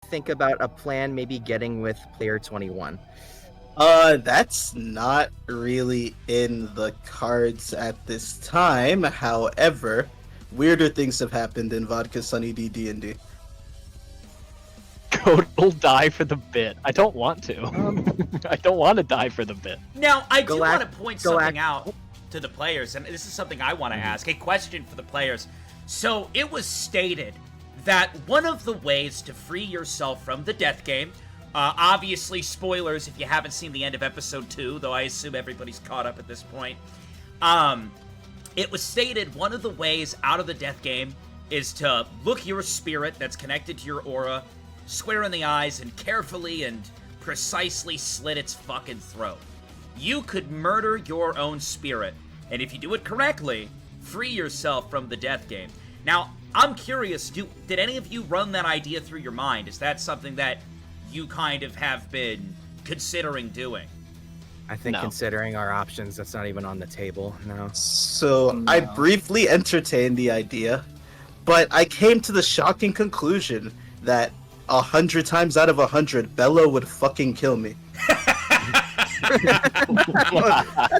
think about a plan maybe getting with player 21? That's not really in the cards at this time. However, weirder things have happened in VodkaSunnyD D&D. Total die for the bit. I don't want to. I don't want to die for the bit. Now, I do want to point something out to the players, and this is something I want to ask. A question for the players. So, it was stated that one of the ways to free yourself from the death game, obviously spoilers if you haven't seen the end of episode 2, though I assume everybody's caught up at this point. It was stated one of the ways out of the death game is to look your spirit that's connected to your aura square in the eyes and carefully and precisely slit its fucking throat. You could murder your own spirit, and if you do it correctly, free yourself from the death game. Now, I'm curious, did any of you run that idea through your mind? Is that something that you kind of have been considering doing? I think considering our options, that's not even on the table, no. So, I briefly entertained the idea, but I came to the shocking conclusion that 100 times out of 100, Bella would fucking kill me. That's a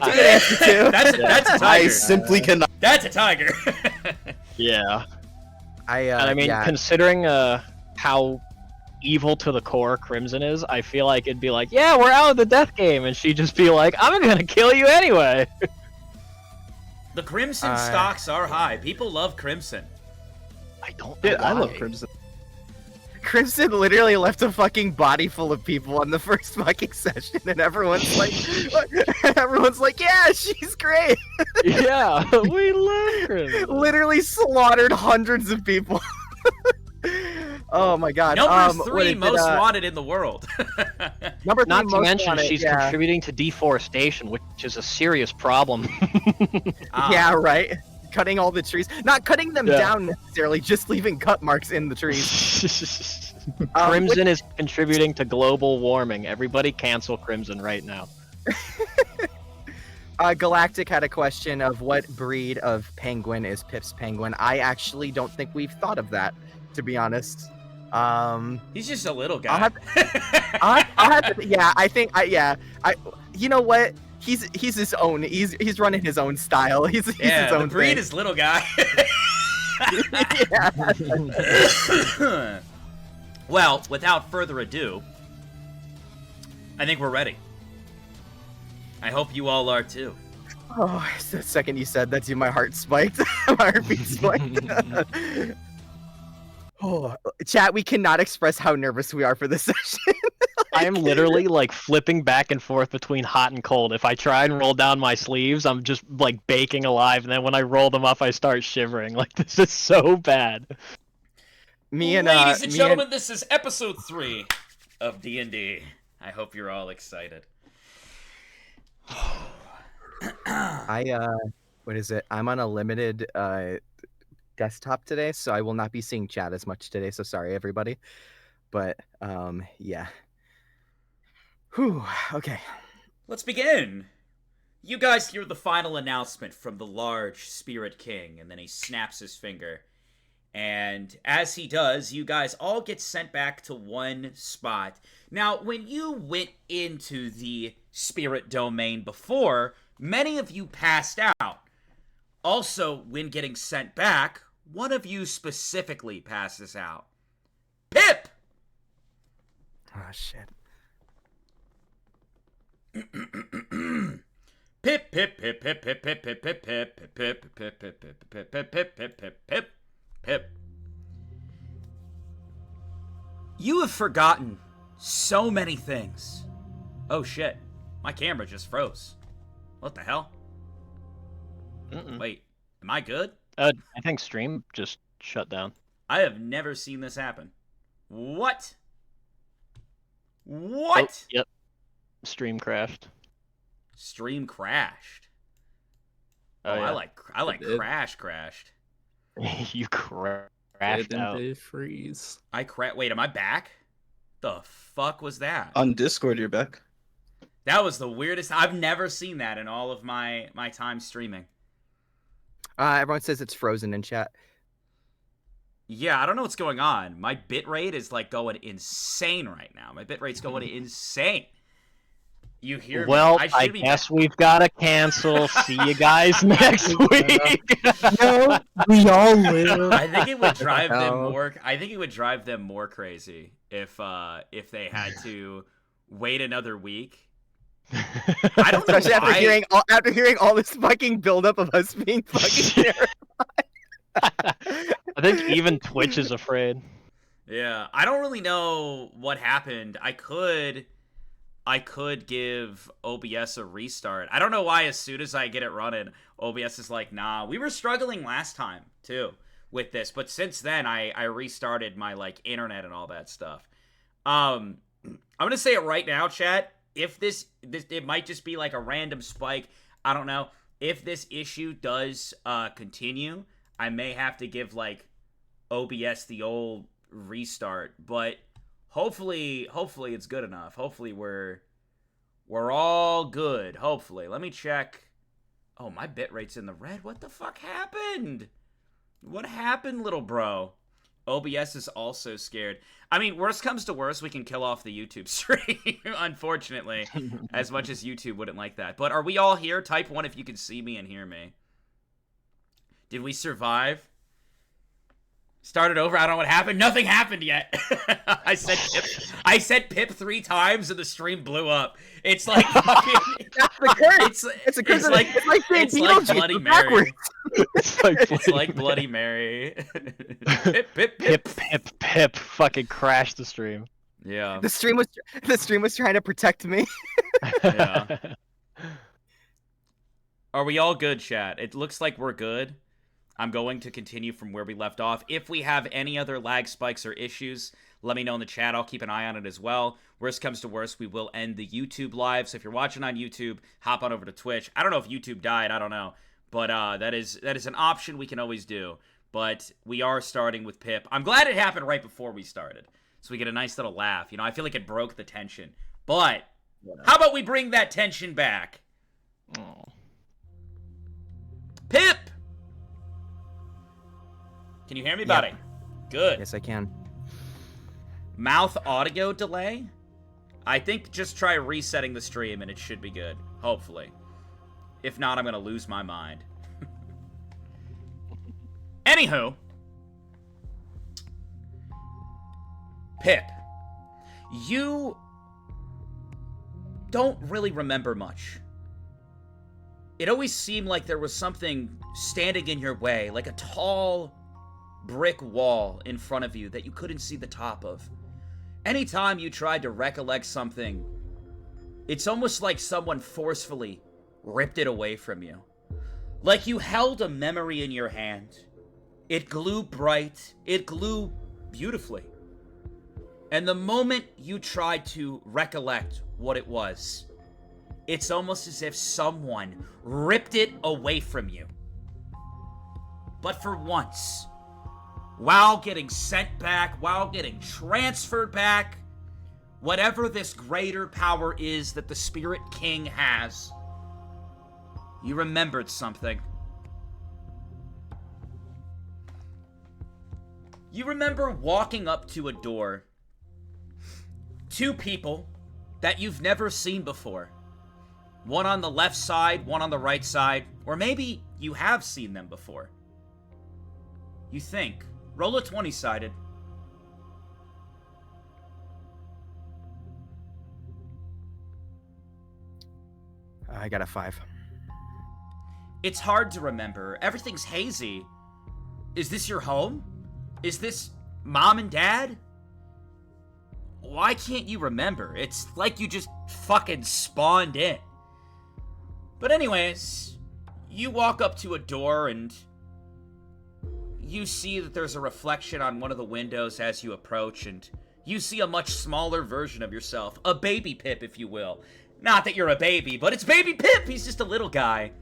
good answer, too. That's a tiger. I simply cannot. That's a tiger. Yeah. I mean, considering how evil to the core Crimson is, I feel like it'd be like, yeah, we're out of the death game, and she'd just be like, I'm gonna kill you anyway. The Crimson stocks are high. People love Crimson. I don't know. Dude, I love Crimson. Crimson literally left a fucking body full of people on the first fucking session, and everyone's like, yeah, she's great. Yeah, we love Crimson. Literally slaughtered hundreds of people. Oh my god. Number 3 most wanted in the world. Number 3 Not to most mention wanted, she's contributing to deforestation, which is a serious problem. Yeah, right. Cutting all the trees. Not cutting them down necessarily, just leaving cut marks in the trees. Crimson is contributing to global warming. Everybody cancel Crimson right now. Galactic had a question of what breed of penguin is Pip's penguin. I actually don't think we've thought of that, to be honest. He's just a little guy. You know what? He's his own. He's running his own style. He's his own the breed thing. is little guy. Well, without further ado, I think we're ready. I hope you all are too. Oh, the second you said that, my heart spiked. My heartbeat spiked. Oh, chat, we cannot express how nervous we are for this session. I am literally like flipping back and forth between hot and cold. If I try and roll down my sleeves, I'm just like baking alive, and then when I roll them up, I start shivering. Like, this is so bad. Ladies and gentlemen, this is episode 3 of D&D. I hope you're all excited. What is it? I'm on a limited desktop today, so I will not be seeing chat as much today, so sorry everybody. But yeah. Whew, okay. Let's begin. You guys hear the final announcement from the large Spirit King, and then he snaps his finger. And as he does, you guys all get sent back to one spot. Now, when you went into the spirit domain before, many of you passed out. Also, when getting sent back, one of you specifically passes out. Pip! Oh, shit. Pip, pip, pip, pip, pip, pip, pip, pip, pip, pip, pip, pip, pip, pip, pip, pip, pip, pip, pip, Pip. You have forgotten so many things. Oh shit, my camera just froze. What the hell? Wait, am I good? I think stream just shut down. I have never seen this happen. What? What? Oh, yep. Stream crashed. Stream crashed. Oh, yeah. I like crashed. You crashed out. They freeze. Wait, am I back? The fuck was that? On Discord, you're back. That was the weirdest. I've never seen that in all of my time streaming. Everyone says it's frozen in chat. Yeah, I don't know what's going on. My bitrate is like going insane right now. My bitrate's going insane. You hear me? Well, I guess we've got to cancel. See you guys next week. No, we all live. I think it would drive them more. I think it would drive them more crazy if they had to wait another week. I don't know. Especially after hearing all this fucking buildup of us being fucking terrified. I think even Twitch is afraid. Yeah, I don't really know what happened. I could give OBS a restart. I don't know why as soon as I get it running, OBS is like, nah. We were struggling last time, too, with this. But since then, I restarted my, like, internet and all that stuff. I'm going to say it right now, chat. If this, it might just be, like, a random spike. I don't know. If this issue does continue, I may have to give, like, OBS the old restart. But hopefully it's good enough. Hopefully we're all good. Hopefully. Let me check. Oh, my bitrate's in the red. What the fuck happened? What happened, little bro? OBS is also scared. I mean, worst comes to worst, we can kill off the YouTube stream, unfortunately, as much as YouTube wouldn't like that. But are we all here? Type 1 if you can see me and hear me. Did we survive? Started over. I don't know what happened. Nothing happened yet. I said Pip 3 times and the stream blew up. It's like fucking. That's the curse. It's like Bloody Mary. It's like Bloody Mary. Pip fucking crashed the stream. Yeah. The stream was trying to protect me. Yeah. Are we all good, chat? It looks like we're good. I'm going to continue from where we left off. If we have any other lag spikes or issues, let me know in the chat. I'll keep an eye on it as well. Worst comes to worst, we will end the YouTube live. So if you're watching on YouTube, hop on over to Twitch. I don't know if YouTube died. I don't know. But that is an option we can always do. But we are starting with Pip. I'm glad it happened right before we started. So we get a nice little laugh. You know, I feel like it broke the tension. But how about we bring that tension back? Oh. Pip! Can you hear me, buddy? Good. Yes, I can. Mouth audio delay? I think just try resetting the stream and it should be good. Hopefully. If not, I'm going to lose my mind. Anywho. Pip. You don't really remember much. It always seemed like there was something standing in your way, like a tall brick wall in front of you that you couldn't see the top of. Anytime you tried to recollect something, it's almost like someone forcefully ripped it away from you. Like you held a memory in your hand. It glowed bright. It glowed beautifully. And the moment you tried to recollect what it was, it's almost as if someone ripped it away from you. But for once, while getting sent back, while getting transferred back, whatever this greater power is that the Spirit King has, you remembered something. You remember walking up to a door. 2 people that you've never seen before. One on the left side, one on the right side, or maybe you have seen them before. You think. Roll a 20-sided. I got a 5. It's hard to remember. Everything's hazy. Is this your home? Is this mom and dad? Why can't you remember? It's like you just fucking spawned in. But anyways, you walk up to a door and you see that there's a reflection on one of the windows as you approach, and you see a much smaller version of yourself. A baby Pip, if you will. Not that you're a baby, but it's baby Pip! He's just a little guy.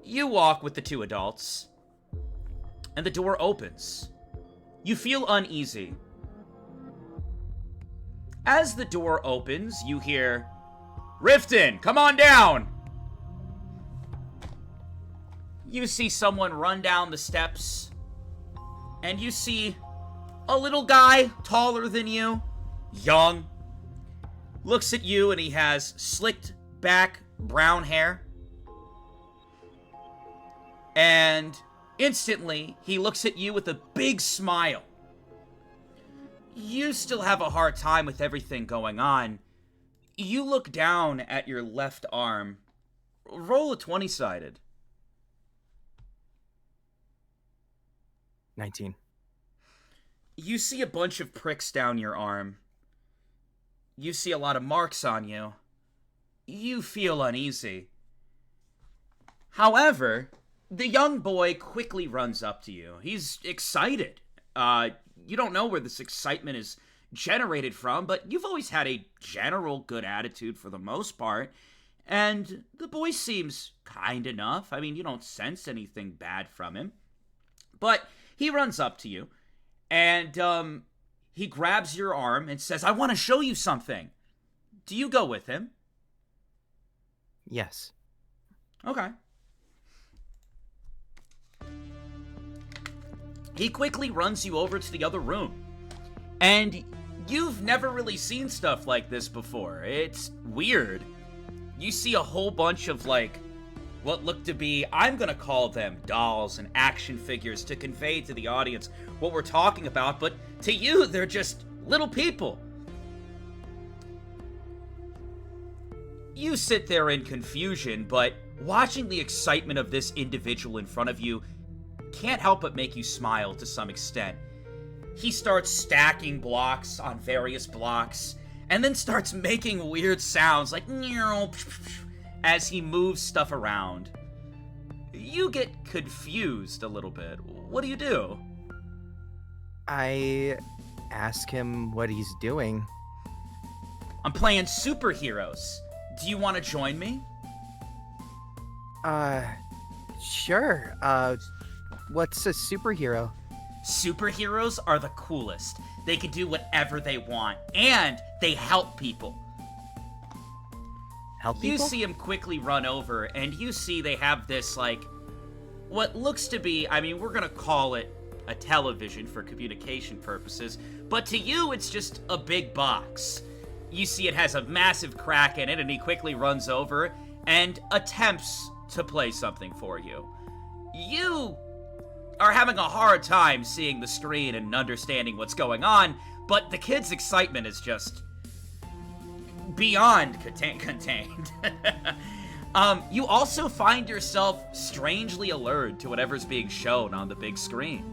You walk with the 2 adults, and the door opens. You feel uneasy. As the door opens, you hear, "Riftton, come on down!" You see someone run down the steps. and you see a little guy, taller than you, young, looks at you, and he has slicked back brown hair. And instantly, he looks at you with a big smile. You still have a hard time with everything going on. You look down at your left arm. Roll a 20-sided. 19. You see a bunch of pricks down your arm. You see a lot of marks on you. You feel uneasy. However, the young boy quickly runs up to you. He's excited. You don't know where this excitement is generated from, but you've always had a general good attitude for the most part. And the boy seems kind enough. I mean, you don't sense anything bad from him. But he runs up to you, and he grabs your arm and says, "I want to show you something." Do you go with him? Yes. Okay. He quickly runs you over to the other room. And you've never really seen stuff like this before. It's weird. You see a whole bunch of, like, what look to be, I'm gonna call them dolls and action figures to convey to the audience what we're talking about, but to you, they're just little people. You sit there in confusion, but watching the excitement of this individual in front of you can't help but make you smile to some extent. He starts stacking blocks on various blocks, and then starts making weird sounds like as he moves stuff around. You get confused a little bit. What do you do? I ask him what he's doing. I'm playing superheroes. Do you want to join me? Sure. What's a superhero? Superheroes are the coolest. They can do whatever they want, and they help people. Help people? You see him quickly run over, and you see they have this, like, what looks to be, I mean, we're gonna call it a television for communication purposes, but to you, it's just a big box. You see it has a massive crack in it, and he quickly runs over and attempts to play something for you. You are having a hard time seeing the screen and understanding what's going on, but the kid's excitement is just beyond contained. You also find yourself strangely alert to whatever's being shown on the big screen.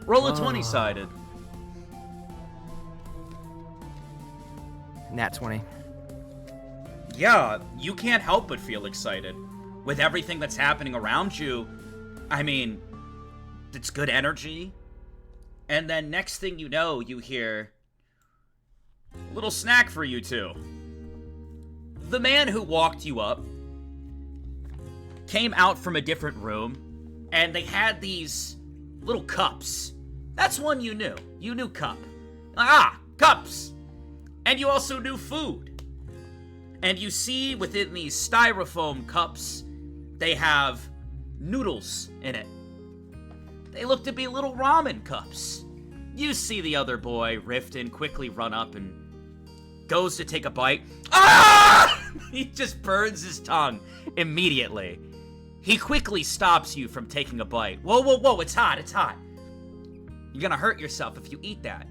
Roll a 20-sided. Nat 20. Yeah, you can't help but feel excited. With everything that's happening around you, I mean, it's good energy. And then next thing you know, you hear, "Little snack for you two." The man who walked you up came out from a different room, and they had these little cups. That's one you knew. You knew cup. Ah, cups! And you also knew food. And you see within these styrofoam cups, they have noodles in it. They look to be little ramen cups. You see the other boy, Riftton, quickly run up and goes to take a bite. Ah! He just burns his tongue immediately. He quickly stops you from taking a bite. Whoa, whoa, whoa, it's hot, it's hot. You're gonna hurt yourself if you eat that.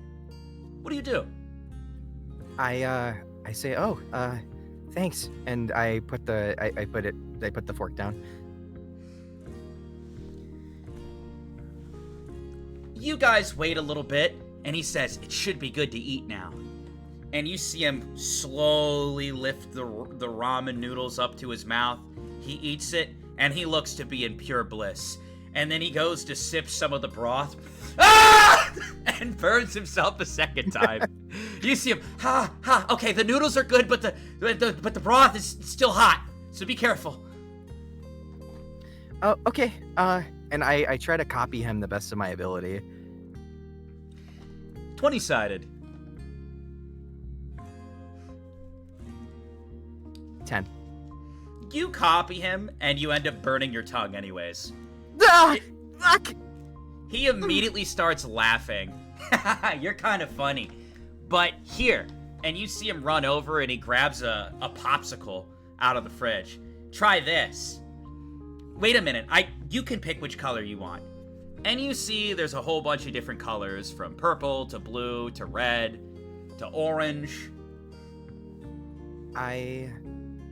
What do you do? I say, "Oh, thanks," and I put the fork down. You guys wait a little bit, and he says, "It should be good to eat now." And you see him slowly lift the ramen noodles up to his mouth. He eats it, and he looks to be in pure bliss. And then he goes to sip some of the broth. Ah! And burns himself a second time. You see him, okay, the noodles are good, but the broth is still hot, so be careful. Oh, okay. And I try to copy him the best of my ability. 20-sided. 10. You copy him, and you end up burning your tongue anyways. Ah! Fuck! He immediately starts laughing. You're kind of funny. But here, and you see him run over and he grabs a popsicle out of the fridge. Try this. Wait a minute, you can pick which color you want. And you see there's a whole bunch of different colors, from purple to blue to red to orange. I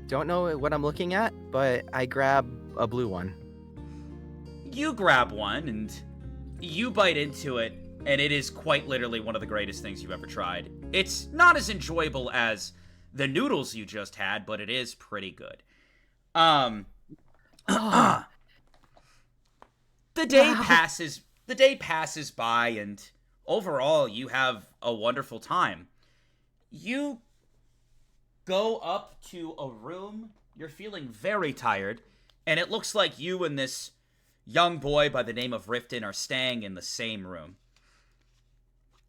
don't know what I'm looking at, but I grab a blue one. You grab one and you bite into it, and it is quite literally one of the greatest things you've ever tried. It's not as enjoyable as the noodles you just had, but it is pretty good. The day passes by, and overall you have a wonderful time. You go up to a room. You're feeling very tired, and it looks like you and this young boy by the name of Riftton are staying in the same room.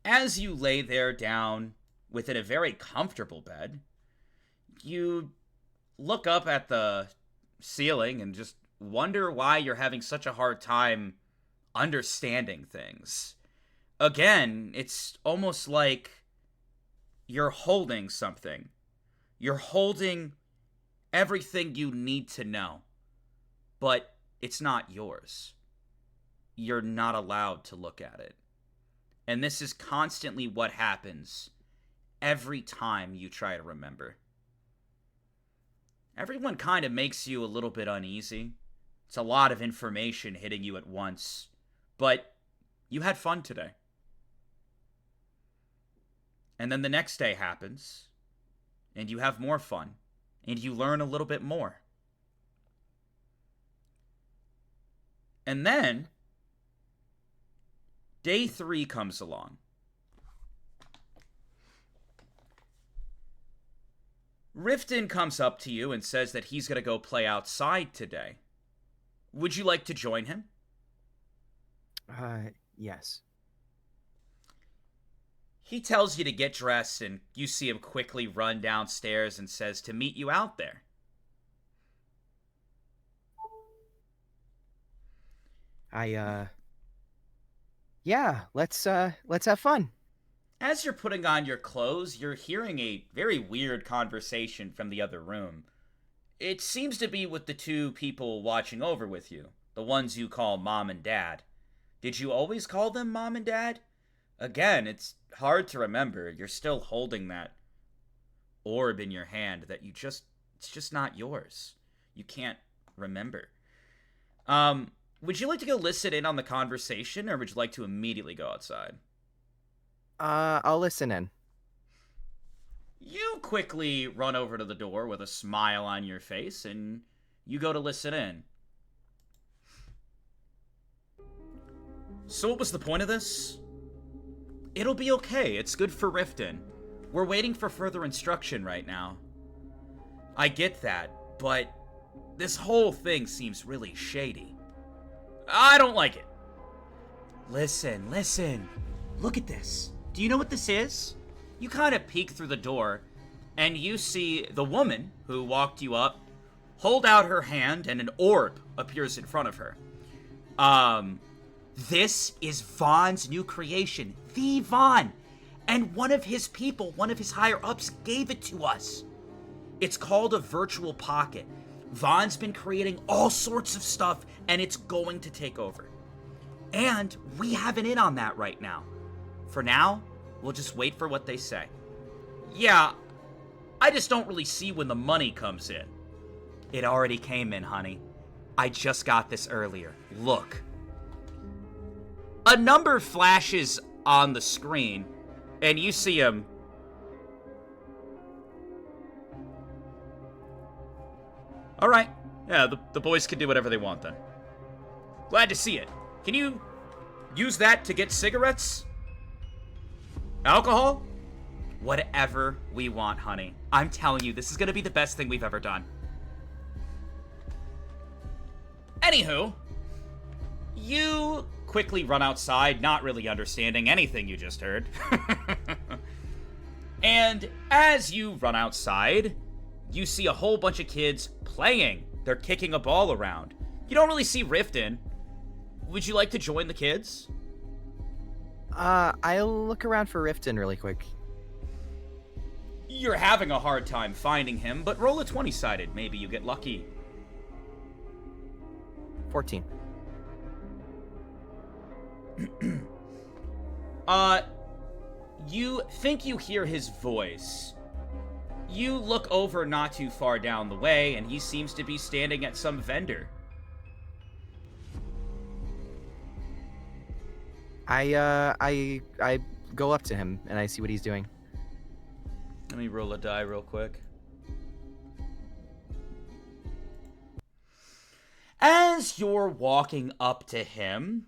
As you lay there down within a very comfortable bed, you look up at the ceiling and just wonder why you're having such a hard time understanding things. Again, it's almost like you're holding something. You're holding everything you need to know, but it's not yours. You're not allowed to look at it. And this is constantly what happens every time you try to remember. Everyone kind of makes you a little bit uneasy. It's a lot of information hitting you at once, but you had fun today. And then the next day happens, and you have more fun, and you learn a little bit more. And then day 3 comes along. Riftton comes up to you and says that he's going to go play outside today. Would you like to join him? Yes. He tells you to get dressed, and you see him quickly run downstairs and says to meet you out there. Yeah, let's have fun. As you're putting on your clothes, you're hearing a very weird conversation from the other room. It seems to be with the two people watching over with you, the ones you call Mom and Dad. Did you always call them Mom and Dad? Again, it's hard to remember. You're still holding that orb in your hand that it's just not yours. You can't remember. Would you like to go listen in on the conversation, or would you like to immediately go outside? I'll listen in. You quickly run over to the door with a smile on your face, and you go to listen in. So what was the point of this? It'll be okay. It's good for Riftton. We're waiting for further instruction right now. I get that, but this whole thing seems really shady. I don't like it. Listen. Look at this. Do you know what this is? You kind of peek through the door, and you see the woman who walked you up hold out her hand, and an orb appears in front of her. This is Vaughn's new creation, the Vaughn. And one of his people, one of his higher-ups, gave it to us. It's called a virtual pocket. Vaughn's been creating all sorts of stuff, and it's going to take over. And we have an in on that right now. For now, we'll just wait for what they say. Yeah, I just don't really see when the money comes in. It already came in, honey. I just got this earlier. Look. A number flashes on the screen, and you see him. Alright. Yeah, the boys can do whatever they want then. Glad to see it. Can you use that to get cigarettes? Alcohol? Whatever we want, honey. I'm telling you, this is gonna be the best thing we've ever done. Anywho, you quickly run outside, not really understanding anything you just heard. And as you run outside, you see a whole bunch of kids playing. They're kicking a ball around. You don't really see Riftton. Would you like to join the kids? I'll look around for Riftton really quick. You're having a hard time finding him, but roll a 20-sided. Maybe you get lucky. 14. You think you hear his voice. You look over not too far down the way, and he seems to be standing at some vendor. I go up to him and I see what he's doing. Let me roll a die real quick. As you're walking up to him,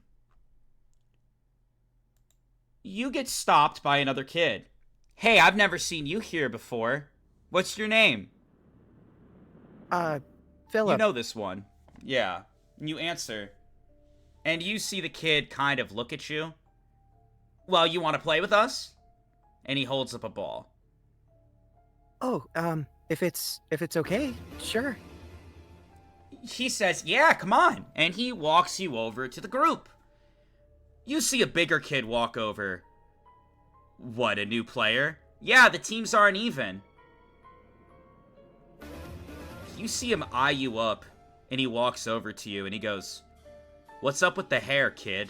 you get stopped by another kid. Hey, I've never seen you here before. What's your name? Philip. You know this one. Yeah. And you answer. And you see the kid kind of look at you. Well, you want to play with us? And he holds up a ball. Oh, if it's okay, sure. He says, yeah, come on. And he walks you over to the group. You see a bigger kid walk over. What, a new player? Yeah, the teams aren't even. You see him eye you up, and he walks over to you, and he goes, what's up with the hair, kid?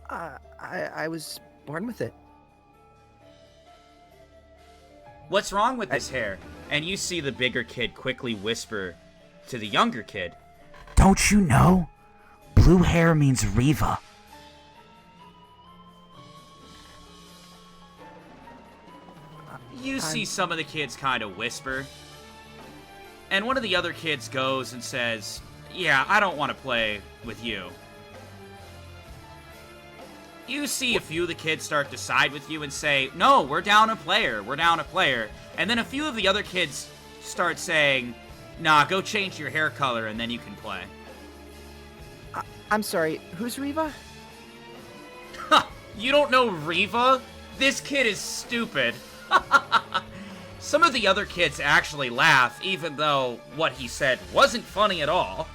I was born with it. What's wrong with this hair? And you see the bigger kid quickly whisper to the younger kid. Don't you know? Blue hair means Riva. You see some of the kids kind of whisper. And one of the other kids goes and says, yeah, I don't want to play with you. You see a few of the kids start to side with you and say, no, we're down a player, we're down a player. And then a few of the other kids start saying, nah, go change your hair color and then you can play. I'm sorry, who's Riva? You don't know Riva? This kid is stupid. Some of the other kids actually laugh, even though what he said wasn't funny at all.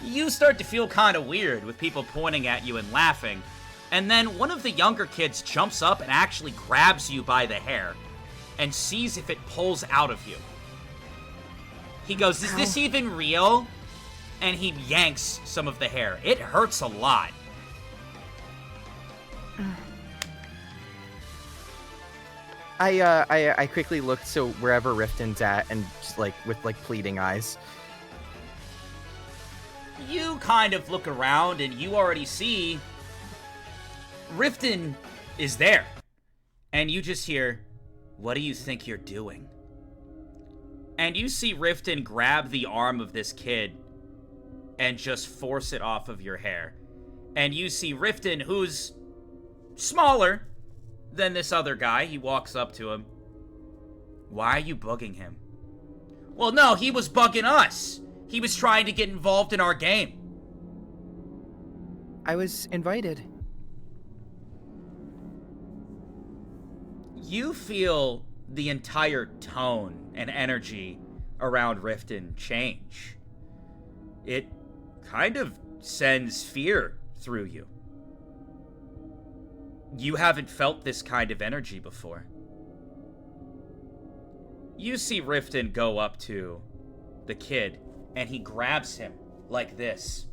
You start to feel kind of weird with people pointing at you and laughing. And then one of the younger kids jumps up and actually grabs you by the hair and sees if it pulls out of you. He goes, is this even real? And he yanks some of the hair. It hurts a lot. I quickly looked so wherever Rifton's at and just with pleading eyes. You kind of look around and you already see Riftton is there. And you just hear, what do you think you're doing? And you see Riftton grab the arm of this kid and just force it off of your hair. And you see Riftton, who's smaller than this other guy. He walks up to him. Why are you bugging him? Well, no, he was bugging us. He was trying to get involved in our game. I was invited. You feel the entire tone and energy around Riftton change. It kind of sends fear through you. You haven't felt this kind of energy before. You see Riftton go up to the kid, and he grabs him like this.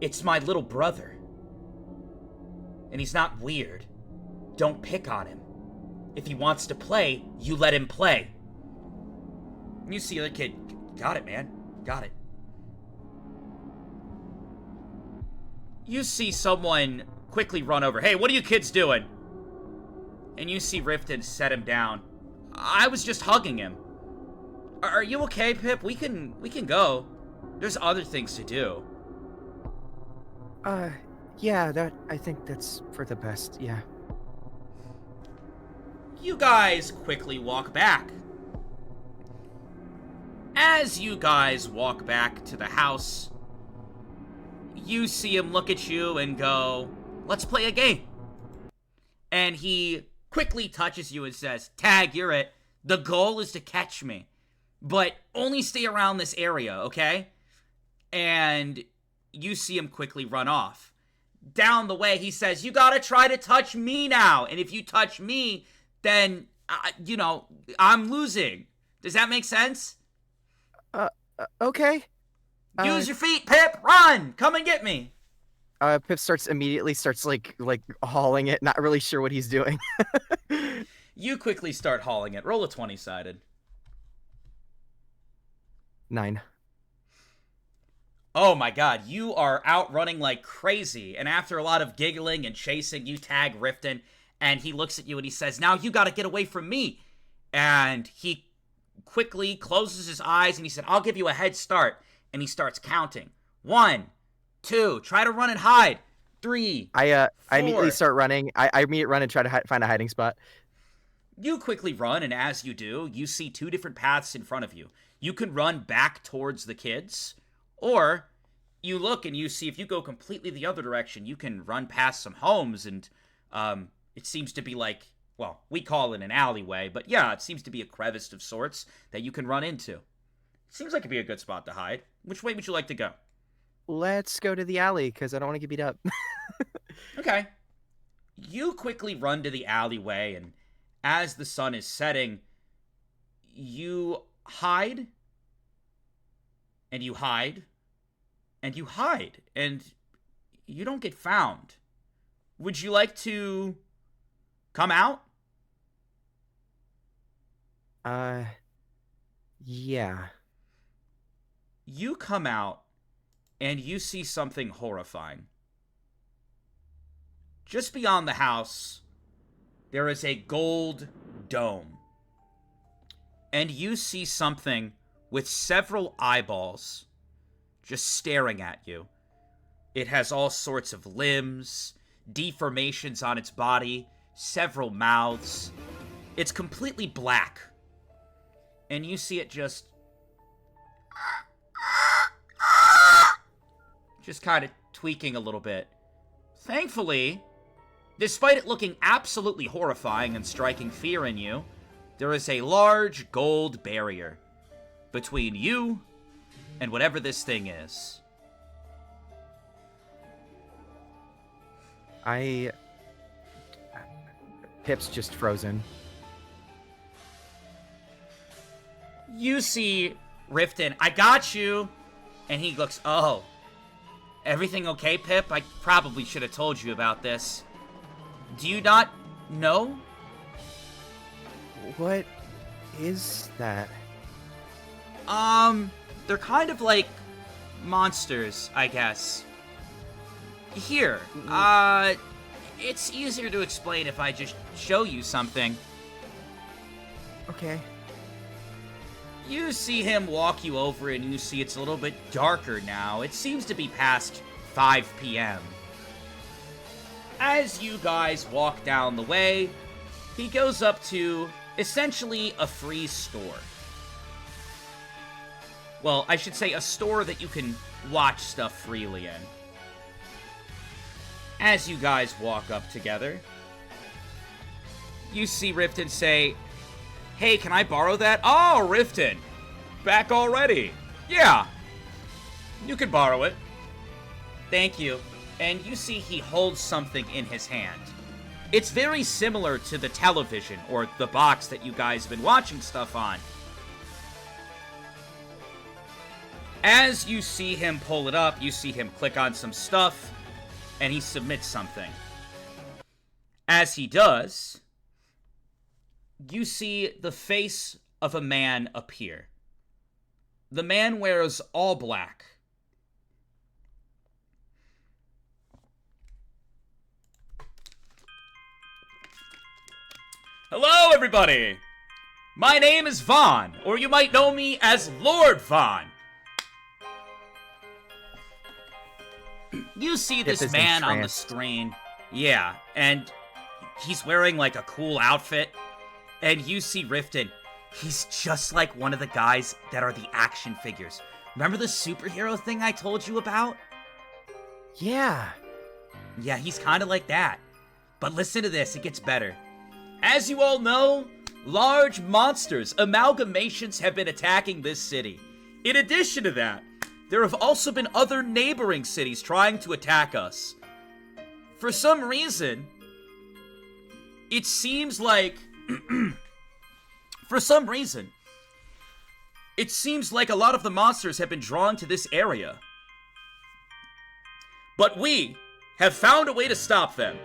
It's my little brother. And he's not weird. Don't pick on him. If he wants to play, you let him play. And you see the kid, got it, man. Got it. You see someone quickly run over. Hey, what are you kids doing? And you see Riftton set him down. I was just hugging him. Are you okay, Pip? We can go. There's other things to do. Yeah, I think that's for the best, yeah. You guys quickly walk back. As you guys walk back to the house, you see him look at you and go, let's play a game. And he quickly touches you and says, Tag, you're it. The goal is to catch me. But only stay around this area, okay? and you see him quickly run off. Down the way, he says, "You gotta try to touch me now, and if you touch me, then, I'm losing." Does that make sense? Okay. Use your feet, Pip! Run! Come and get me! Pip immediately starts like hauling it, not really sure what he's doing. You quickly start hauling it. Roll a 20-sided. 9. Oh my god, you are out running like crazy, and after a lot of giggling and chasing, you tag Riftton, and he looks at you and he says, "Now you gotta get away from me." And he quickly closes his eyes and he said, "I'll give you a head start." And he starts counting. 1, 2, try to run and hide. 3, I 4. immediately start running. I immediately run and try to find a hiding spot. You quickly run, and as you do, you see 2 different paths in front of you. You can run back towards the kids, or you look and you see if you go completely the other direction, you can run past some homes, and it seems to be like, well, we call it an alleyway, but yeah, it seems to be a crevice of sorts that you can run into. Seems like it'd be a good spot to hide. Which way would you like to go? Let's go to the alley, because I don't want to get beat up. Okay. You quickly run to the alleyway, and as the sun is setting, you hide, and you hide, and you hide, and you don't get found. Would you like to come out? Yeah. You come out, and you see something horrifying. Just beyond the house, there is a gold dome. And you see something with several eyeballs just staring at you. It has all sorts of limbs, deformations on its body, several mouths. It's completely black. And you see it just kind of tweaking a little bit. Thankfully, despite it looking absolutely horrifying and striking fear in you, there is a large gold barrier between you and whatever this thing is. Pip's just frozen. You see Riftton, "I got you!" And he looks, "Oh, everything okay, Pip? I probably should have told you about this. Do you not know?" What is that? They're kind of like monsters, I guess. Here, it's easier to explain if I just show you something. Okay. You see him walk you over, and you see it's a little bit darker now. It seems to be past 5 p.m. As you guys walk down the way, he goes up to essentially a free store. Well, I should say a store that you can watch stuff freely in. As you guys walk up together, you see Riftton say, "Hey, can I borrow that?" "Oh, Riftton, back already?" "Yeah, you can borrow it." "Thank you." And you see he holds something in his hand. It's very similar to the television, or the box that you guys have been watching stuff on. As you see him pull it up, you see him click on some stuff, and he submits something. As he does, you see the face of a man appear. The man wears all black. "Hello, everybody! My name is Vaughn, or you might know me as Lord Vaughn. You see this man on the screen. Yeah, and he's wearing like a cool outfit. And you see Riftton. He's just like one of the guys that are the action figures. Remember the superhero thing I told you about? Yeah. Yeah, he's kind of like that. But listen to this, it gets better. As you all know, large monsters, amalgamations, have been attacking this city. In addition to that, there have also been other neighboring cities trying to attack us. For some reason, it seems like... it seems like a lot of the monsters have been drawn to this area. But we have found a way to stop them.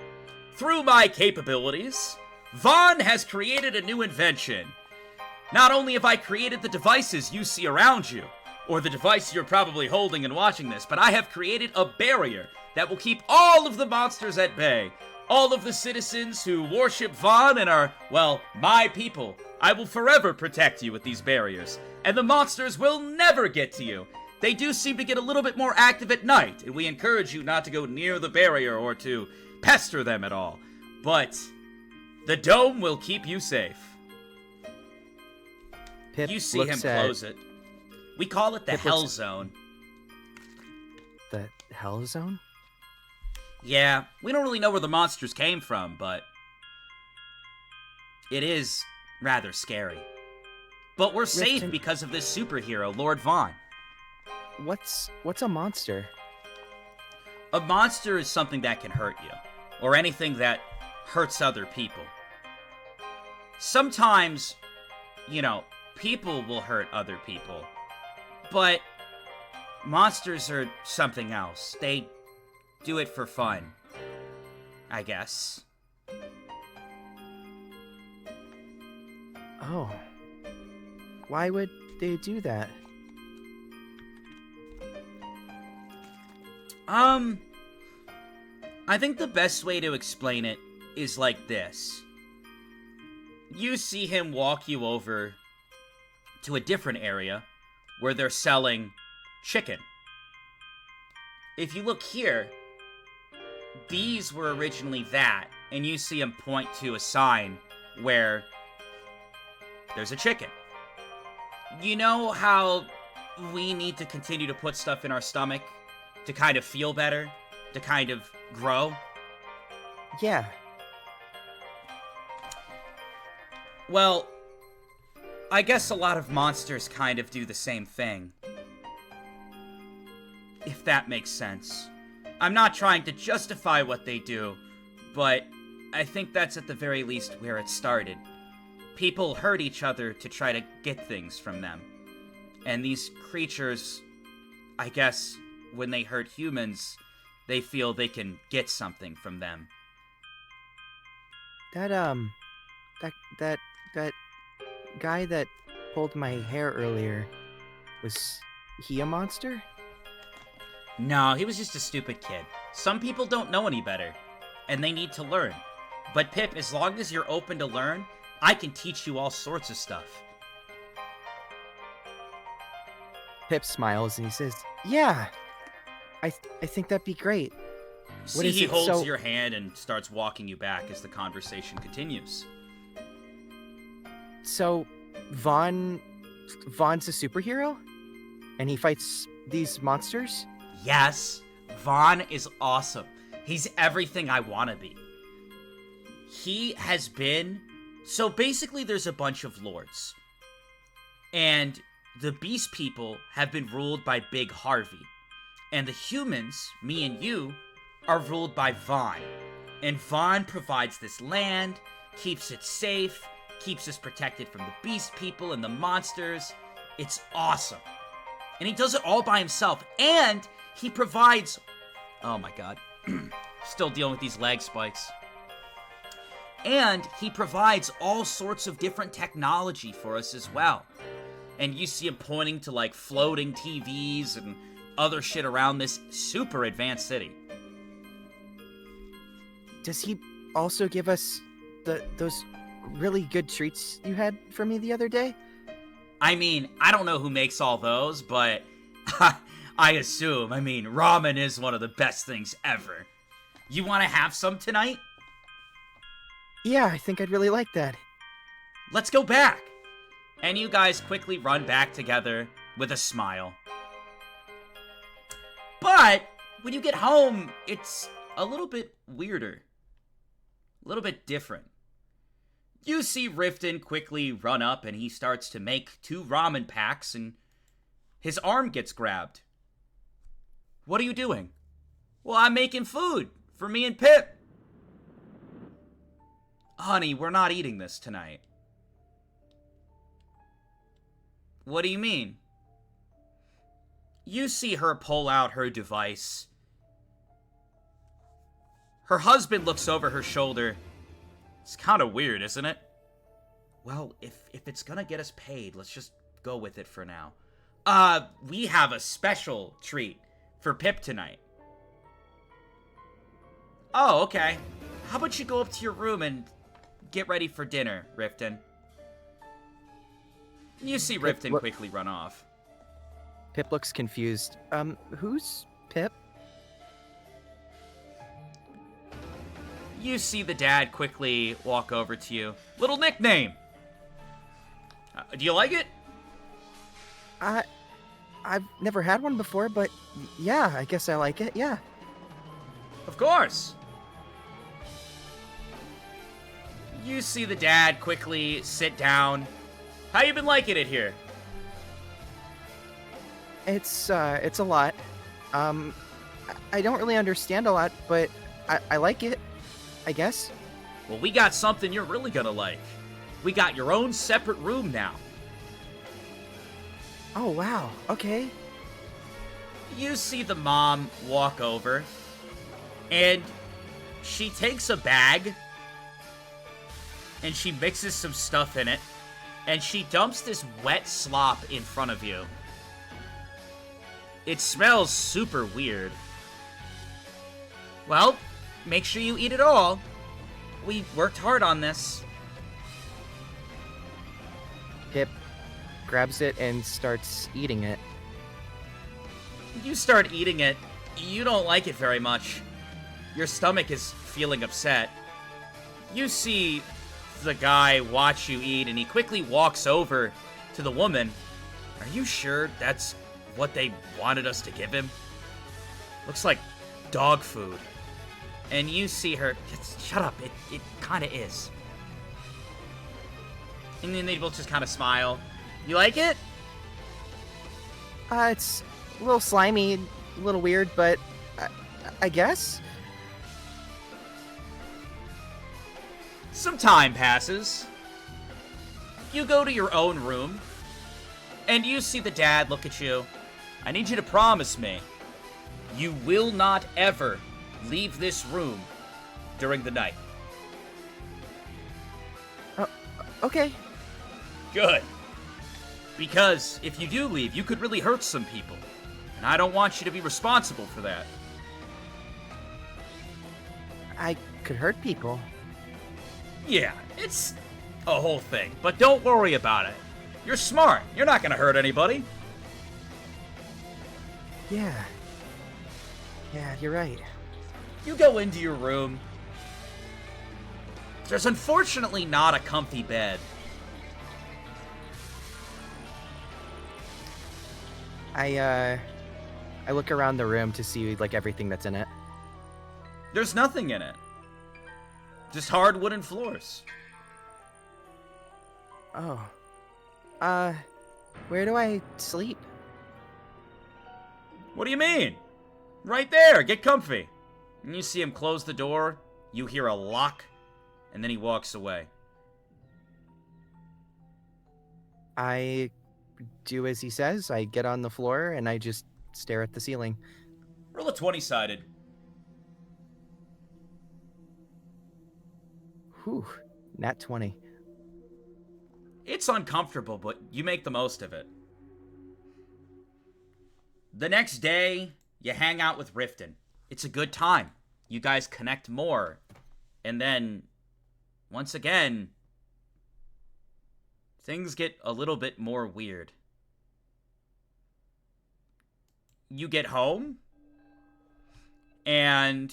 Through my capabilities, Vaughn has created a new invention. Not only have I created the devices you see around you, or the device you're probably holding and watching this, but I have created a barrier that will keep all of the monsters at bay. All of the citizens who worship Vaughn and are, well, my people. I will forever protect you with these barriers, and the monsters will never get to you. They do seem to get a little bit more active at night, and we encourage you not to go near the barrier or to pester them at all. But the dome will keep you safe. Pip you see him close it. We call it the Hell Zone. The Hell Zone? Yeah, we don't really know where the monsters came from, but it is rather scary. But we're safe because of this superhero, Lord Vaughn. What's a monster? A monster is something that can hurt you, or anything that hurts other people. Sometimes, people will hurt other people, but monsters are something else. They do it for fun, I guess. Oh. Why would they do that? I think the best way to explain it is like this. You see him walk you over to a different area where they're selling chicken. If you look here, these were originally that, and you see him point to a sign where there's a chicken. You know how we need to continue to put stuff in our stomach to kind of feel better, to kind of grow? Yeah. Well, I guess a lot of monsters kind of do the same thing. If that makes sense. I'm not trying to justify what they do, but I think that's at the very least where it started. People hurt each other to try to get things from them. And these creatures, I guess, when they hurt humans, they feel they can get something from them. That guy that pulled my hair earlier, was he a monster? No, he was just a stupid kid. Some people don't know any better, and they need to learn. But Pip, as long as you're open to learn, I can teach you all sorts of stuff. Pip smiles and he says, "Yeah, I think that'd be great." See, he holds your hand and starts walking you back as the conversation continues. So, Vaughn's a superhero? And he fights these monsters? Yes, Vaughn is awesome. He's everything I want to be. He has been... So basically there's a bunch of lords. And the beast people have been ruled by Big Harvey. And the humans, me and you, are ruled by Vaughn. And Vaughn provides this land, keeps it safe, keeps us protected from the beast people and the monsters. It's awesome. And he does it all by himself. And he provides... Oh my god. Still dealing with these lag spikes. And he provides all sorts of different technology for us as well. And you see him pointing to like floating TVs and other shit around this super advanced city. Does he also give us those really good treats you had for me the other day? I mean, I don't know who makes all those, but I assume. I mean, ramen is one of the best things ever. You want to have some tonight? Yeah, I think I'd really like that. Let's go back. And you guys quickly run back together with a smile. But when you get home, it's a little bit weirder. A little bit different. You see Riftton quickly run up and he starts to make 2 ramen packs and his arm gets grabbed. What are you doing? Well, I'm making food for me and Pip. Honey, we're not eating this tonight. What do you mean? You see her pull out her device. Her husband looks over her shoulder. It's kind of weird, isn't it? Well, if it's gonna get us paid, let's just go with it for now. We have a special treat for Pip tonight. Oh, okay. How about you go up to your room and get ready for dinner, Riftton? You see Riftton quickly run off. Pip looks confused. Who's Pip? You see the dad quickly walk over to you. Little nickname. Do you like it? I've never had one before, but yeah, I guess I like it, yeah. Of course. You see the dad quickly sit down. How you been liking it here? It's a lot. I don't really understand a lot, but I like it, I guess. Well, we got something you're really gonna like. We got your own separate room now. Oh, wow. Okay. You see the mom walk over, and she takes a bag, and she mixes some stuff in it, and she dumps this wet slop in front of you. It smells super weird. Well, make sure you eat it all. We worked hard on this. Pip grabs it and starts eating it. You start eating it. You don't like it very much. Your stomach is feeling upset. You see the guy watch you eat, and he quickly walks over to the woman. Are you sure that's what they wanted us to give him? Looks like dog food. And you see her, shut up, it kind of is. And then they both just kind of smile. You like it? It's a little slimy, a little weird, but I guess. Some time passes. You go to your own room, and you see the dad look at you. I need you to promise me you will not ever leave this room during the night. Okay. Good. Because if you do leave, you could really hurt some people. And I don't want you to be responsible for that. I could hurt people. Yeah, it's a whole thing. But don't worry about it. You're smart. You're not going to hurt anybody. Yeah, you're right. You go into your room. There's unfortunately not a comfy bed. I look around the room to see, like, everything that's in it. There's nothing in it. Just hard wooden floors. Oh. Where do I sleep? What do you mean? Right there, get comfy. And you see him close the door, you hear a lock, and then he walks away. I do as he says. I get on the floor and I just stare at the ceiling. Roll a 20-sided. Whew, nat 20. It's uncomfortable, but you make the most of it. The next day, you hang out with Riftton. It's a good time. You guys connect more. And then, once again, things get a little bit more weird. You get home, and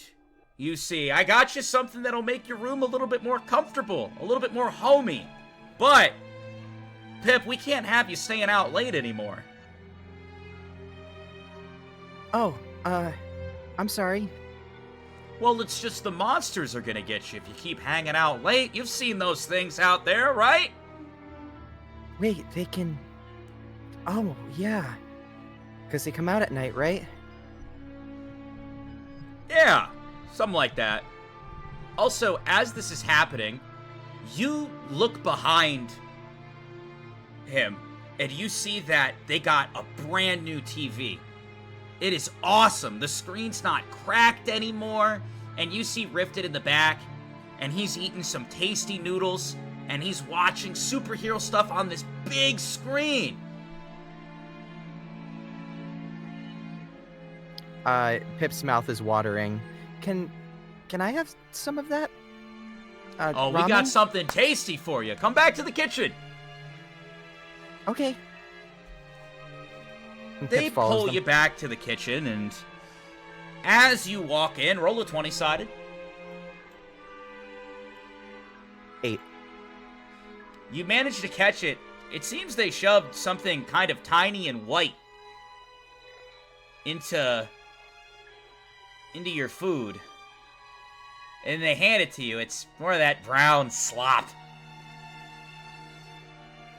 you see, I got you something that'll make your room a little bit more comfortable, a little bit more homey. But, Pip, we can't have you staying out late anymore. Oh, I'm sorry. Well, it's just the monsters are gonna get you if you keep hanging out late. You've seen those things out there, right? Wait, they can... Oh, yeah. Because they come out at night, right? Yeah, something like that. Also, as this is happening, you look behind him, and you see that they got a brand new TV. It is awesome. The screen's not cracked anymore, and you see Riftton in the back, and he's eating some tasty noodles, and he's watching superhero stuff on this big screen. Pip's mouth is watering. Can I have some of that? Oh, ramen? We got something tasty for you. Come back to the kitchen. Okay. They pull you back to the kitchen, and as you walk in, roll a 20-sided. 8. You manage to catch it. It seems they shoved something kind of tiny and white into your food. And they hand it to you. It's more of that brown slop.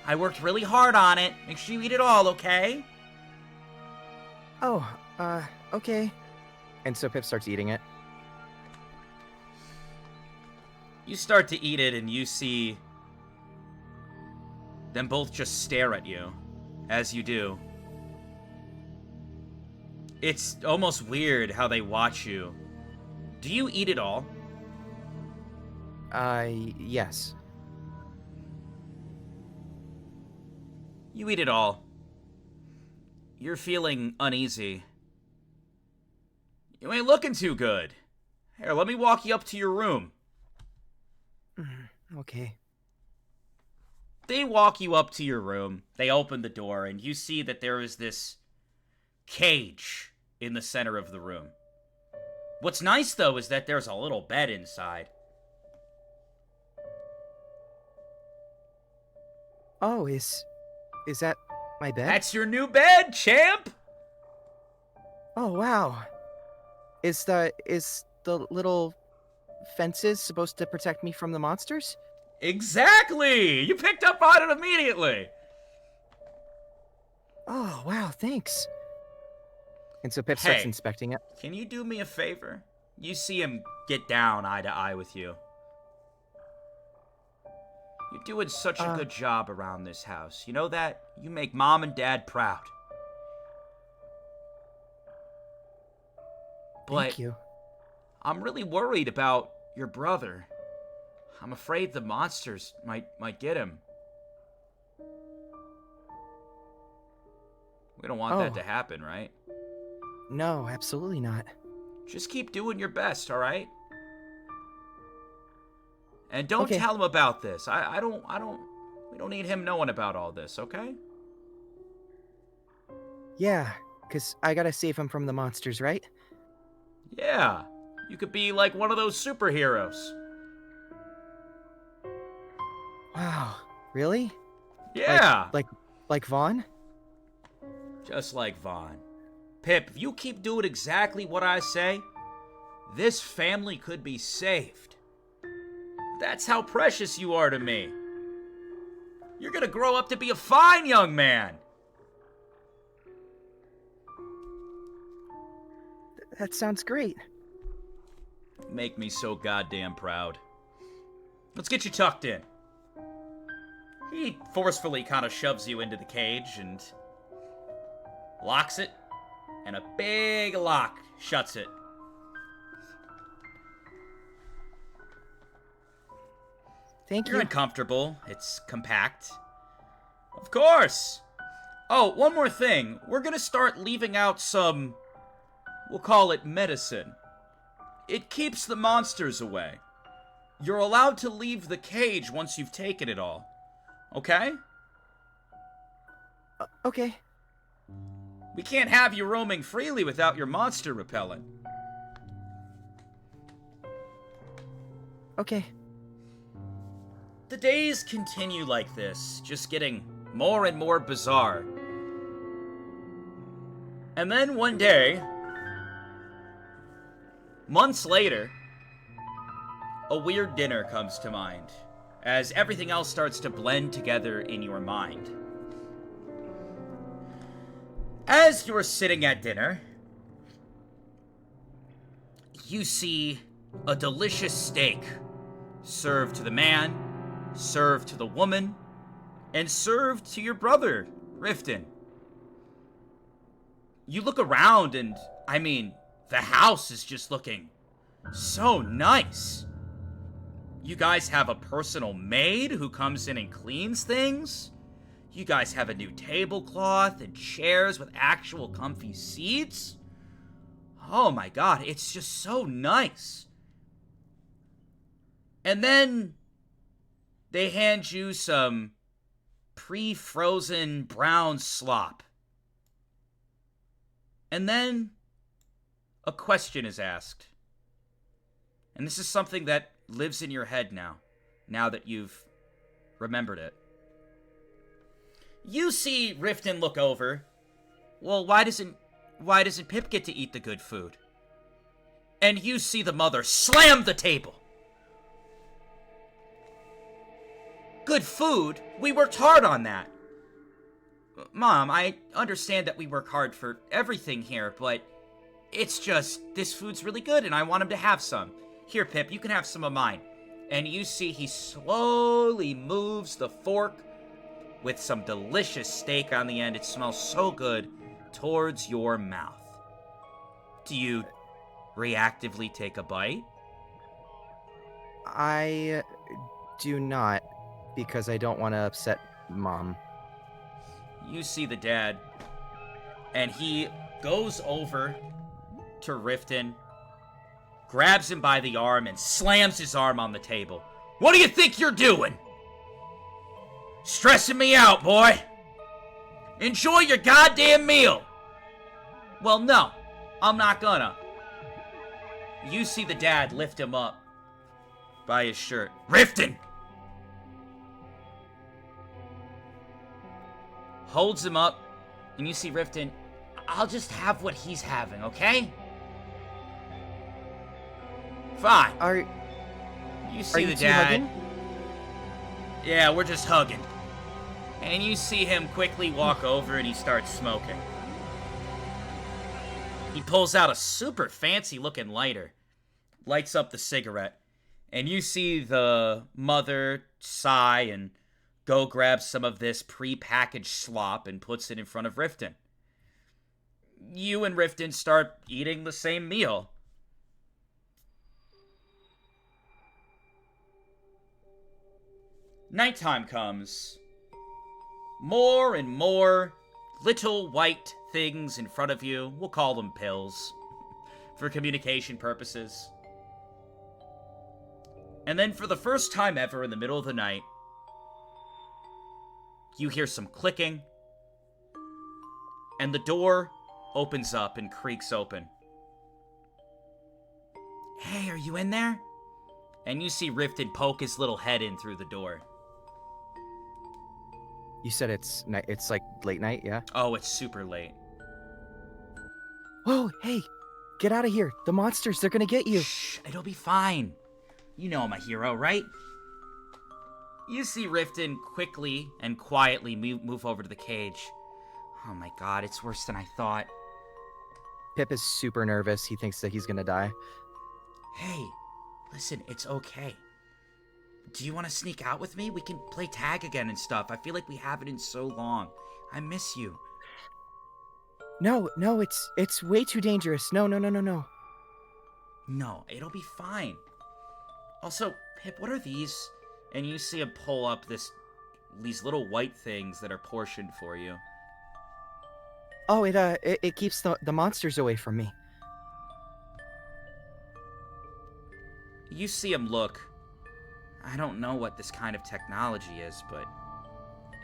I worked really hard on it. Make sure you eat it all, okay? Oh, okay. And so Pip starts eating it. You start to eat it, and you see them both just stare at you as you do. It's almost weird how they watch you. Do you eat it all? Yes. You eat it all. You're feeling uneasy. You ain't looking too good. Here, let me walk you up to your room. Okay. They walk you up to your room. They open the door, and you see that there is this cage in the center of the room. What's nice, though, is that there's a little bed inside. Oh, is that my bed? That's your new bed, champ! Oh, wow. Is the little fences supposed to protect me from the monsters? Exactly! You picked up on it immediately! Oh, wow, thanks. And so Pip starts inspecting it. Can you do me a favor? You see him get down eye to eye with you. You're doing such a good job around this house. You know that? You make Mom and Dad proud. Thank you. I'm really worried about your brother. I'm afraid the monsters might get him. We don't want that to happen, right? No, absolutely not. Just keep doing your best, all right? And don't tell him about this. We don't need him knowing about all this, okay? Yeah, because I gotta save him from the monsters, right? Yeah. You could be like one of those superheroes. Wow, really? Yeah. Like Vaughn? Just like Vaughn. Pip, if you keep doing exactly what I say, this family could be saved. That's how precious you are to me. You're gonna grow up to be a fine young man. That sounds great. Make me so goddamn proud. Let's get you tucked in. He forcefully kind of shoves you into the cage and locks it, and a big lock shuts it. Thank you. You're uncomfortable. It's compact. Of course! Oh, one more thing. We're gonna start leaving out some, we'll call it medicine. It keeps the monsters away. You're allowed to leave the cage once you've taken it all. Okay? Okay. We can't have you roaming freely without your monster repellent. Okay. The days continue like this, just getting more and more bizarre. And then one day, months later, a weird dinner comes to mind, as everything else starts to blend together in your mind. As you're sitting at dinner, you see a delicious steak served to the man, served to the woman, and served to your brother, Riftton. You look around and, I mean, the house is just looking so nice. You guys have a personal maid who comes in and cleans things. You guys have a new tablecloth and chairs with actual comfy seats. Oh my god, it's just so nice. And then they hand you some pre-frozen brown slop. And then a question is asked. And this is something that lives in your head now that you've remembered it. You see Riftton look over. Well, why doesn't Pip get to eat the good food? And you see the mother slam the table. Good food? We worked hard on that. Mom, I understand that we work hard for everything here, but it's just, this food's really good and I want him to have some. Here, Pip, you can have some of mine. And you see he slowly moves the fork with some delicious steak on the end. It smells so good towards your mouth. Do you reactively take a bite? I do not, because I don't want to upset Mom. You see the dad, and he goes over to Riftton, grabs him by the arm, and slams his arm on the table. What do you think you're doing? Stressing me out, boy. Enjoy your goddamn meal. Well, no, I'm not gonna. You see the dad lift him up by his shirt. Riftton! Holds him up, and you see Riftton, I'll just have what he's having, okay? Fine. You see the dad. Hugging? Yeah, we're just hugging. And you see him quickly walk over and he starts smoking. He pulls out a super fancy looking lighter, lights up the cigarette, and you see the mother sigh and go grab some of this pre-packaged slop and puts it in front of Riftton. You and Riftton start eating the same meal. Nighttime comes. More and more little white things in front of you. We'll call them pills for communication purposes. And then for the first time ever in the middle of the night, you hear some clicking, and the door opens up and creaks open. Hey, are you in there? And you see Riftton poke his little head in through the door. You said it's like late night, yeah? Oh, it's super late. Whoa, hey, get out of here. The monsters, they're gonna get you. Shh, it'll be fine. You know I'm a hero, right? You see Riftton quickly and quietly move over to the cage. Oh my god, it's worse than I thought. Pip is super nervous. He thinks that he's gonna die. Hey, listen, it's okay. Do you want to sneak out with me? We can play tag again and stuff. I feel like we haven't in so long. I miss you. No, it's way too dangerous. No. No, it'll be fine. Also, Pip, what are these? And you see him pull up these little white things that are portioned for you. Oh, it keeps the monsters away from me. You see him look. I don't know what this kind of technology is, but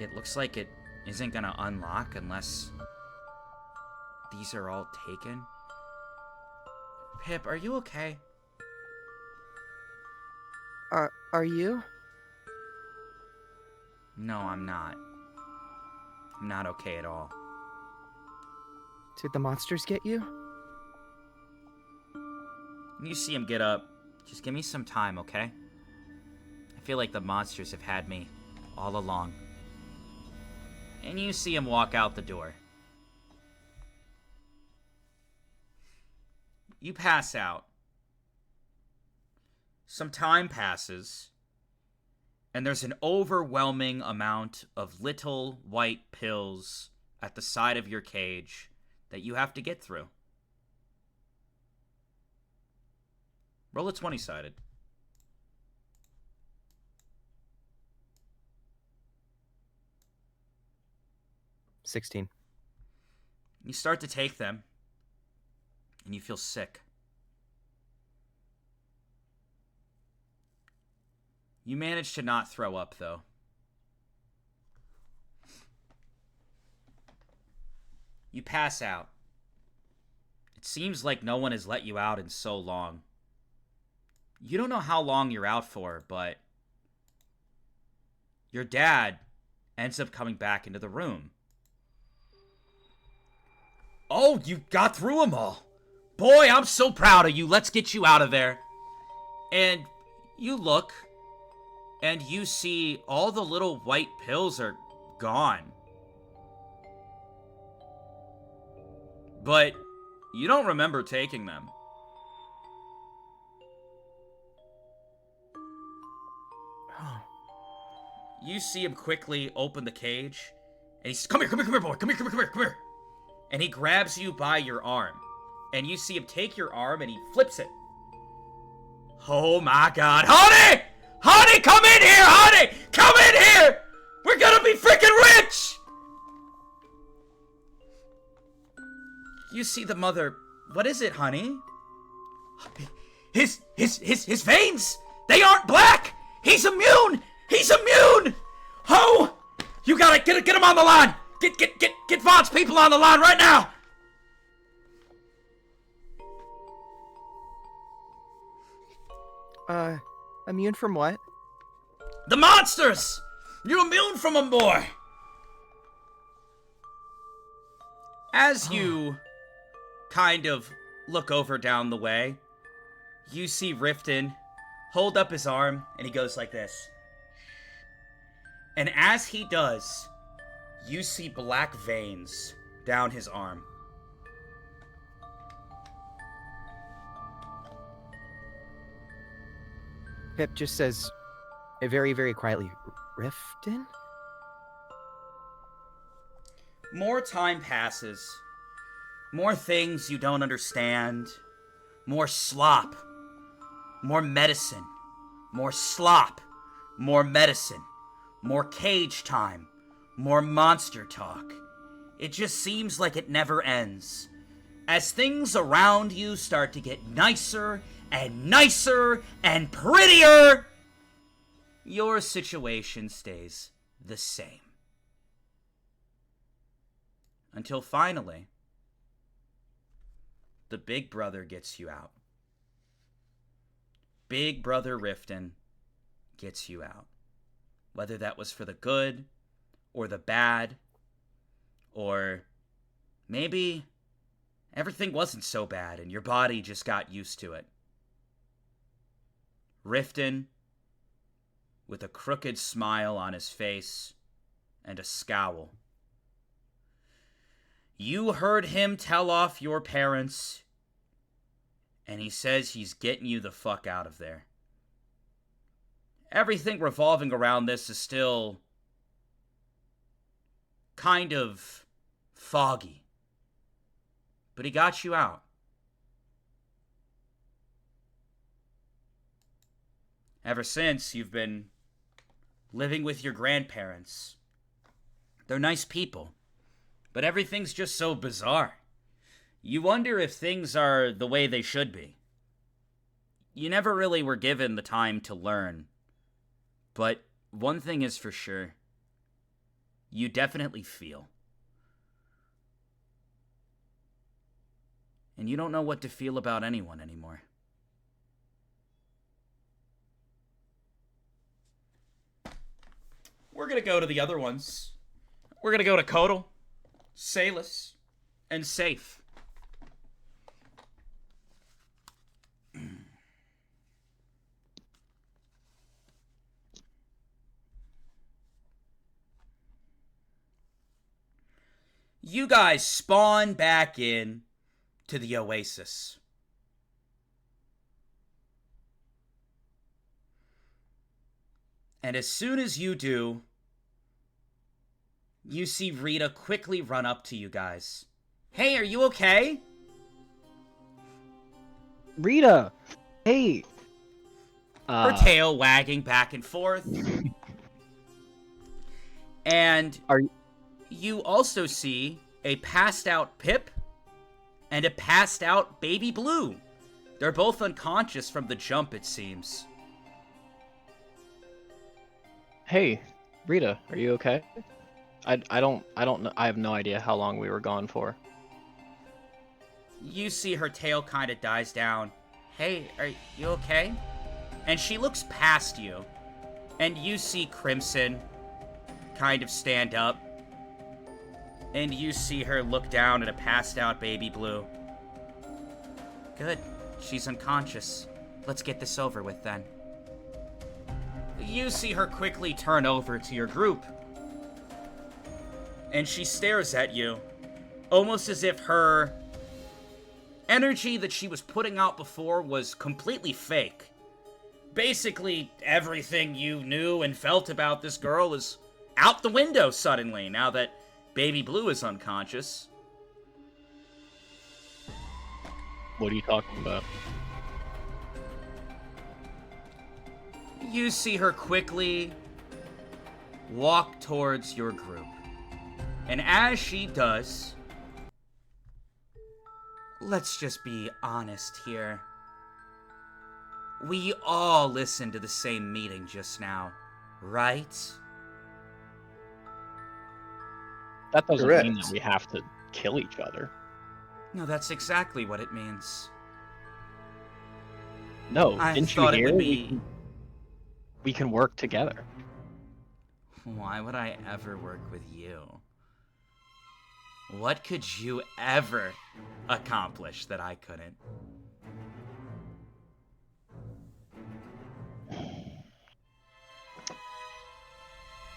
it looks like it isn't gonna unlock unless these are all taken. Pip, are you okay? Are you? No, I'm not. I'm not okay at all. Did the monsters get you? You see him get up. Just give me some time, okay? I feel like the monsters have had me all along. And you see him walk out the door. You pass out. Some time passes, and there's an overwhelming amount of little white pills at the side of your cage that you have to get through. Roll a 20-sided. $16. You start to take them, and you feel sick. You manage to not throw up, though. You pass out. It seems like no one has let you out in so long. You don't know how long you're out for, but your dad ends up coming back into the room. Oh, you got through them all. Boy, I'm so proud of you. Let's get you out of there. And you look, and you see all the little white pills are gone. But you don't remember taking them. You see him quickly open the cage, and he's, come here, boy, come here. And he grabs you by your arm, and you see him take your arm, and he flips it. Oh my God, honey! Honey, come in here, honey! Come in here! We're gonna be freaking rich! You see the mother, what is it, honey? His veins, they aren't black! He's immune! He's immune! Oh! You gotta get him on the line! Get Vod's people on the line right now! Immune from what? The monsters! You're immune from them, boy! As you kind of look over down the way, you see Riftton hold up his arm, and he goes like this. And as he does, you see black veins down his arm. Pip just says, very, very quietly, Riftton? More time passes. More things you don't understand. More slop. More medicine. More slop. More medicine. More cage time. More monster talk. It just seems like it never ends. As things around you start to get nicer and nicer and prettier, your situation stays the same. Until finally, the big brother gets you out. Big brother Riftton gets you out. Whether that was for the good or the bad, or maybe everything wasn't so bad and your body just got used to it. Riftton, with a crooked smile on his face and a scowl. You heard him tell off your parents, and he says he's getting you the fuck out of there. Everything revolving around this is still kind of foggy. But he got you out. Ever since, you've been living with your grandparents. They're nice people, but everything's just so bizarre. You wonder if things are the way they should be. You never really were given the time to learn. But one thing is for sure. You definitely feel. And you don't know what to feel about anyone anymore. We're gonna go to the other ones. We're gonna go to Kodal, Salus, and Safe. You guys spawn back in to the oasis. And as soon as you do, you see Rita quickly run up to you guys. Hey, are you okay? Rita! Hey! Her tail wagging back and forth. And you also see a passed out Pip and a passed out Baby Blue. They're both unconscious from the jump, it seems. Hey, Rita, are you okay? I don't know. I have no idea how long we were gone for. You see her tail kind of dies down. Hey, are you okay? And she looks past you, and you see Crimson kind of stand up, and you see her look down at a passed out Baby Blue. Good. She's unconscious. Let's get this over with then. You see her quickly turn over to your group, and she stares at you, almost as if her energy that she was putting out before was completely fake. Basically, everything you knew and felt about this girl is out the window suddenly, now that Baby Blue is unconscious. What are you talking about? You see her quickly walk towards your group. And as she does, let's just be honest here. We all listened to the same meeting just now, right? That doesn't Correct. mean that we have to kill each other. No, that's exactly what it means. No, I didn't you thought it hear? would be... We can work together. Why would I ever work with you? What could you ever accomplish that I couldn't?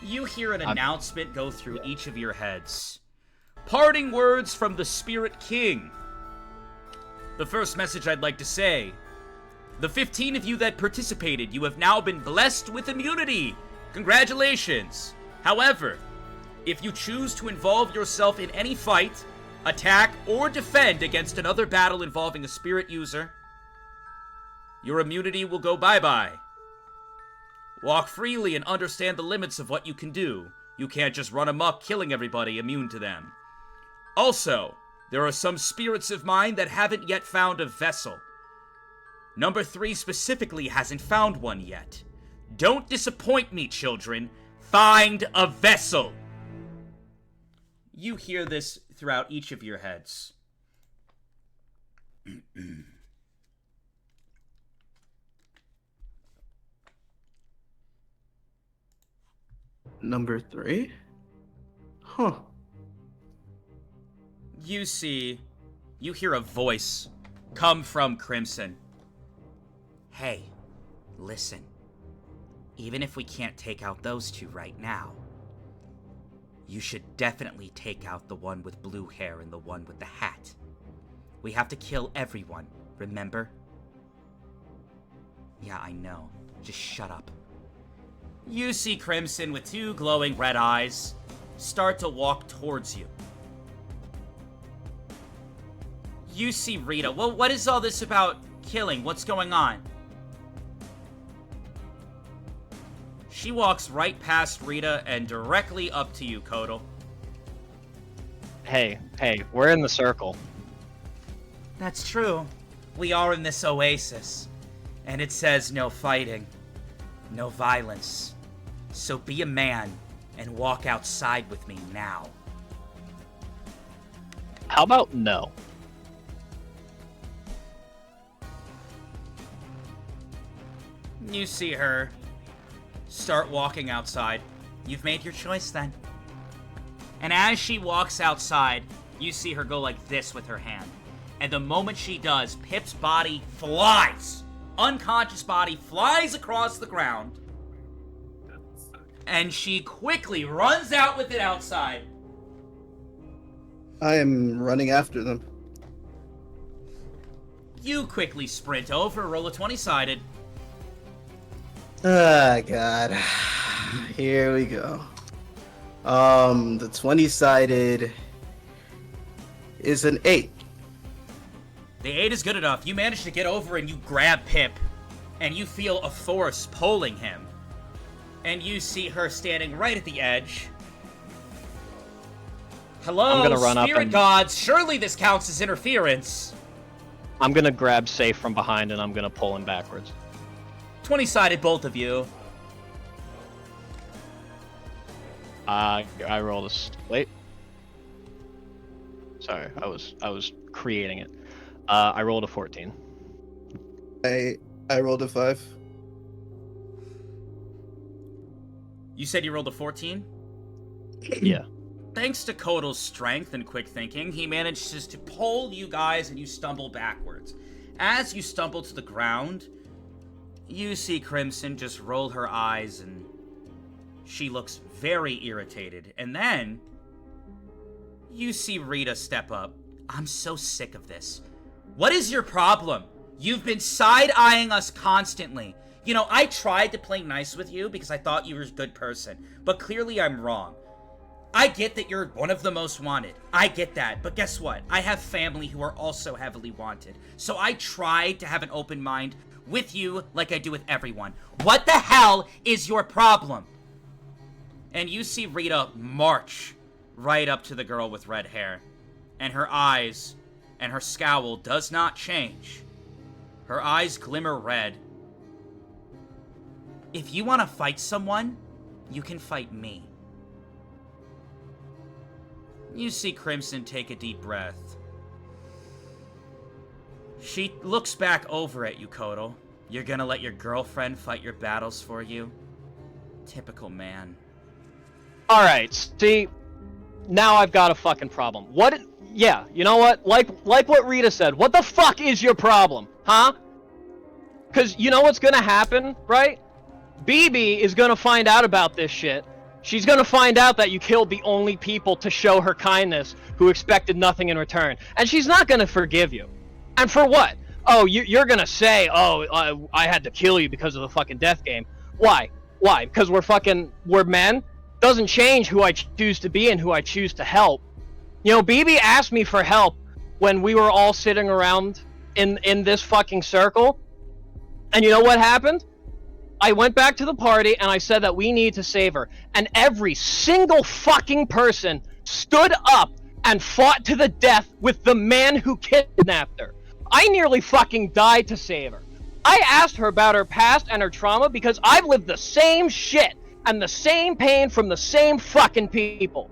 You hear an announcement go through each of your heads. Parting words from the Spirit King. The first message I'd like to say: the 15 of you that participated, you have now been blessed with immunity. Congratulations. However, if you choose to involve yourself in any fight, attack, or defend against another battle involving a spirit user, your immunity will go bye-bye. Walk freely and understand the limits of what you can do. You can't just run amok killing everybody immune to them. Also, there are some spirits of mine that haven't yet found a vessel. Number 3 specifically hasn't found one yet. Don't disappoint me, children. Find a vessel. You hear this throughout each of your heads. Number 3? Huh. You hear a voice come from Crimson. Hey, listen. Even if we can't take out those two right now, you should definitely take out the one with blue hair and the one with the hat. We have to kill everyone, remember? Yeah, I know. Just shut up. You see Crimson with 2 glowing red eyes start to walk towards you. You see Rita. Well, what is all this about killing? What's going on? She walks right past Rita and directly up to you, Kodal. Hey, we're in the circle. That's true. We are in this oasis. And it says no fighting. No violence. So be a man and walk outside with me now. How about no? You see her start walking outside. You've made your choice then. And as she walks outside, you see her go like this with her hand. And the moment she does, Pip's body flies. Unconscious body flies across the ground. And she quickly runs out with it outside. I am running after them. You quickly sprint over, roll a 20-sided. Ah, God. Here we go. The 20-sided is an 8. The 8 is good enough. You manage to get over and you grab Pip, and you feel a force pulling him. And you see her standing right at the edge. Hello, I'm gonna run spirit up and... gods. Surely this counts as interference. I'm gonna grab Safe from behind and I'm gonna pull him backwards. 20-sided, both of you. I rolled a... Wait. Sorry, I was creating it. I rolled a 14. I rolled a 5. You said you rolled a 14? Yeah. Thanks to Kotal's strength and quick thinking, he manages to pull you guys and you stumble backwards. As you stumble to the ground, you see Crimson just roll her eyes and she looks very irritated. And then you see Rita step up. I'm so sick of this. What is your problem? You've been side-eyeing us constantly. You know, I tried to play nice with you because I thought you were a good person, but clearly I'm wrong. I get that you're one of the most wanted. I get that, but guess what? I have family who are also heavily wanted. So I tried to have an open mind with you like I do with everyone. What the hell is your problem? And you see Rita march right up to the girl with red hair. And her eyes and her scowl does not change. Her eyes glimmer red. If you want to fight someone, you can fight me. You see Crimson take a deep breath. She looks back over at you, Kotal. You're gonna let your girlfriend fight your battles for you? Typical man. Alright, see, now I've got a fucking problem. What? Yeah, you know what? Like what Rita said, what the fuck is your problem, huh? Because you know what's gonna happen, right? BB is gonna find out about this shit. She's gonna find out that you killed the only people to show her kindness who expected nothing in return. And she's not gonna forgive you. And for what? Oh, you're gonna say, oh, I had to kill you because of the fucking death game. Why? Why? Because we're men? Doesn't change who I choose to be and who I choose to help. You know, BB asked me for help when we were all sitting around in this fucking circle. And you know what happened? I went back to the party and I said that we need to save her. And every single fucking person stood up and fought to the death with the man who kidnapped her. I nearly fucking died to save her. I asked her about her past and her trauma because I've lived the same shit and the same pain from the same fucking people.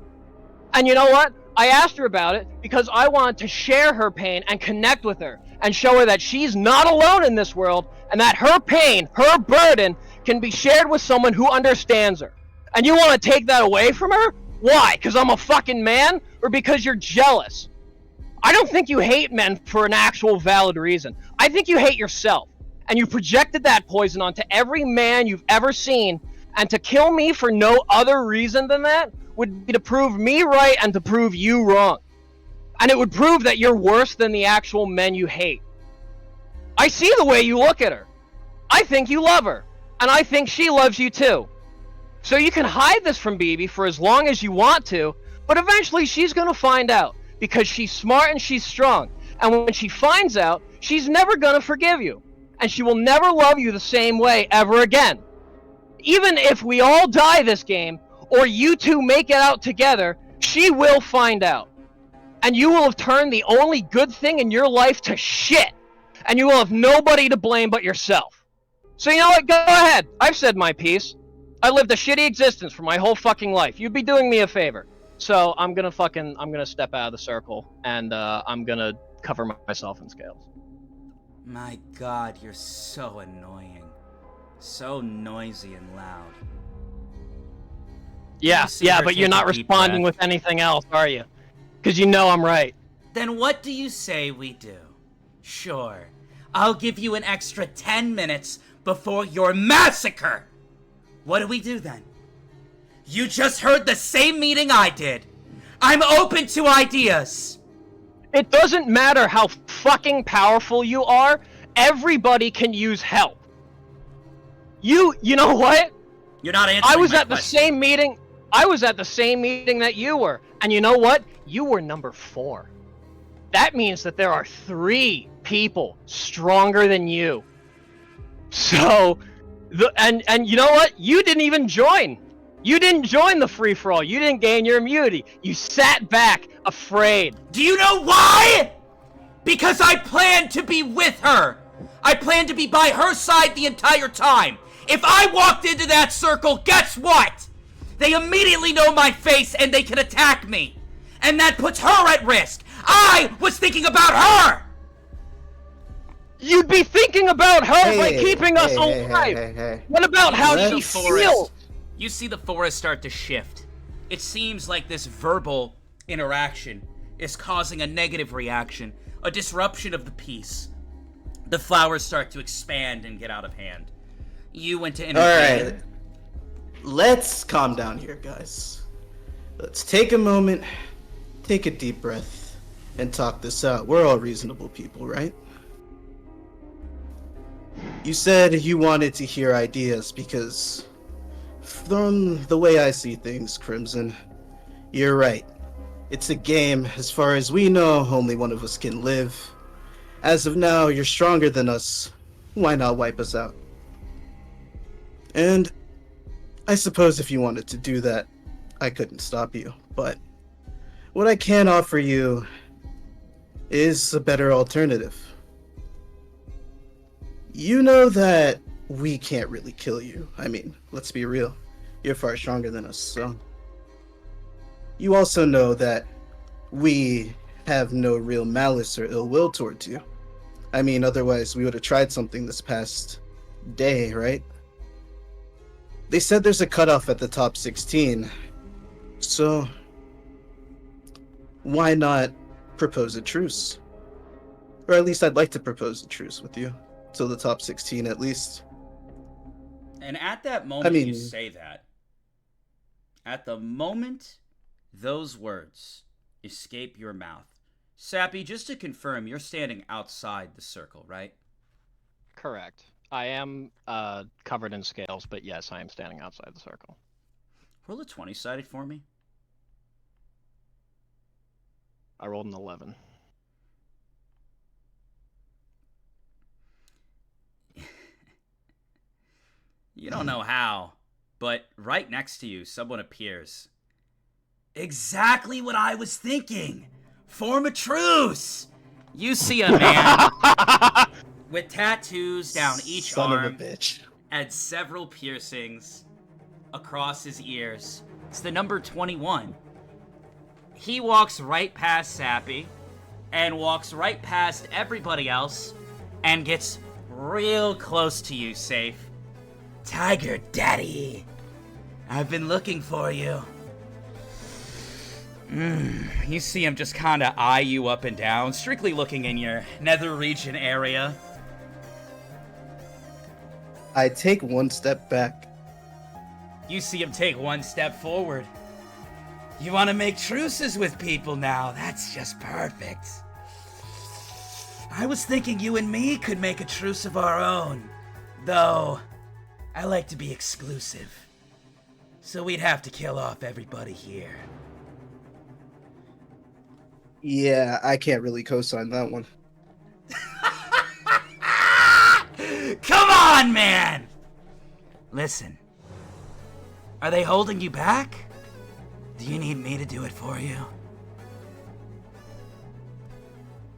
And you know what? I asked her about it because I wanted to share her pain and connect with her and show her that she's not alone in this world and that her pain, her burden, can be shared with someone who understands her. And you want to take that away from her? Why? Because I'm a fucking man? Or because you're jealous? I don't think you hate men for an actual valid reason. I think you hate yourself. And you projected that poison onto every man you've ever seen, and to kill me for no other reason than that would be to prove me right and to prove you wrong. And it would prove that you're worse than the actual men you hate. I see the way you look at her. I think you love her. And I think she loves you too. So you can hide this from BB for as long as you want to, but eventually she's gonna find out, because she's smart and she's strong. And when she finds out, she's never gonna forgive you. And she will never love you the same way ever again. Even if we all die this game, or you two make it out together, she will find out. And you will have turned the only good thing in your life to shit. And you will have nobody to blame but yourself. So you know what? Go ahead. I've said my piece. I lived a shitty existence for my whole fucking life. You'd be doing me a favor. So I'm gonna step out of the circle, and I'm gonna cover myself in scales. My god, you're so annoying. So noisy and loud. Yeah, but you're not responding with anything else, are you? Because you know I'm right. Then what do you say we do? Sure. I'll give you an extra 10 minutes before your massacre! What do we do then? You just heard the same meeting I did. I'm open to ideas. It doesn't matter how fucking powerful you are. Everybody can use help. You know what? You're not answering I was my at the question. same meeting. I was at the same meeting that you were. And you know what? You were number 4. That means that there are 3 people stronger than you. So, and you know what? You didn't even join. You didn't join the free-for-all. You didn't gain your immunity. You sat back, afraid. Do you know why? Because I planned to be with her. I planned to be by her side the entire time. If I walked into that circle, guess what? They immediately know my face and they can attack me. And that puts her at risk. I was thinking about her. You'd be thinking about her by keeping us alive. Hey. What about how she feels? You see the forest start to shift. It seems like this verbal interaction is causing a negative reaction, a disruption of the peace. The flowers start to expand and get out of hand. You went to intervene. Alright. Let's calm down here, guys. Let's take a moment, take a deep breath, and talk this out. We're all reasonable people, right? You said you wanted to hear ideas because, from the way I see things, Crimson, you're right. It's a game. As far as we know, only one of us can live. As of now, you're stronger than us. Why not wipe us out? And I suppose if you wanted to do that, I couldn't stop you. But what I can offer you is a better alternative. You know that we can't really kill you. I mean, let's be real. You're far stronger than us, so... You also know that we have no real malice or ill will towards you. I mean, otherwise we would have tried something this past day, right? They said there's a cutoff at the top 16, so why not propose a truce? Or at least I'd like to propose a truce with you. Till the top 16 at least. And at that moment you say that, at the moment those words escape your mouth, Sappy, just to confirm, you're standing outside the circle, right? Correct. I am covered in scales, but yes, I am standing outside the circle. Roll a 20-sided for me. I rolled an 11. You don't know how, but right next to you, someone appears. Exactly what I was thinking! Form a truce! You see a man with tattoos down each arm Son of a bitch. and several piercings across his ears. It's the number 21. He walks right past Sappy and walks right past everybody else and gets real close to you, Safe. Tiger Daddy, I've been looking for you. You see him just kind of eye you up and down, strictly looking in your nether region area. I take one step back. You see him take one step forward. You want to make truces with people now? That's just perfect. I was thinking you and me could make a truce of our own, though I like to be exclusive. So we'd have to kill off everybody here. Yeah, I can't really co-sign that one. Come on, man! Listen, are they holding you back? Do you need me to do it for you?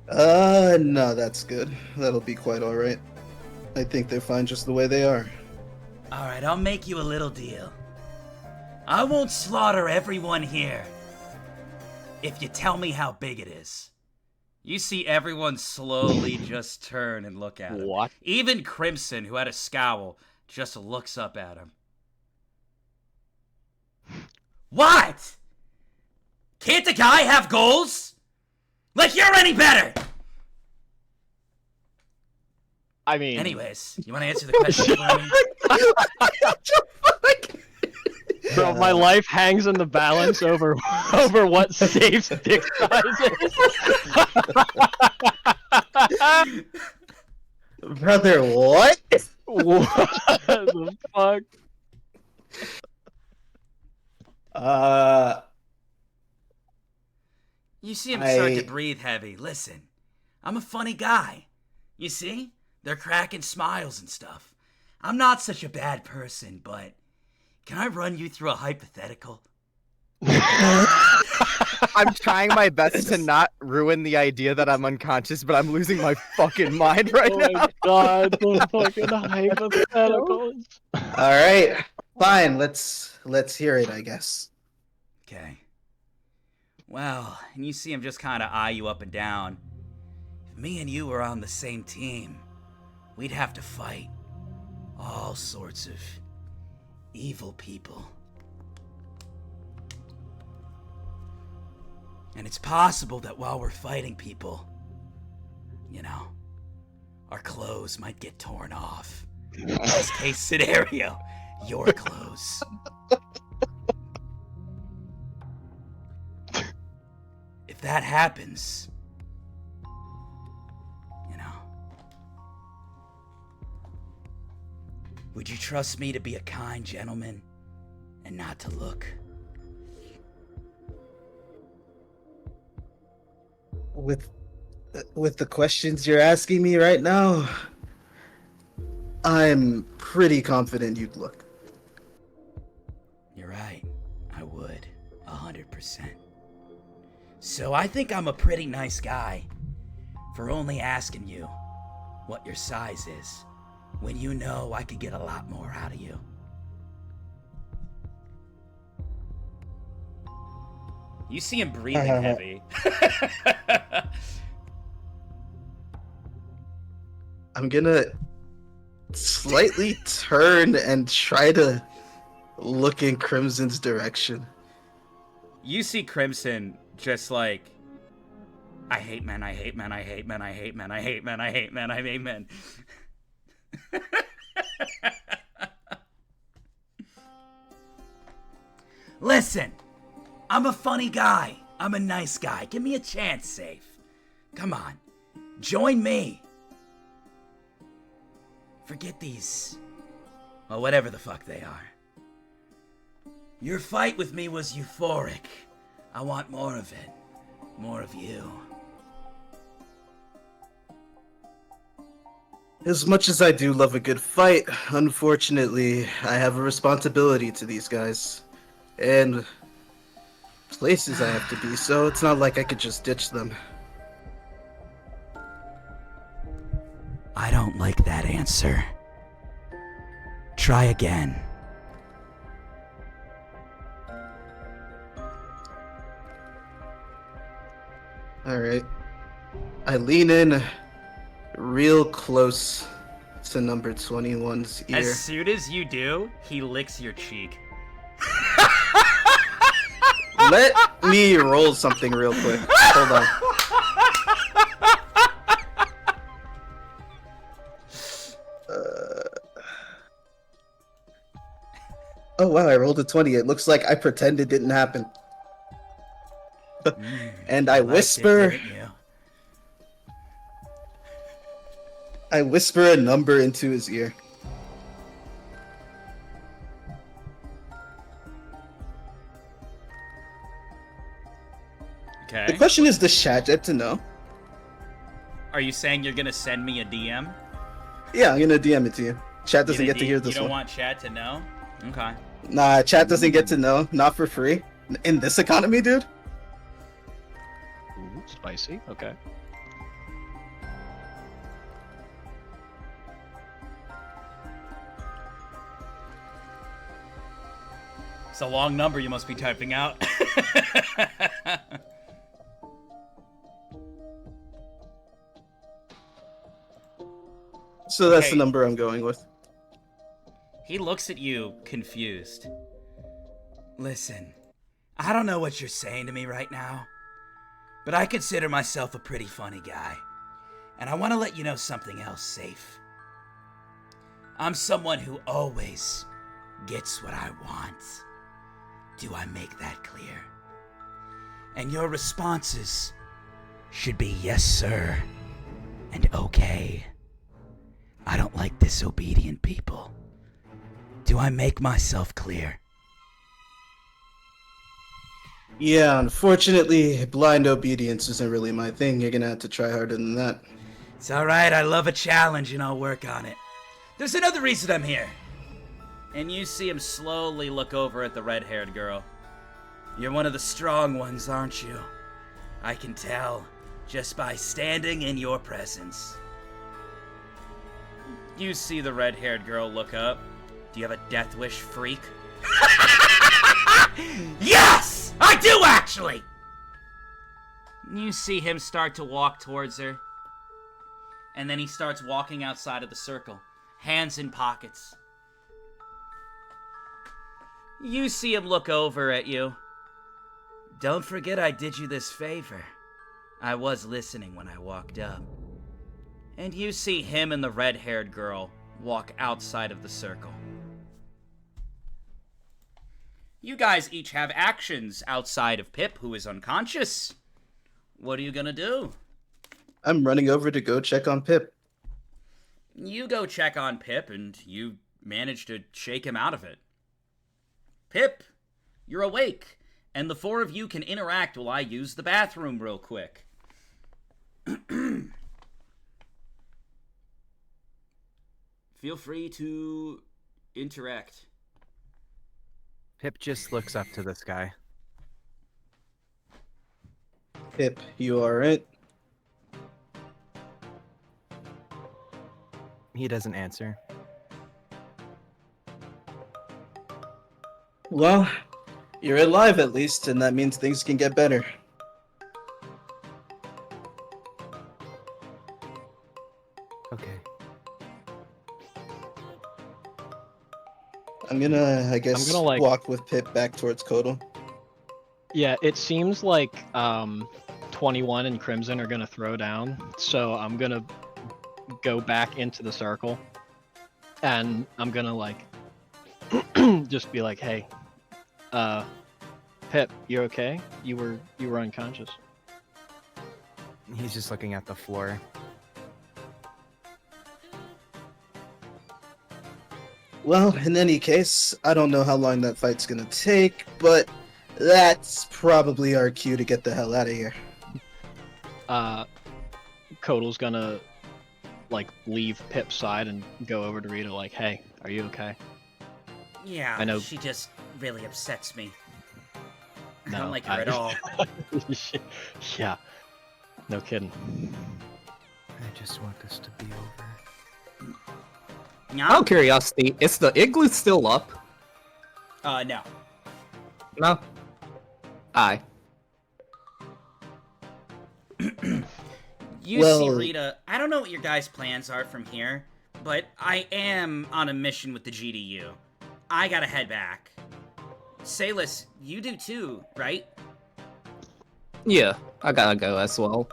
No, that's good. That'll be quite alright. I think they're fine just the way they are. Alright, I'll make you a little deal. I won't slaughter everyone here if you tell me how big it is. You see everyone slowly just turn and look at him. What? Even Crimson, who had a scowl, just looks up at him. What? Can't the guy have goals? Like you're any better! I mean... Anyways, you want to answer the question for me? Bro, my life hangs in the balance over what Safe's dick size is. Brother, what? What the fuck? You see him start to breathe heavy. Listen, I'm a funny guy. You see? They're cracking smiles and stuff. I'm not such a bad person, but can I run you through a hypothetical? I'm trying my best to not ruin the idea that I'm unconscious, but I'm losing my fucking mind right now. Oh my god, the fucking hypotheticals. All right, fine. Let's hear it, I guess. Okay. Well, and you see him just kind of eye you up and down. If me and you were on the same team, we'd have to fight all sorts of evil people. And it's possible that while we're fighting people, you know, our clothes might get torn off. Best case scenario, your clothes. If that happens, you know, would you trust me to be a kind gentleman and not to look? With the questions you're asking me right now, I'm pretty confident you'd look. You're right. I would. 100%. So I think I'm a pretty nice guy for only asking you what your size is when you know I could get a lot more out of you. You see him breathing heavy. I'm gonna slightly turn and try to look in Crimson's direction. You see Crimson just like, I hate men, I hate men, I hate men, I hate men, I hate men, I hate men, I hate men. Listen, I'm a funny guy. I'm a nice guy. Give me a chance, Safe. Come on, join me. Forget these, well, whatever the fuck they are. Your fight with me was euphoric. I want more of it. More of you. As much as I do love a good fight, unfortunately, I have a responsibility to these guys. And places I have to be, so it's not like I could just ditch them. I don't like that answer. Try again. Alright. I lean in real close to number 21's ear. As soon as you do, he licks your cheek. Let me roll something real quick. Hold on. Oh wow, I rolled a 20. It looks like I pretend it didn't happen. And I whisper... I whisper a number into his ear. Okay. The question is, does chat get to know? Are you saying you're gonna send me a DM? Yeah, I'm gonna DM it to you. Chat doesn't get to hear this one. You don't one. want chat to know? Okay. Nah, chat doesn't get to know. Not for free. In this economy, dude. Ooh, spicy. Okay. It's a long number you must be typing out. So that's the number I'm going with. He looks at you, confused. Listen, I don't know what you're saying to me right now, but I consider myself a pretty funny guy. And I want to let you know something else, Safe. I'm someone who always gets what I want. Do I make that clear? And your responses should be yes, sir, and okay. I don't like disobedient people. Do I make myself clear? Yeah, unfortunately, blind obedience isn't really my thing. You're gonna have to try harder than that. It's alright, I love a challenge and I'll work on it. There's another reason I'm here. And you see him slowly look over at the red-haired girl. You're one of the strong ones, aren't you? I can tell just by standing in your presence. You see the red-haired girl look up. Do you have a death wish, freak? Yes! I do actually! You see him start to walk towards her. And then he starts walking outside of the circle, hands in pockets. You see him look over at you. Don't forget I did you this favor. I was listening when I walked up. And you see him and the red-haired girl walk outside of the circle. You guys each have actions outside of Pip, who is unconscious. What are you gonna do? I'm running over to go check on Pip. You go check on Pip, and you manage to shake him out of it. Pip, you're awake, and the four of you can interact while I use the bathroom real quick. Feel free to interact. Pip just looks up to the sky. Pip, you alright? He doesn't answer. Well, you're alive at least, and that means things can get better. Okay. I'm gonna, I guess, like- walk with Pip back towards Kodal. Yeah, it seems like 21 and Crimson are gonna throw down, so I'm gonna go back into the circle, and I'm gonna like just be like, "Hey, Pip, you okay? You were unconscious." He's just looking at the floor. Well, in any case, I don't know how long that fight's gonna take, but that's probably our cue to get the hell out of here. Kodal's gonna like leave Pip's side and go over to Rita like, "Hey, are you okay?" Yeah, I know. she just really upsets me. I No, don't like her at all. Yeah, no kidding. I just want this to be over. Yeah? Out of curiosity, is the igloo still up? No. No. Aye. You Well- see, Rita, I don't know what your guys' plans are from here, but I am on a mission with the GDU. I gotta head back. Salis, you do too, right? Yeah, I gotta go as well.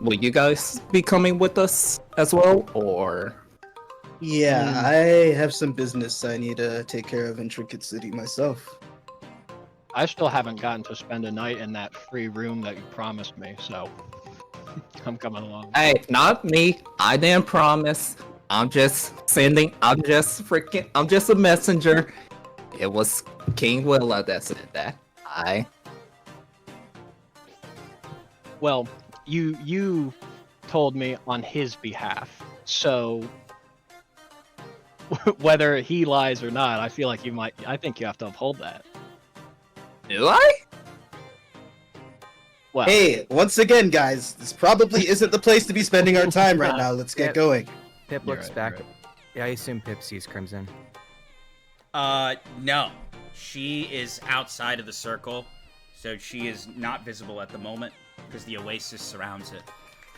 Will you guys be coming with us as well, or? Yeah, I have some business I need to take care of in Trinket City myself. I still haven't gotten to spend a night in that free room that you promised me, so I'm coming along. Hey, not me. I didn't promise. I'm just a messenger. It was King Willa that said that. Well, you told me on his behalf, so whether he lies or not, I feel like I think you have to uphold that. Do I? Well, Hey, once again, guys, this probably isn't the place to be spending our time right now. Let's get going. Pip You're looks right, back. you're right. Yeah, I assume Pip sees Crimson. No. She is outside of the circle, so she is not visible at the moment, because the oasis surrounds it.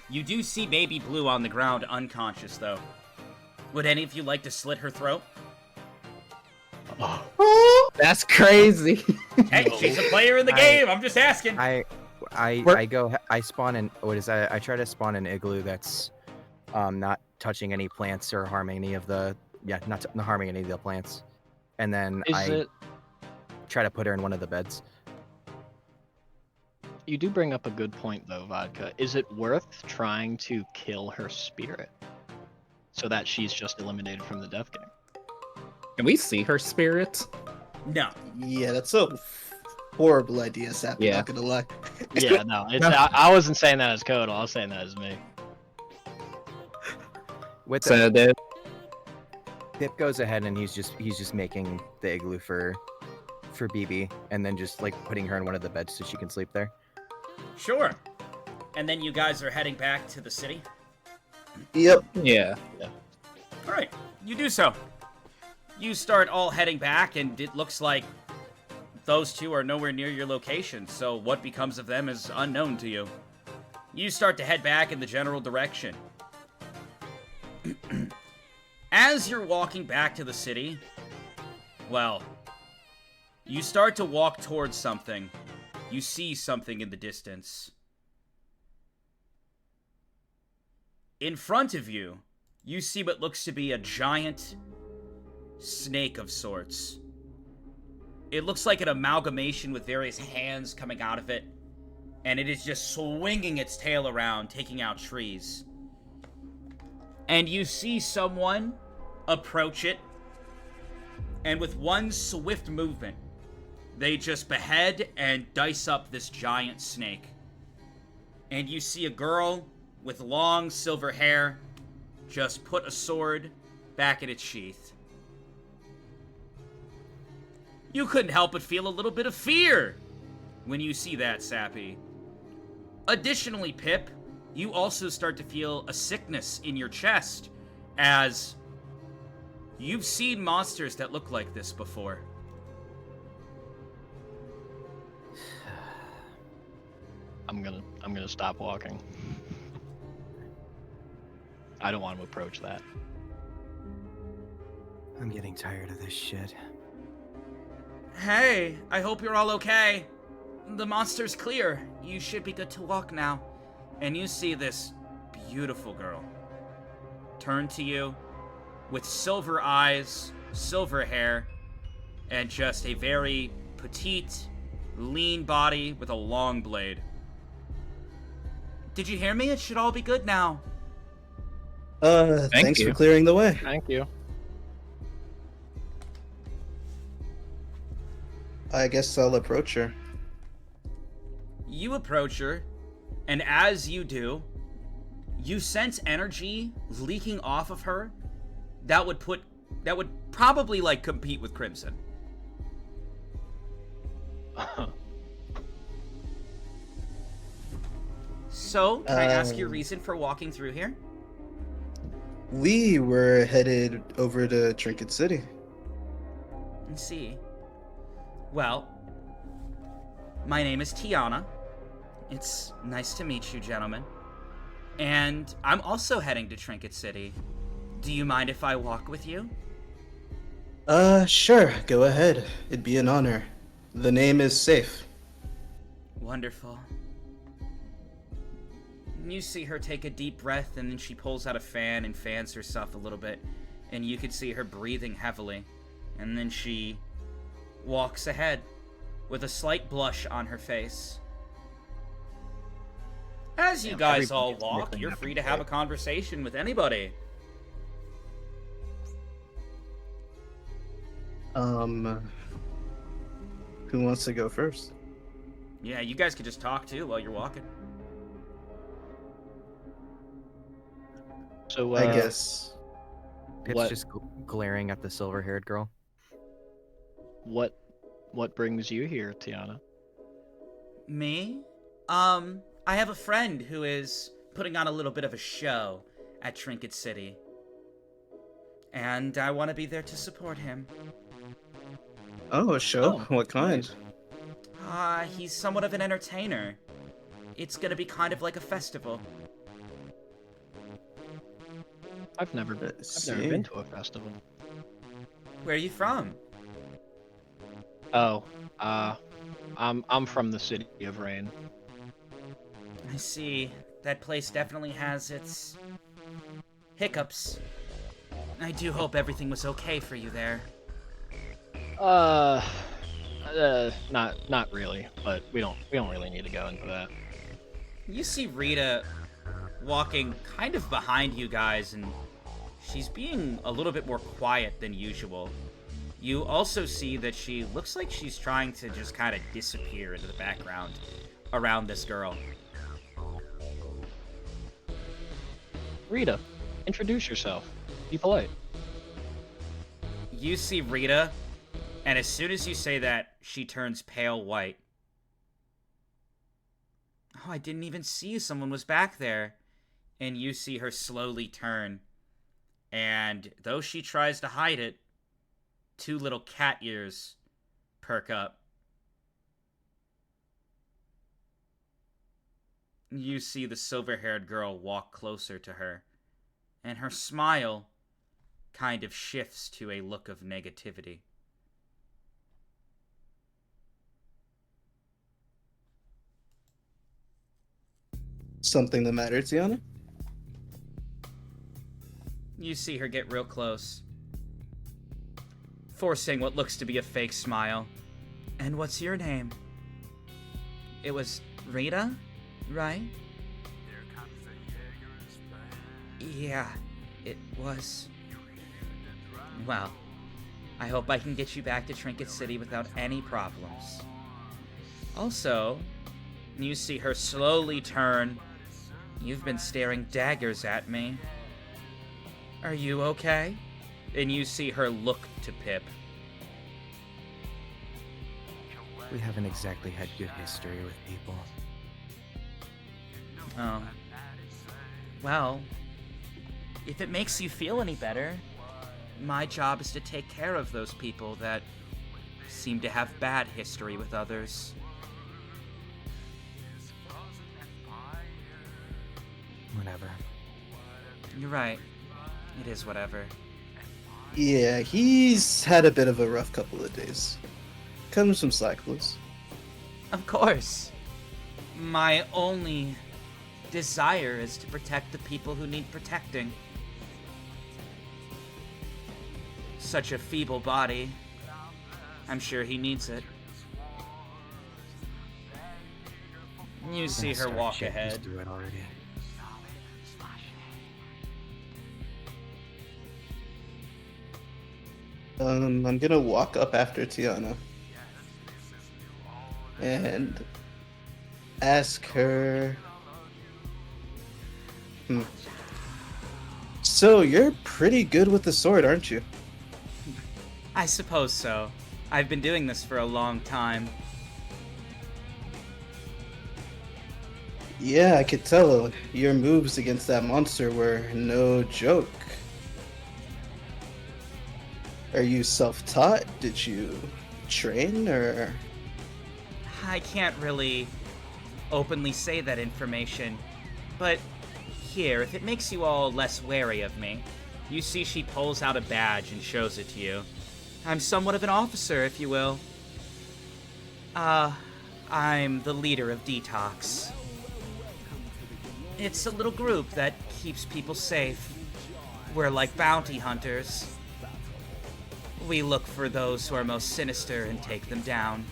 You do see Baby Blue on the ground, unconscious, though. Would any of you like to slit her throat? That's crazy. Hey, she's a player in the game, I'm just asking. I spawn in. What is that? I try to spawn an igloo that's not touching any plants or harming any of the not harming any of the plants, and then try to put her in one of the beds. You do bring up a good point, though, Vodka. Is it worth trying to kill her spirit so that she's just eliminated from the death game? Can we see her spirit? No. Yeah, that's a horrible idea, Sappy. Yeah. Not gonna lie. Yeah, no. I wasn't saying that as Code. I was saying that as me. With So then, Pip goes ahead and he's just making the igloo for BB, and then just like putting her in one of the beds so she can sleep there. Sure. And then you guys are heading back to the city? Yep. yeah. Alright, you do so. You start all heading back, and it looks like those two are nowhere near your location, so what becomes of them is unknown to you. You start to head back in the general direction. As you're walking back to the city, well, you start to walk towards something. You see something in the distance. In front of you, you see what looks to be a giant snake of sorts. It looks like an amalgamation with various hands coming out of it, and it is just swinging its tail around, taking out trees. And you see someone approach it, and with one swift movement, they just behead and dice up this giant snake. And you see a girl with long silver hair just put a sword back in its sheath. You couldn't help but feel a little bit of fear when you see that, Sappy. Additionally, Pip, you also start to feel a sickness in your chest, as you've seen monsters that look like this before. I'm gonna stop walking. I don't want to approach that. I'm getting tired of this shit. Hey, I hope you're all okay. The monster's clear. You should be good to walk now. And you see this beautiful girl turn to you with silver eyes, silver hair, and just a very petite, lean body with a long blade. Did you hear me? It should all be good now. Thanks you. for clearing the way. Thank you. I guess I'll approach her. You approach her, and as you do, you sense energy leaking off of her that would probably like compete with Crimson. So, can I ask your reason for walking through here? We were headed over to Trinket City. I see. Well, my name is Tiana. It's nice to meet you, gentlemen. And I'm also heading to Trinket City. Do you mind if I walk with you? Sure. Go ahead. It'd be an honor. The name is safe. Wonderful. You see her take a deep breath, and then she pulls out a fan and fans herself a little bit. And you can see her breathing heavily. And then she walks ahead with a slight blush on her face. As you guys all walk, you're free to have a conversation with anybody. Who wants to go first? Yeah, you guys could just talk too while you're walking. So I guess. Pip's just glaring at the silver-haired girl. What brings you here, Tiana? Me? I have a friend who is putting on a little bit of a show at Trinket City. And I want to be there to support him. Oh, a show? Oh, What kind? He's somewhat of an entertainer. It's gonna be kind of like a festival. I've never been to a festival. Where are you from? Oh, I'm from the city of Rain. I see. That place definitely has its hiccups. I do hope everything was okay for you there. Not really, but we don't really need to go into that. You see Rita walking kind of behind you guys, and she's being a little bit more quiet than usual. You also see that she looks like she's trying to just kind of disappear into the background around this girl. Rita, introduce yourself. Be polite. You see Rita, and as soon as you say that, she turns pale white. Oh, I didn't even see someone was back there. And you see her slowly turn. And though she tries to hide it, 2 little cat ears perk up. You see the silver-haired girl walk closer to her, and her smile kind of shifts to a look of negativity. Something the matter, Tiana? You see her get real close, forcing what looks to be a fake smile. And what's your name? It was Rita, right? Yeah, it was. Well, I hope I can get you back to Trinket City without any problems. Also, you see her slowly turn. You've been staring daggers at me. Are you okay? And you see her look to Pip. We haven't exactly had good history with people. Oh. Well, if it makes you feel any better, my job is to take care of those people that seem to have bad history with others. Whatever. You're right. It is whatever. Yeah, he's had a bit of a rough couple of days. Comes from cycles. Of course. My only desire is to protect the people who need protecting. Such a feeble body. I'm sure he needs it. You see her walk ahead. Do it already. I'm gonna walk up after Tiana and ask her. So you're pretty good with the sword, aren't you? I suppose so. I've been doing this for a long time. Yeah, I could tell your moves against that monster were no joke. Are you self-taught? Did you train, or...? I can't really openly say that information, but here, if it makes you all less wary of me, you see she pulls out a badge and shows it to you. I'm somewhat of an officer, if you will. I'm the leader of Detox. It's a little group that keeps people safe. We're like bounty hunters. We look for those who are most sinister and take them down.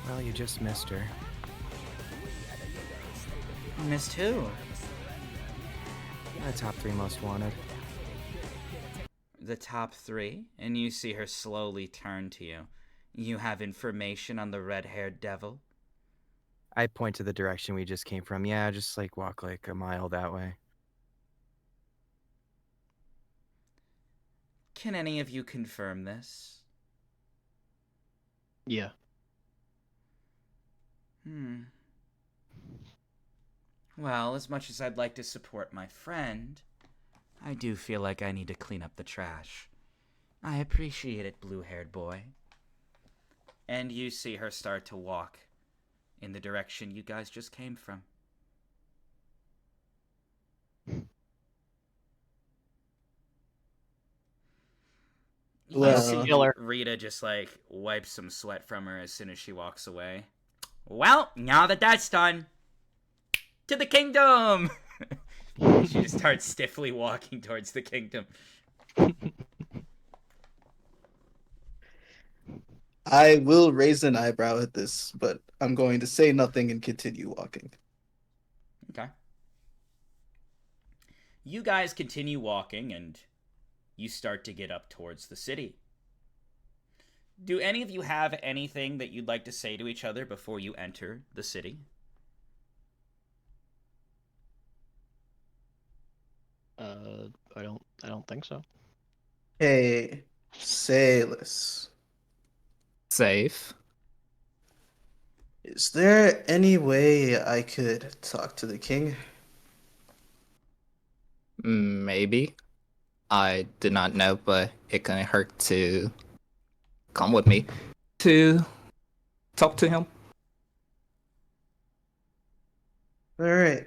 Well, you just missed her. Missed who? The top 3 most wanted. The top 3? And you see her slowly turn to you. You have information on the red-haired devil? I point to the direction we just came from. Yeah, just like walk like a mile that way. Can any of you confirm this? Yeah. Well, as much as I'd like to support my friend, I do feel like I need to clean up the trash. I appreciate it, blue-haired boy. And you see her start to walk in the direction you guys just came from. Well, You see Rita just like wipes some sweat from her as soon as she walks away. Well, now that that's done, to the kingdom! She just starts stiffly walking towards the kingdom. I will raise an eyebrow at this, but I'm going to say nothing and continue walking. Okay. You guys continue walking, and you start to get up towards the city. Do any of you have anything that you'd like to say to each other before you enter the city? I don't think so. Hey, Sailus. Safe. Is there any way I could talk to the king? Maybe. I did not know, but it couldn't hurt to come with me to talk to him. Alright.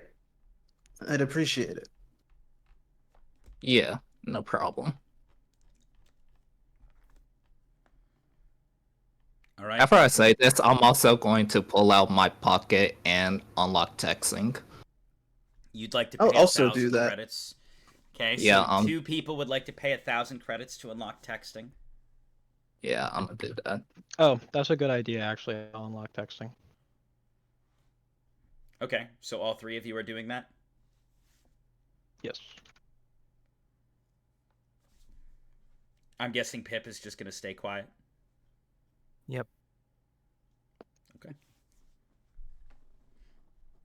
I'd appreciate it. Yeah, no problem. All right. After I say this, I'm also going to pull out my pocket and unlock texting. You'd like to pay I'll also do 1,000 that. credits. Okay, so Yeah, 2 people would like to pay 1,000 credits to unlock texting. Yeah, I'm gonna do that. Oh, that's a good idea, actually. I'll unlock texting. Okay, so all 3 of you are doing that? Yes. I'm guessing Pip is just going to stay quiet. Yep. Okay.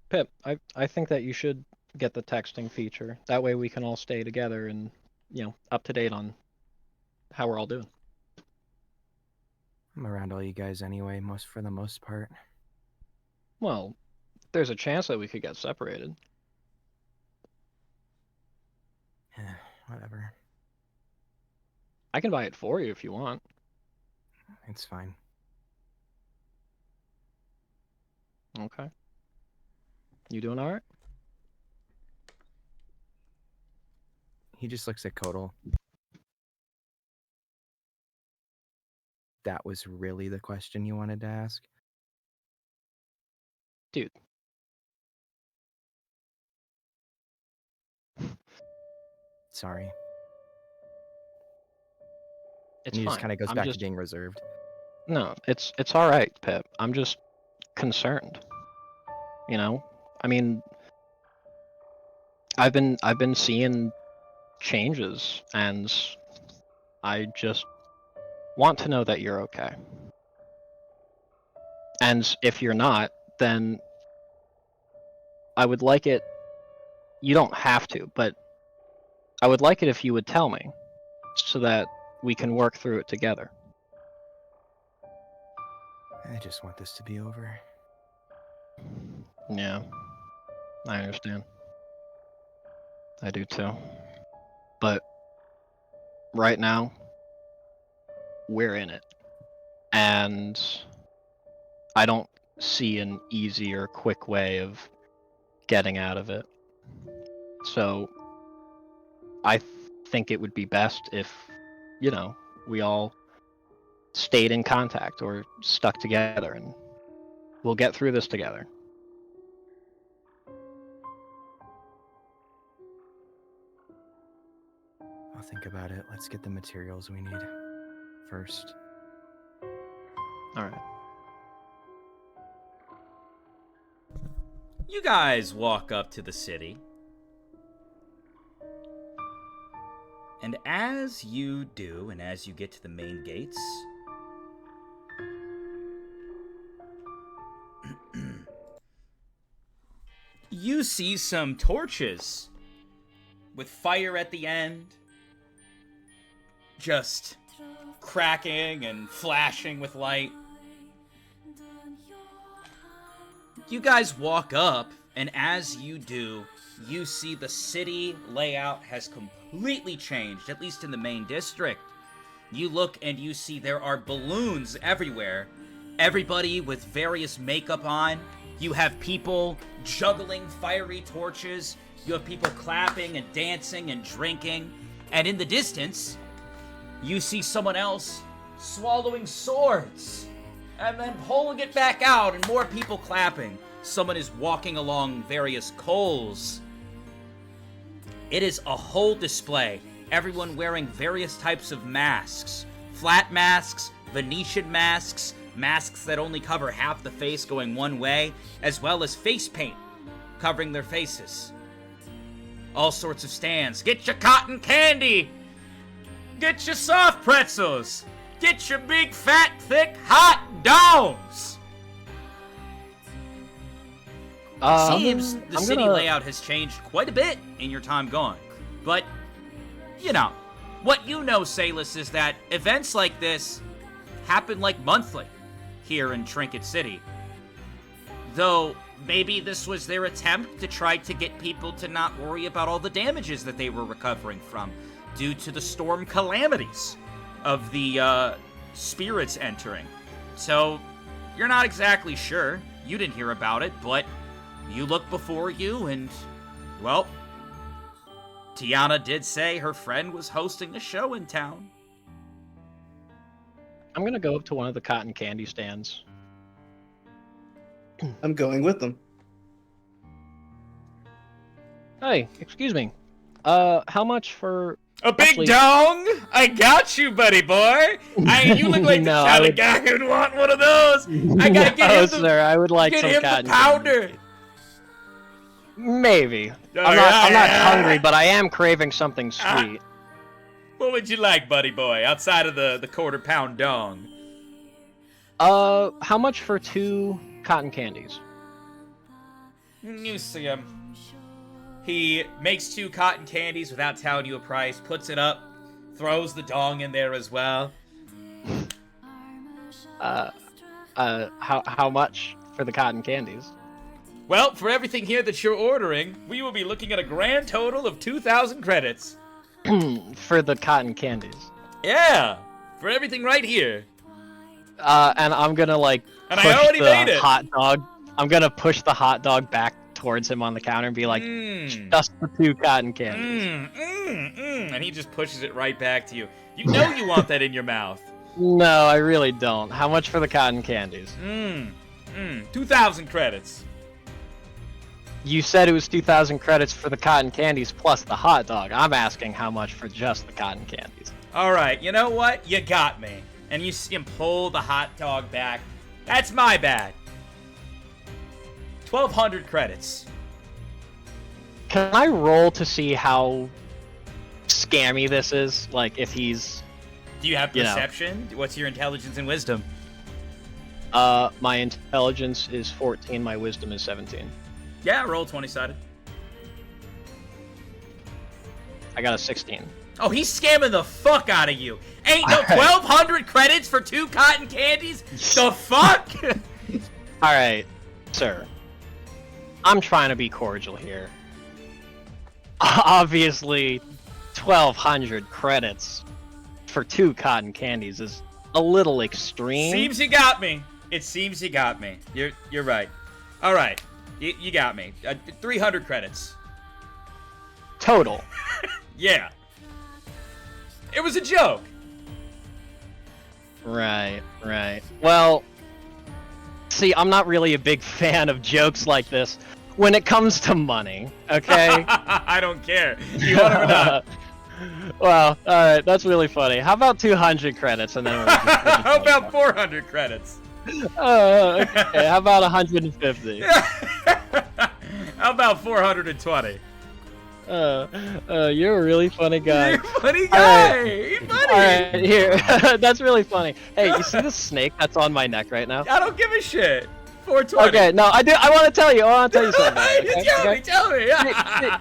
Pip, I think that you should get the texting feature. That way we can all stay together and, up to date on how we're all doing. I'm around all you guys anyway, for the most part. Well, there's a chance that we could get separated. Whatever. I can buy it for you if you want. It's fine. Okay. You doing all right? He just looks at Kodal. That was really the question you wanted to ask? Dude. Sorry. It's and he fine. just kind of goes back to being reserved. No, it's all right, Pip. I'm just concerned. I mean, I've been seeing changes, and I just want to know that you're okay. And if you're not, then I would like it. You don't have to, but I would like it if you would tell me, so that we can work through it together. I just want this to be over. Yeah, I understand. I do too. But right now, we're in it. And I don't see an easy or quick way of getting out of it. So I think it would be best if, we all stayed in contact or stuck together, and we'll get through this together. I'll think about it. Let's get the materials we need first. All right. You guys walk up to the city. And as you do, and as you get to the main gates, you see some torches with fire at the end, just cracking and flashing with light. You guys walk up, and as you do, you see the city layout has completely changed, at least in the main district. You look and you see there are balloons everywhere. Everybody with various makeup on. You have people juggling fiery torches. You have people clapping and dancing and drinking. And in the distance, you see someone else swallowing swords and then pulling it back out, and more people clapping. Someone is walking along various coals. It is a whole display. Everyone wearing various types of masks. Flat masks, Venetian masks, masks that only cover half the face going one way, as well as face paint covering their faces. All sorts of stands. Get your cotton candy! Get your soft pretzels. Get your big, fat, thick, hot dogs. Seems the city layout has changed quite a bit in your time gone. But, you know, what you know, Salus, is that events like this happen like monthly here in Trinket City. Though, maybe this was their attempt to try to get people to not worry about all the damages that they were recovering from due to the storm calamities of the spirits entering. So, you're not exactly sure. You didn't hear about it, but you look before you and, well, Tiana did say her friend was hosting a show in town. I'm gonna go up to one of the cotton candy stands. I'm going with them. Hey, excuse me. How much for a big dong? I got you, buddy boy. You look like the kind of guy who'd want one of those. I gotta get him sir, I would like some cotton the powder. Candy. Maybe. I'm not hungry, but I am craving something sweet. What would you like, buddy boy, outside of the quarter-pound dong? How much for 2 cotton candies? You see him. He makes 2 cotton candies without telling you a price, puts it up, throws the dong in there as well. How much for the cotton candies? Well, for everything here that you're ordering, we will be looking at a grand total of 2,000 credits. For the cotton candies. Yeah, for everything right here. And I'm gonna push the hot dog. I'm gonna push the hot dog back towards him on the counter and be like, just the 2 cotton candies. And he just pushes it right back to you. You know you want that in your mouth. No, I really don't. How much for the cotton candies? 2,000 credits. You said it was 2,000 credits for the cotton candies plus the hot dog. I'm asking how much for just the cotton candies. Alright, you know what? You got me. And you see him pull the hot dog back. That's my bad. 1,200 credits. Can I roll to see how scammy this is? Like, if he's... Do you have perception? What's your intelligence and wisdom? My intelligence is 14, my wisdom is 17. Yeah, roll 20-sided. I got a 16. Oh, he's scamming the fuck out of you. Ain't no 1,200 credits for 2 cotton candies? The fuck? Alright, sir. I'm trying to be cordial here. Obviously, 1,200 credits for 2 cotton candies is a little extreme. Seems you got me. It seems you got me. You're right. Alright. You got me. 300 credits. Total. Yeah. It was a joke. Right. Well, see, I'm not really a big fan of jokes like this when it comes to money, okay? I don't care. You want it or not? Well, alright, that's really funny. How about 200 credits and then we'll just How about 400 credits? Okay, how about 150? How about 420? You're a really funny guy. You're a funny guy. You're funny. Alright, here. That's really funny. Hey, you see the snake that's on my neck right now? I don't give a shit. 420. Okay, no, I do. I want to tell you. Something. Okay? Tell me. Yeah.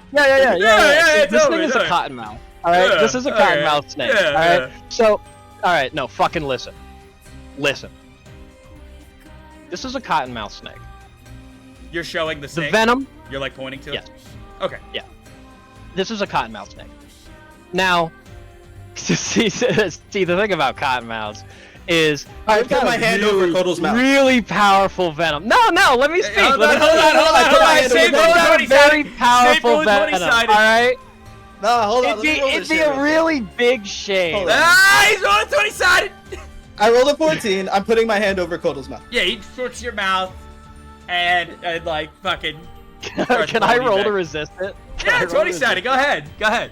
This thing is a cottonmouth. All right, this is a cottonmouth snake. All right, so, all right, no, fucking listen. This is a cottonmouth snake. You're showing the snake. The venom. You're like pointing to it. Yes. Okay. Yeah. This is a cottonmouth snake. Now, see, the thing about cottonmouths is I put my hand over Kotal's mouth. Really powerful venom. No, let me speak. Hold on. Save a very powerful venom. All right. No, hold on. It'd be a really big shame. He's rolling 20-sided. I rolled a 14. I'm putting my hand over Kotal's mouth. Yeah, he puts your mouth and like fucking. Can I roll to resist it? Yeah, 20-sided. Go ahead.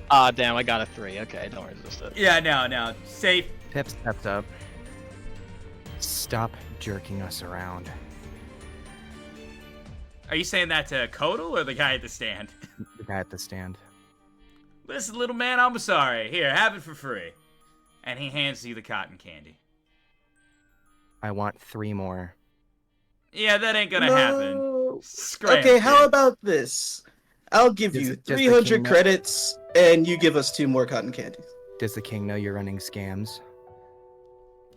Ah, damn, I got a 3. Okay, don't resist it. Yeah, no. Safe. Pip stepped up. Stop jerking us around. Are you saying that to Kotal or the guy at the stand? The guy at the stand. Listen, little man, I'm sorry. Here, have it for free. And he hands you the cotton candy. I want 3 more. Yeah, that ain't gonna happen. Okay, how about this? I'll give you 300 credits, and you give us 2 more cotton candies. Does the king know you're running scams?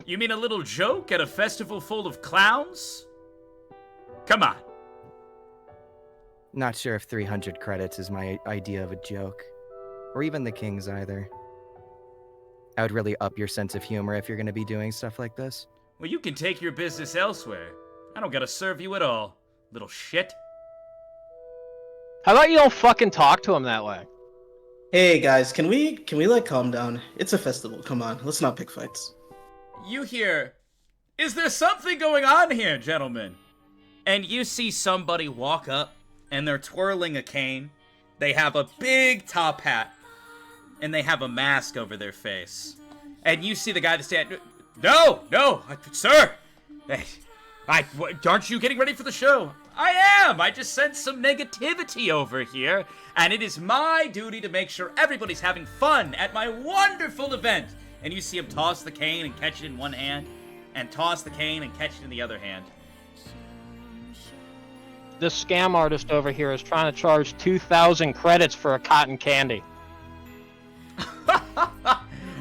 You mean a little joke at a festival full of clowns? Come on. Not sure if 300 credits is my idea of a joke. Or even the king's either. I would really up your sense of humor if you're going to be doing stuff like this. Well, you can take your business elsewhere. I don't gotta serve you at all, little shit. How about you don't fucking talk to him that way? Hey guys, can we like calm down? It's a festival. Come on, let's not pick fights. You hear, is there something going on here, gentlemen? And you see somebody walk up, and they're twirling a cane. They have a big top hat, and they have a mask over their face. And you see the guy that's standing. No, sir. Aren't you getting ready for the show? I am. I just sent some negativity over here, and it is my duty to make sure everybody's having fun at my wonderful event. And you see him toss the cane and catch it in one hand, and toss the cane and catch it in the other hand. This scam artist over here is trying to charge 2,000 credits for a cotton candy.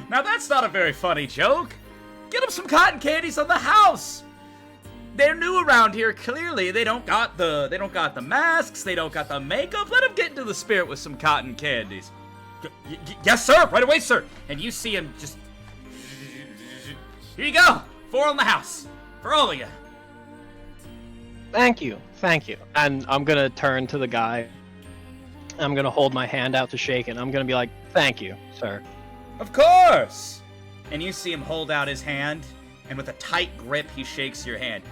Now that's not a very funny joke. Get him some cotton candies on the house. They're new around here. Clearly, they don't got the masks. They don't got the makeup. Let them get into the spirit with some cotton candies. Yes, sir. Right away, sir. And you see him just. Here you go. 4 on the house for all of you. Thank you. And I'm gonna turn to the guy. I'm gonna hold my hand out to shake it. I'm gonna be like, "Thank you, sir." Of course. And you see him hold out his hand, and with a tight grip, he shakes your hand.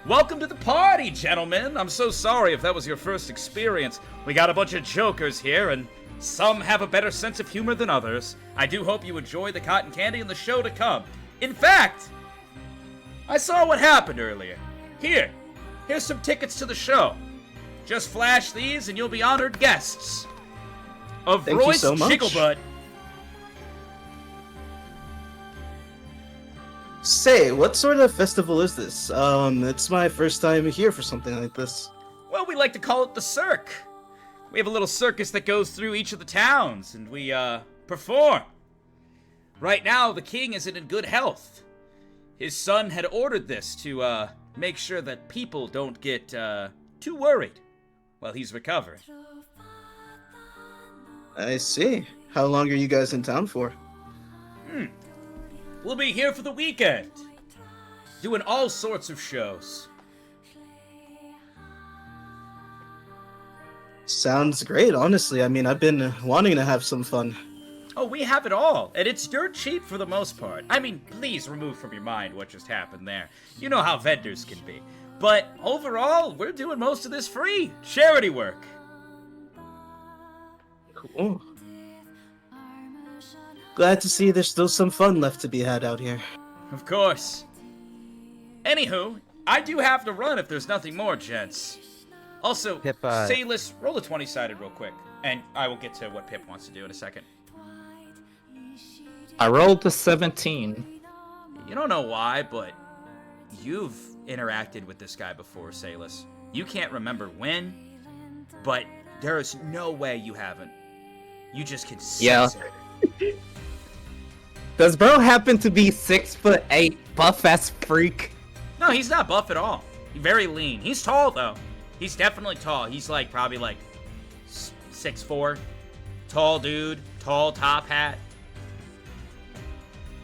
Welcome to the party, gentlemen. I'm so sorry if that was your first experience. We got a bunch of jokers here, and some have a better sense of humor than others. I do hope you enjoy the cotton candy and the show to come. In fact, I saw what happened earlier. Here's some tickets to the show. Just flash these, and you'll be honored guests of Thank you Royce so much. Jigglebutt. Say, what sort of festival is this? It's my first time here for something like this. Well, we like to call it the Cirque. We have a little circus that goes through each of the towns, and we, perform. Right now, the king isn't in good health. His son had ordered this to, make sure that people don't get, too worried while he's recovering. I see. How long are you guys in town for? We'll be here for the weekend, doing all sorts of shows. Sounds great, honestly. I mean, I've been wanting to have some fun. Oh, we have it all, and it's dirt cheap for the most part. I mean, please remove from your mind what just happened there. You know how vendors can be. But overall, we're doing most of this free. Charity work. Cool. Glad to see there's still some fun left to be had out here. Of course. Anywho, I do have to run if there's nothing more, gents. Also, Pip, Sayless, roll a 20-sided real quick, and I will get to what Pip wants to do in a second. I rolled a 17. You don't know why, but you've interacted with this guy before, Sayless. You can't remember when, but there is no way you haven't. You just can sense it. Does bro happen to be 6'8", buff ass freak? No, he's not buff at all. He's very lean. He's tall though. He's definitely tall. He's like probably like 6'4", tall dude, tall top hat.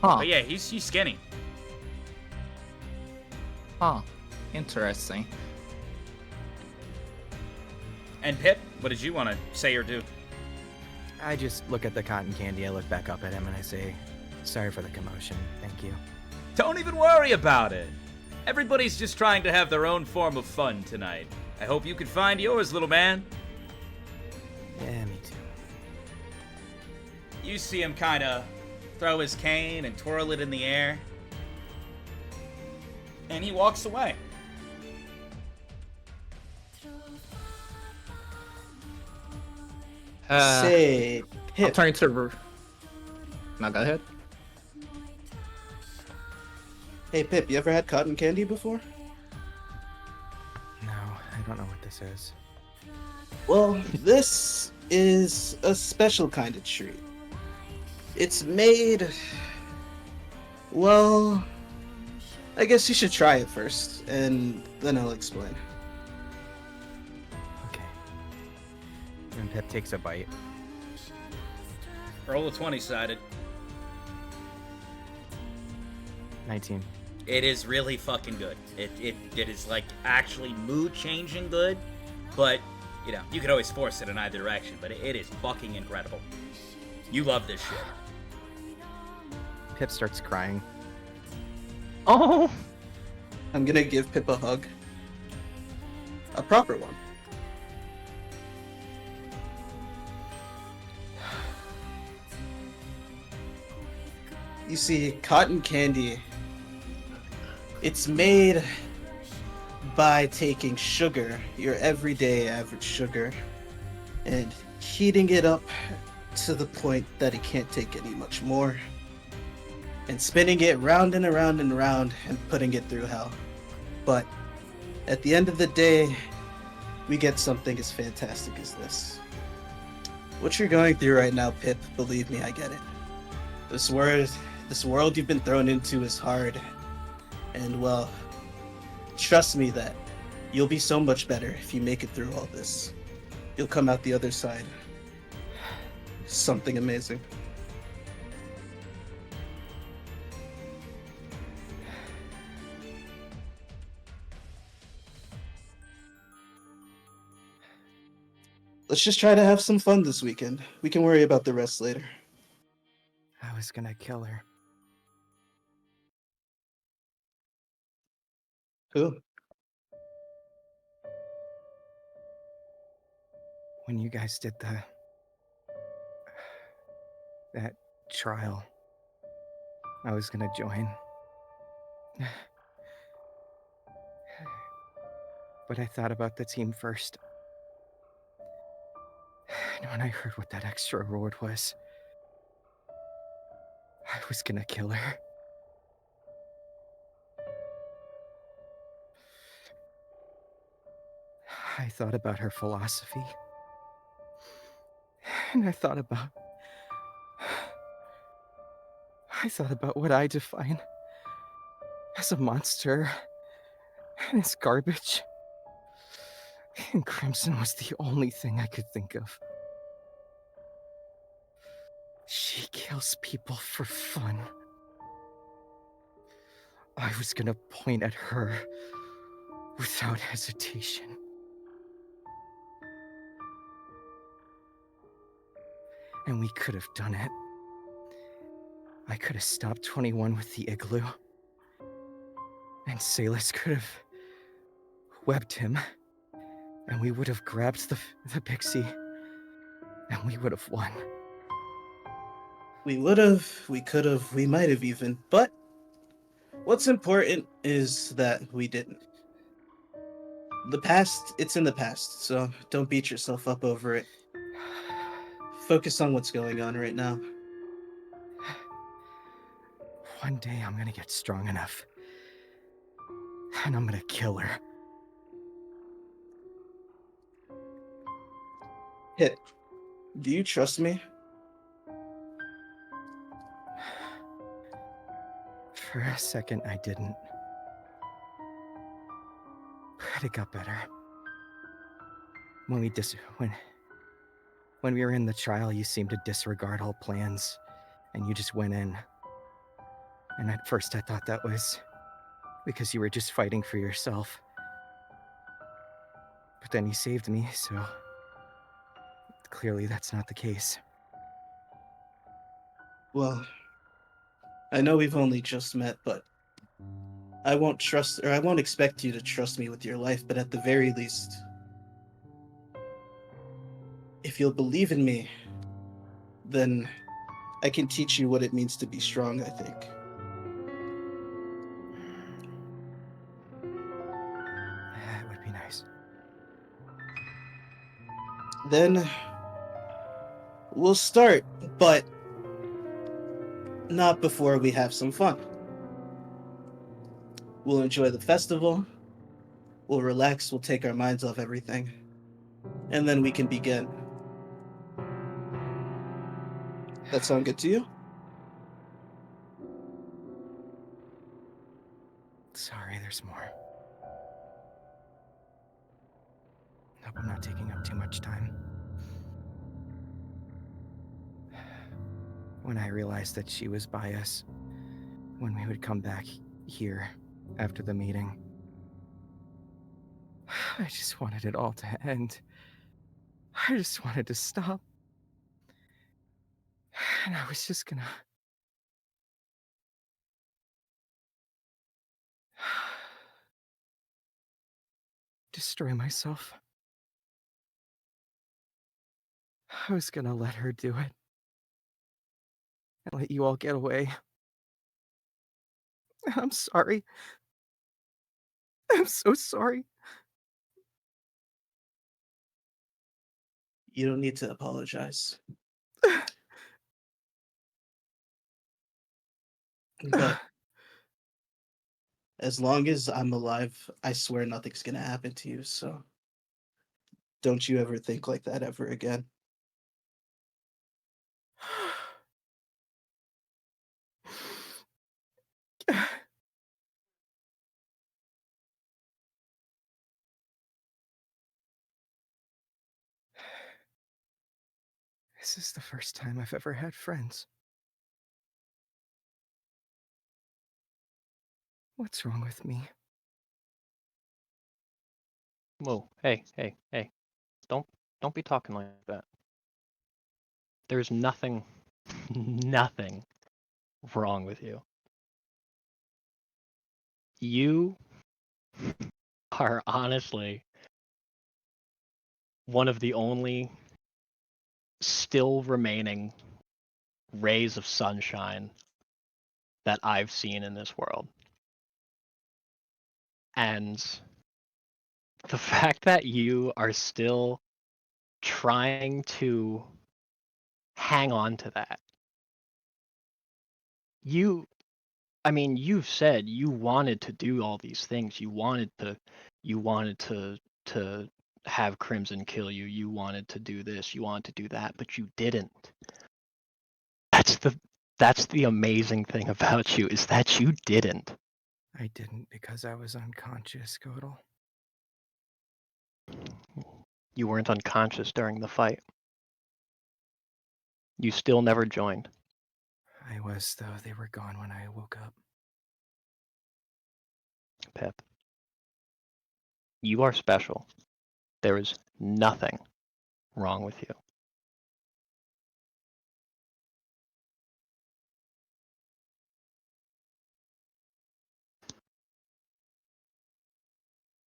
Huh. But yeah, he's skinny. Huh. Interesting. And Pip, what did you want to say or do? I just look at the cotton candy, I look back up at him, and I say, sorry for the commotion. Thank you. Don't even worry about it. Everybody's just trying to have their own form of fun tonight. I hope you can find yours, little man. Yeah, me too. You see him kind of throw his cane and twirl it in the air. And he walks away. Say, I'll turn to... Now go ahead. Hey, Pip, you ever had cotton candy before? No, I don't know what this is. Well, this is a special kind of treat. It's made... Well, I guess you should try it first, and then I'll explain. Okay. And Pip takes a bite. Roll a 20-sided. 19. It is really fucking good. It is like actually mood changing good, but you know, you could always force it in either direction, but it is fucking incredible. You love this shit. Pip starts crying. Oh! I'm gonna give Pip a hug. A proper one. You see, cotton candy, it's made by taking sugar, your everyday average sugar, and heating it up to the point that it can't take any much more, and spinning it round and around and around and putting it through hell. But at the end of the day, we get something as fantastic as this. What you're going through right now, Pip, believe me, I get it. This world you've been thrown into is hard. And well, trust me that you'll be so much better if you make it through all this. You'll come out the other side. Something amazing. Let's just try to have some fun this weekend. We can worry about the rest later. I was gonna kill her. Who? When you guys did that trial, I was gonna join. But I thought about the team first. And when I heard what that extra reward was, I was gonna kill her. I thought about her philosophy. And I thought about what I define as a monster and it's garbage. And Crimson was the only thing I could think of. She kills people for fun. I was gonna point at her without hesitation. And we could have done it. I could have stopped 21 with the igloo. And Salus could have webbed him. And we would have grabbed the pixie. And we would have won. We would have, we could have, we might have even. But what's important is that we didn't. The past, it's in the past, so don't beat yourself up over it. Focus on what's going on right now. One day I'm gonna get strong enough. And I'm gonna kill her. Hit, do you trust me? For a second, I didn't. But it got better. When we were in the trial, you seemed to disregard all plans, and you just went in. And at first I thought that was because you were just fighting for yourself. But then you saved me, so clearly that's not the case. Well, I know we've only just met, but I won't expect you to trust me with your life, but at the very least, if you'll believe in me, then I can teach you what it means to be strong, I think. That would be nice. Then, We'll start, but not before we have some fun. We'll enjoy the festival, we'll relax, we'll take our minds off everything, and then we can begin. That sound good to you? Sorry, there's more. Hope I'm not taking up too much time. When I realized that she was by us, when we would come back here after the meeting, I just wanted it all to end. I just wanted to stop. And I was just gonna... destroy myself. I was gonna let her do it. And let you all get away. I'm sorry. I'm so sorry. You don't need to apologize. But as long as I'm alive, I swear nothing's gonna happen to you, so don't you ever think like that ever again. This is the first time I've ever had friends. What's wrong with me? Whoa, hey. Don't be talking like that. There's nothing wrong with you. You are honestly one of the only still remaining rays of sunshine that I've seen in this world. And the fact that you are still trying to hang on to that. You've said you wanted to do all these things. You wanted to have Crimson kill you. You wanted to do this. You wanted to do that, but you didn't. That's the amazing thing about you, is that you didn't. I didn't because I was unconscious, Godel. You weren't unconscious during the fight. You still never joined. I was, though. They were gone when I woke up. Pip, you are special. There is nothing wrong with you.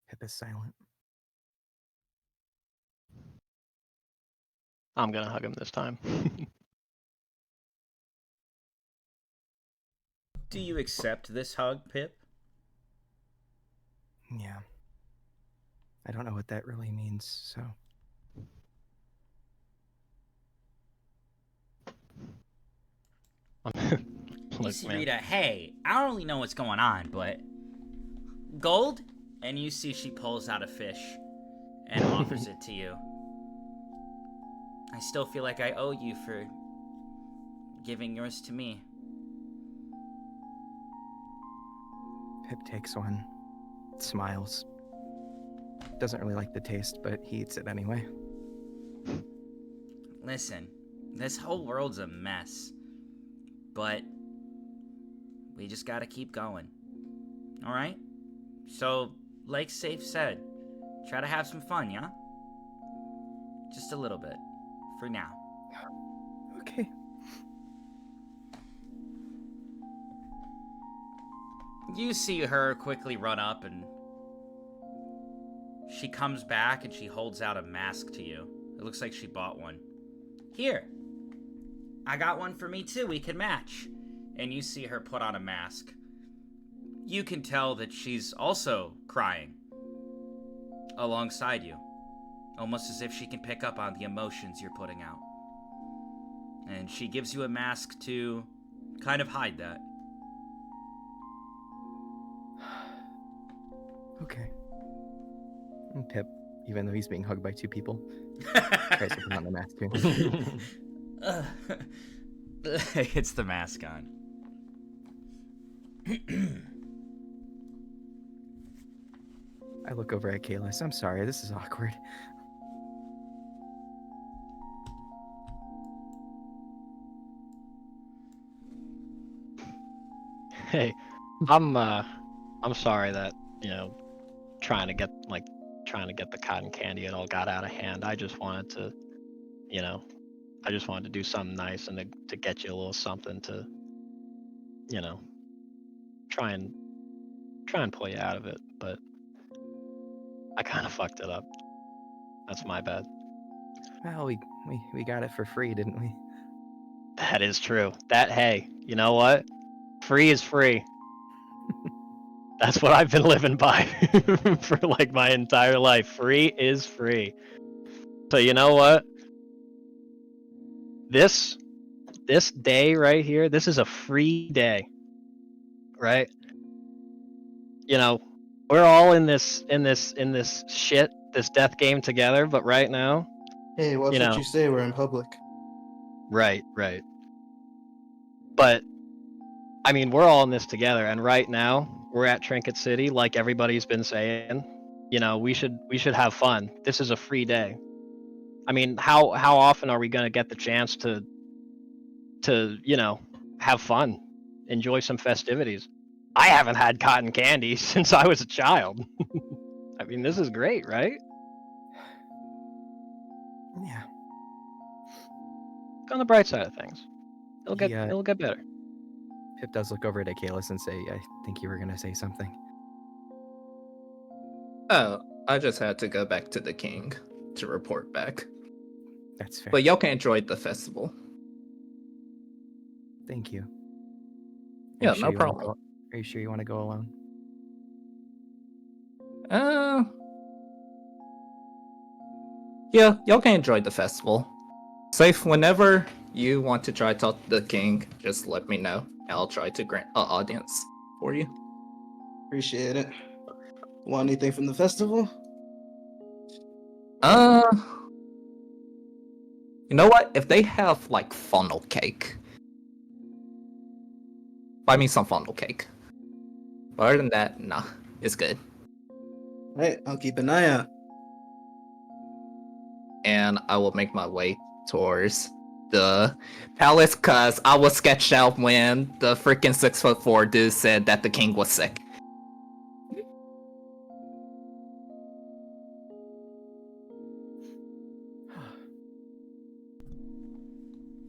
Pip is silent. I'm gonna hug him this time. Do you accept this hug, Pip? Yeah. I don't know what that really means, so... Look, see, man. Rita, hey, I don't really know what's going on, but... Gold? And you see she pulls out a fish and offers it to you. I still feel like I owe you for giving yours to me. Pip takes one, smiles. Doesn't really like the taste, but he eats it anyway. Listen, this whole world's a mess. But we just gotta keep going. Alright? So, like Safe said, try to have some fun, yeah? Just a little bit. For now. Okay. You see her quickly run up and she comes back and she holds out a mask to you. It looks like she bought one. Here. I got one for me too. We can match. And you see her put on a mask. You can tell that she's also crying alongside you. Almost as if she can pick up on the emotions you're putting out. And she gives you a mask to kind of hide that. Okay. And Pip, even though he's being hugged by two people, tries to put on the mask too. It's the mask on. I look over at Kalis. I'm sorry, this is awkward. Hey, I'm sorry that, trying to get the cotton candy, it all got out of hand. I just wanted to, do something nice and to get you a little something to, try and pull you out of it, but I kind of fucked it up. That's my bad. Well, we got it for free, didn't we? That is true. Hey, you know what? Free is free. That's what I've been living by for like my entire life. Free is free. So you know what? This day right here, this is a free day. Right? We're all in this shit, this death game together, but right now, Hey, watch what you say, we're in public. Right. But I mean, we're all in this together, and right now we're at Trinket City, like everybody's been saying. We should have fun. This is a free day. I mean, how often are we gonna get the chance to have fun, enjoy some festivities? I haven't had cotton candy since I was a child. I mean, this is great, right? Yeah. Look on the bright side of things. It'll get better. Pip does look over at Kalis and say, I think you were going to say something. Oh, I just had to go back to the king to report back. That's fair. But y'all can enjoy the festival. Thank you. Yeah, no problem. Are you sure you want to go alone? Yeah, y'all can enjoy the festival. Safe, whenever you want to try to talk to the king, just let me know. And I'll try to grant an audience for you. Appreciate it. Want anything from the festival? You know what? If they have, like, funnel cake, buy me some funnel cake. But other than that, nah, it's good. Alright, I'll keep an eye out. And I will make my way towards the palace, cause I was sketched out when the freaking 6'4" dude said that the king was sick.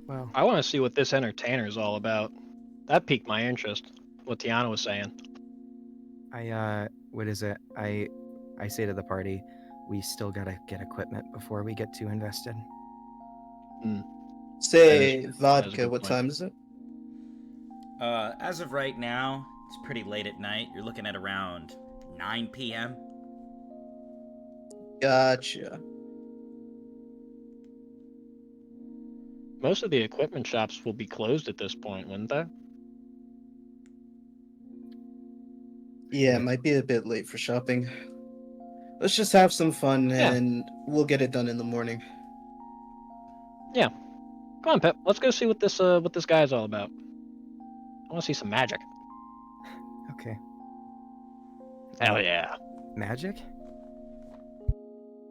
Well, I want to see what this entertainer is all about. That piqued my interest. What Tiana was saying. What is it? I say to the party, we still gotta get equipment before we get too invested. Say, Vodka, what time is it? As of right now, it's pretty late at night. You're looking at around 9 p.m. Gotcha. Most of the equipment shops will be closed at this point, wouldn't they? Yeah, it might be a bit late for shopping. Let's just have some fun, and we'll get it done in the morning. Yeah. Come on, Pep. Let's go see what this guy's all about. I want to see some magic. Okay. Hell yeah. Magic?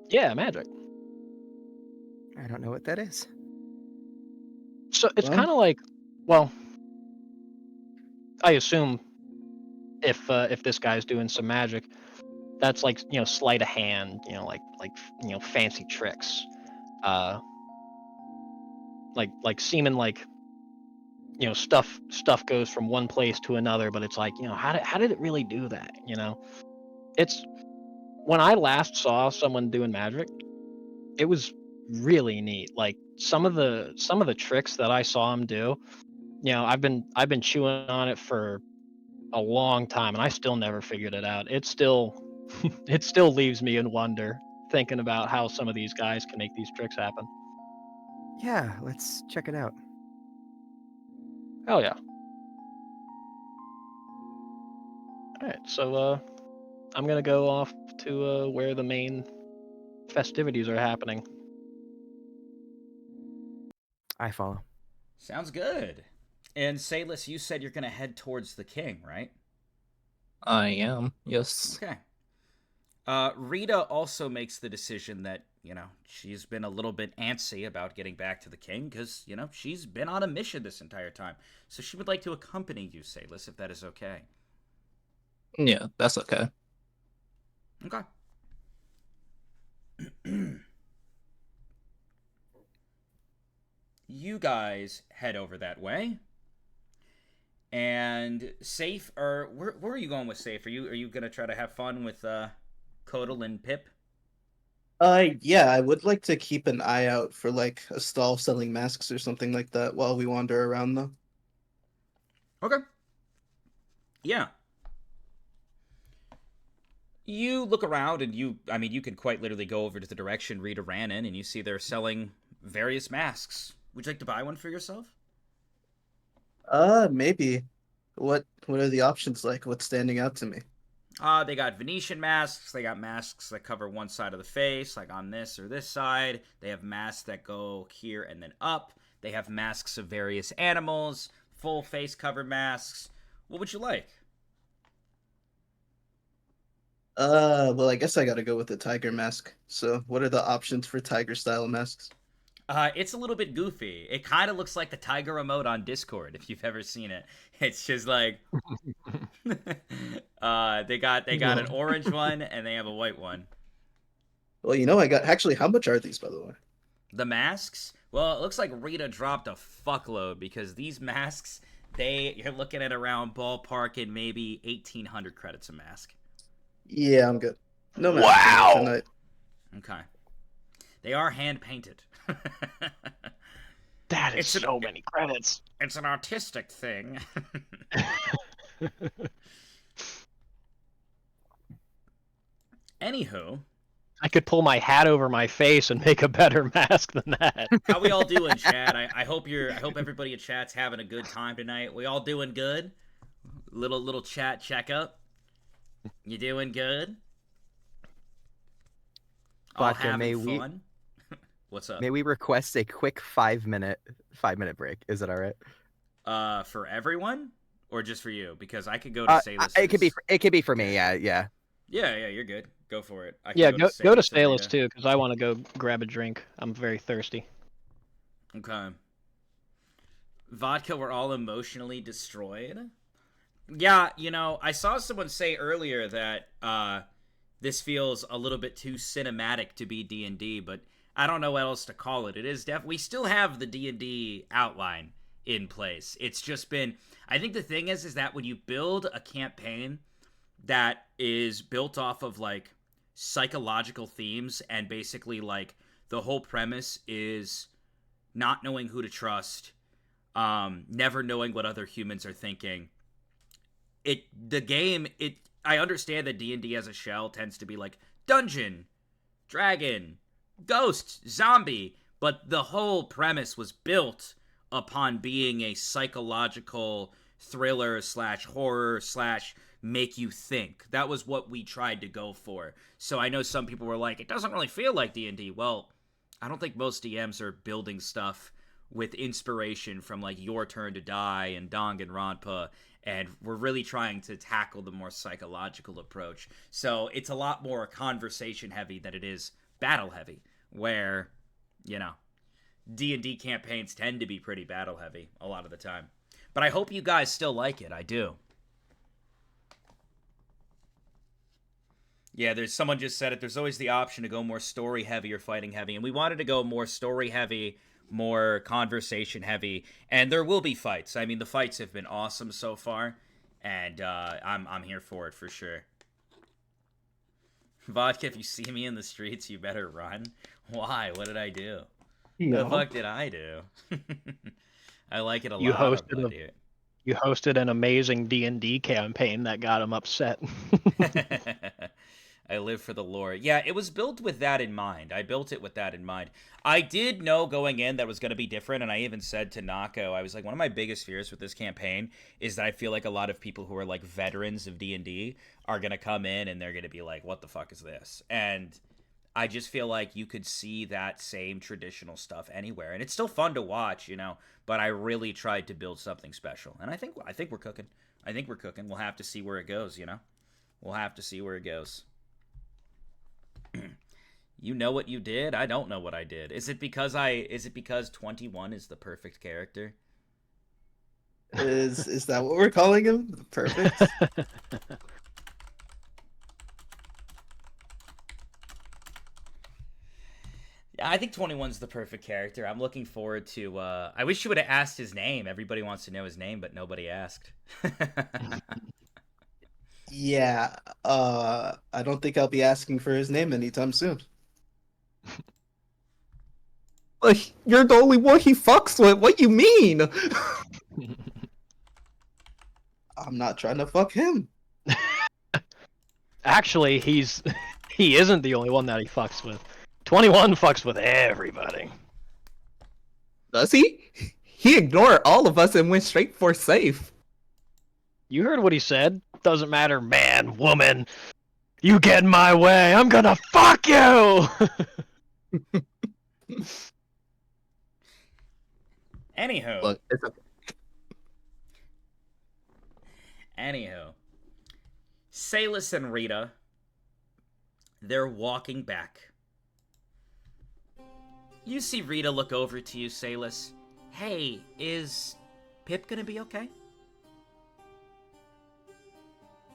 Yeah, magic. I don't know what that is. So it's kind of like, well, I assume if this guy's doing some magic, that's like, sleight of hand, like fancy tricks, like seeming like, stuff goes from one place to another, but it's like, how did it really do that? It's when I last saw someone doing magic, it was really neat. Like some of the tricks that I saw him do, I've been chewing on it for a long time and I still never figured it out. It still leaves me in wonder thinking about how some of these guys can make these tricks happen. Yeah, let's check it out. Hell yeah. Alright, so I'm gonna go off to where the main festivities are happening. I follow. Sounds good. And Salis, you said you're gonna head towards the king, right? I am, yes. Okay. Rita also makes the decision that, she's been a little bit antsy about getting back to the king because, she's been on a mission this entire time. So she would like to accompany you, Salis, if that is okay. Yeah, that's okay. Okay. You guys head over that way. And Safe, or where are you going with Safe? Are you gonna try to have fun with Kodal and Pip? Yeah, I would like to keep an eye out for like a stall selling masks or something like that while we wander around though. Okay. Yeah. You look around and you can quite literally go over to the direction Rita ran in and you see they're selling various masks. Would you like to buy one for yourself? Maybe. What are the options like? What's standing out to me? They got Venetian masks. They got masks that cover one side of the face, like on this or this side. They have masks that go here and then up. They have masks of various animals, full face cover masks. What would you like? Well, I guess I gotta go with the tiger mask. So, what are the options for tiger style masks? It's a little bit goofy. It kind of looks like the tiger emote on Discord, if you've ever seen it. It's just like they got an orange one and they have a white one. Well, I got actually. How much are these, by the way? The masks? Well, it looks like Rita dropped a fuckload because these masks, you're looking at around ballpark in maybe 1,800 credits a mask. Yeah, I'm good. No mask Wow. tonight. Okay. They are hand painted. That is so many credits. It's an artistic thing. Anywho, I could pull my hat over my face and make a better mask than that. how we all doing, chat? I hope everybody in chat's having a good time tonight. We all doing good? Little chat checkup. You doing good? All Vodka, having fun? What's up? May we request a quick 5-minute break? Is it all right? For everyone or just for you? Because I could go to Salis. It could be for me. Yeah. Yeah, you're good. Go for it. Go to Salis too, because I want to go grab a drink. I'm very thirsty. Okay. Vodka, we're all emotionally destroyed. Yeah, I saw someone say earlier that this feels a little bit too cinematic to be D&D, but I don't know what else to call it. It is we still have the D&D outline in place. It's just been, I think the thing is that when you build a campaign that is built off of like psychological themes and basically like the whole premise is not knowing who to trust, never knowing what other humans are thinking. I understand that D&D as a shell tends to be like dungeon, dragon, ghost, zombie, but the whole premise was built upon being a psychological thriller / horror / make you think. That was what we tried to go for. So I know some people were like, it doesn't really feel like D&D. Well, I don't think most DMs are building stuff with inspiration from like Your Turn to Die and Danganronpa, and we're really trying to tackle the more psychological approach. So it's a lot more conversation heavy than it is battle heavy, where, D&D campaigns tend to be pretty battle heavy a lot of the time. But I hope you guys still like it. I do. Yeah, someone just said it. There's always the option to go more story heavy or fighting heavy, and we wanted to go more story heavy, more conversation heavy, and there will be fights. I mean, the fights have been awesome so far, and I'm here for it for sure. Vodka, if you see me in the streets, you better run. Why? What did I do? No. The fuck did I do? I like it a lot. You hosted an amazing D&D campaign that got him upset. I live for the lore. Yeah, it was built with that in mind. I built it with that in mind. I did know going in that it was going to be different, and I even said to Nako, I was like, one of my biggest fears with this campaign is that I feel like a lot of people who are like veterans of D&D are going to come in and they're going to be like, what the fuck is this? And I just feel like you could see that same traditional stuff anywhere, and it's still fun to watch, you know, but I really tried to build something special, and I think we're cooking. I think we're cooking. We'll have to see where it goes, you know? We'll have to see where it goes. You know what you did? I don't know what I did. Is it because 21 is the perfect character? Is that what we're calling him? The perfect? Yeah, I think 21's the perfect character. I'm looking forward to I wish you would have asked his name. Everybody wants to know his name, but nobody asked. Yeah, I don't think I'll be asking for his name anytime soon. You're the only one he fucks with. What you mean? I'm not trying to fuck him. Actually, he isn't the only one that he fucks with. 21 fucks with everybody. Does he? He ignored all of us and went straight for safe. You heard what he said. Doesn't matter, man, woman. You get in my way, I'm gonna fuck you! Anywho. Look, it's okay. Anywho. Salus and Rita, they're walking back. You see Rita look over to you, Salus. Hey, is Pip gonna be okay?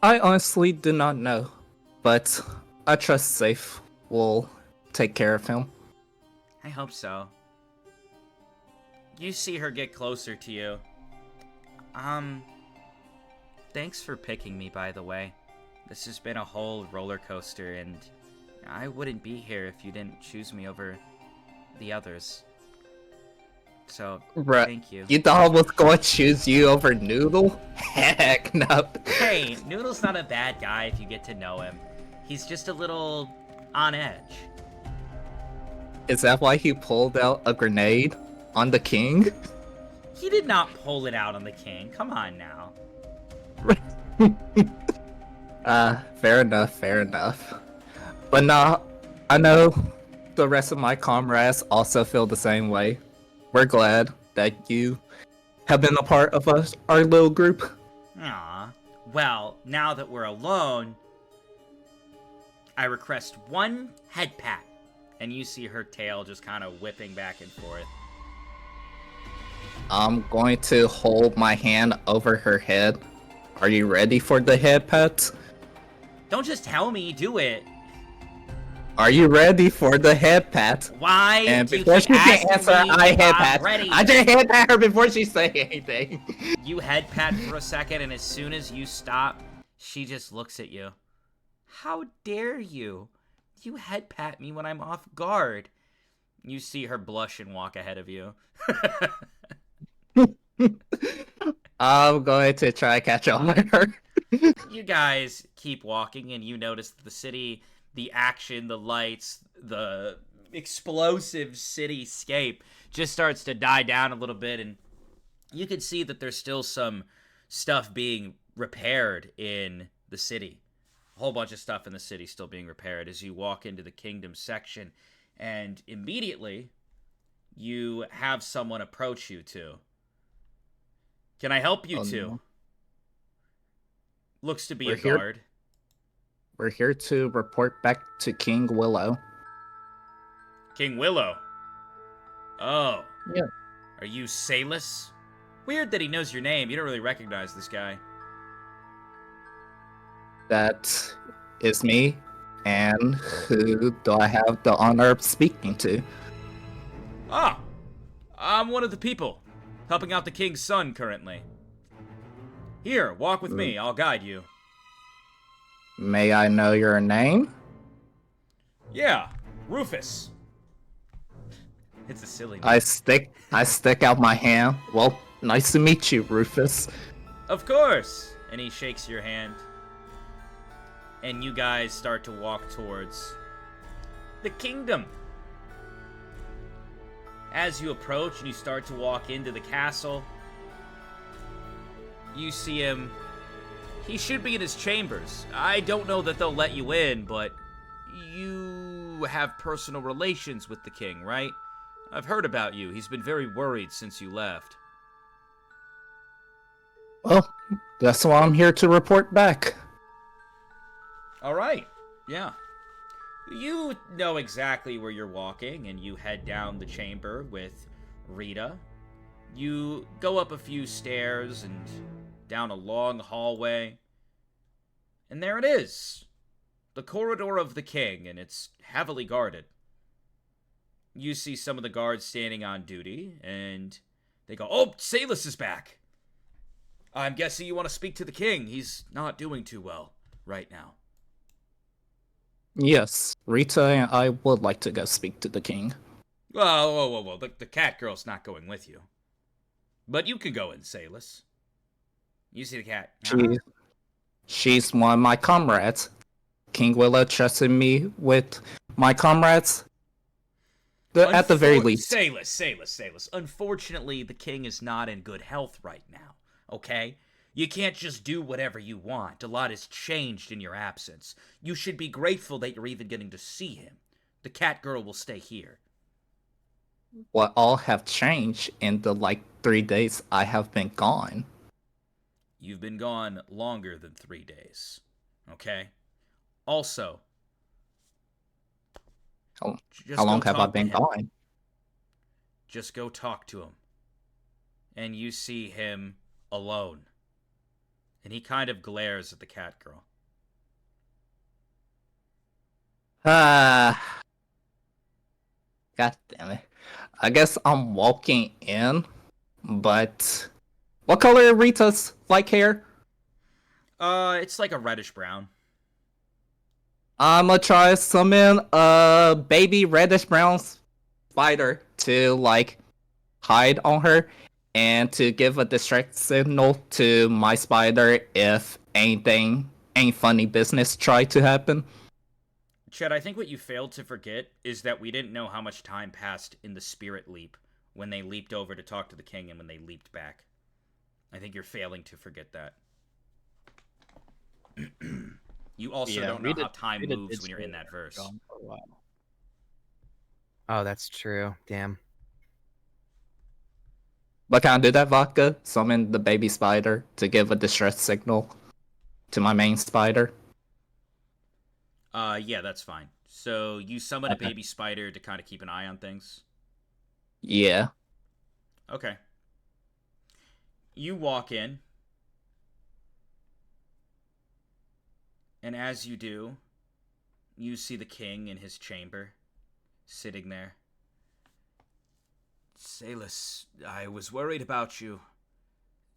I honestly do not know, but I trust Safe will take care of him. I hope so. You see her get closer to you. Thanks for picking me, by the way. This has been a whole roller coaster, and I wouldn't be here if you didn't choose me over the others. So, thank you. You thought I was going to choose you over Noodle? Heck no. Hey, Noodle's not a bad guy if you get to know him. He's just a little on edge. Is that why he pulled out a grenade on the king? He did not pull it out on the king. Come on now. Fair enough. But nah, I know the rest of my comrades also feel the same way. We're glad that you have been a part of our little group. Aw. Well, now that we're alone, I request one head pat. And you see her tail just kind of whipping back and forth. I'm going to hold my hand over her head. Are you ready for the head pat? Don't just tell me, do it. Are you ready for the head pat? Why? And do you before keep she can answer, asking me I if head I'm pat. ready? I just head pat her before she say anything. You head pat for a second, and as soon as you stop, she just looks at you. How dare you? You head pat me when I'm off guard. You see her blush and walk ahead of you. I'm going to try to catch up with her. You guys keep walking, and you notice the city, the action, the lights, the explosive cityscape just starts to die down a little bit, and you can see that there's still some stuff being repaired in the city. A whole bunch of stuff in the city still being repaired as you walk into the kingdom section, and immediately you have someone approach you two. Can I help you two? No. Looks to be a guard. We're here to report back to King Willow. King Willow? Oh. Yeah. Are you Salus? Weird that he knows your name. You don't really recognize this guy. That is me. And who do I have the honor of speaking to? Ah! I'm one of the people, helping out the king's son currently. Here, walk with me. I'll guide you. May I know your name? Yeah, Rufus. It's a silly name. I stick out my hand. Well, nice to meet you, Rufus. Of course. And he shakes your hand. and you guys start to walk towards the kingdom. As you approach and you start to walk into the castle, you see him. He should be in his chambers. I don't know that they'll let you in, but you have personal relations with the king, right? I've heard about you. He's been very worried since you left. Well, that's why I'm here to report back. All right. Yeah. You know exactly where you're walking, and you head down the chamber with Rita. You go up a few stairs and down a long hallway. And there it is. The corridor of the king, and it's heavily guarded. You see some of the guards standing on duty, and they go, "Oh, Salus is back. I'm guessing you want to speak to the king. He's not doing too well right now." Yes, Rita and I would like to go speak to the king. Whoa. The cat girl's not going with you. But you can go in, Salus. You see the cat. She's one of my comrades. King Willow trusted me with my comrades. At the very least. Salus. Unfortunately, the king is not in good health right now, okay? You can't just do whatever you want. A lot has changed in your absence. You should be grateful that you're even getting to see him. The cat girl will stay here. What all have changed in the 3 days I have been gone? You've been gone longer than 3 days, okay? Also, how long have I been gone? Just go talk to him. And you see him alone. And he kind of glares at the cat girl. God damn it. I guess I'm walking in, but what color is Rita's hair? It's like a reddish brown. I'm gonna try to summon a baby reddish brown spider to hide on her and to give a distract signal to my spider if any funny business try to happen. Chet, I think what you failed to forget is that we didn't know how much time passed in the spirit leap when they leaped over to talk to the king and when they leaped back. I think you're failing to forget that. You also don't know how time moves when you're in that verse. Oh, that's true. Damn. But can I do that, Vodka? Summon the baby spider to give a distress signal to my main spider? Yeah, that's fine. So you summon a baby spider to kind of keep an eye on things? Yeah. Okay. You walk in. And as you do, you see the king in his chamber, sitting there. Salus, I was worried about you.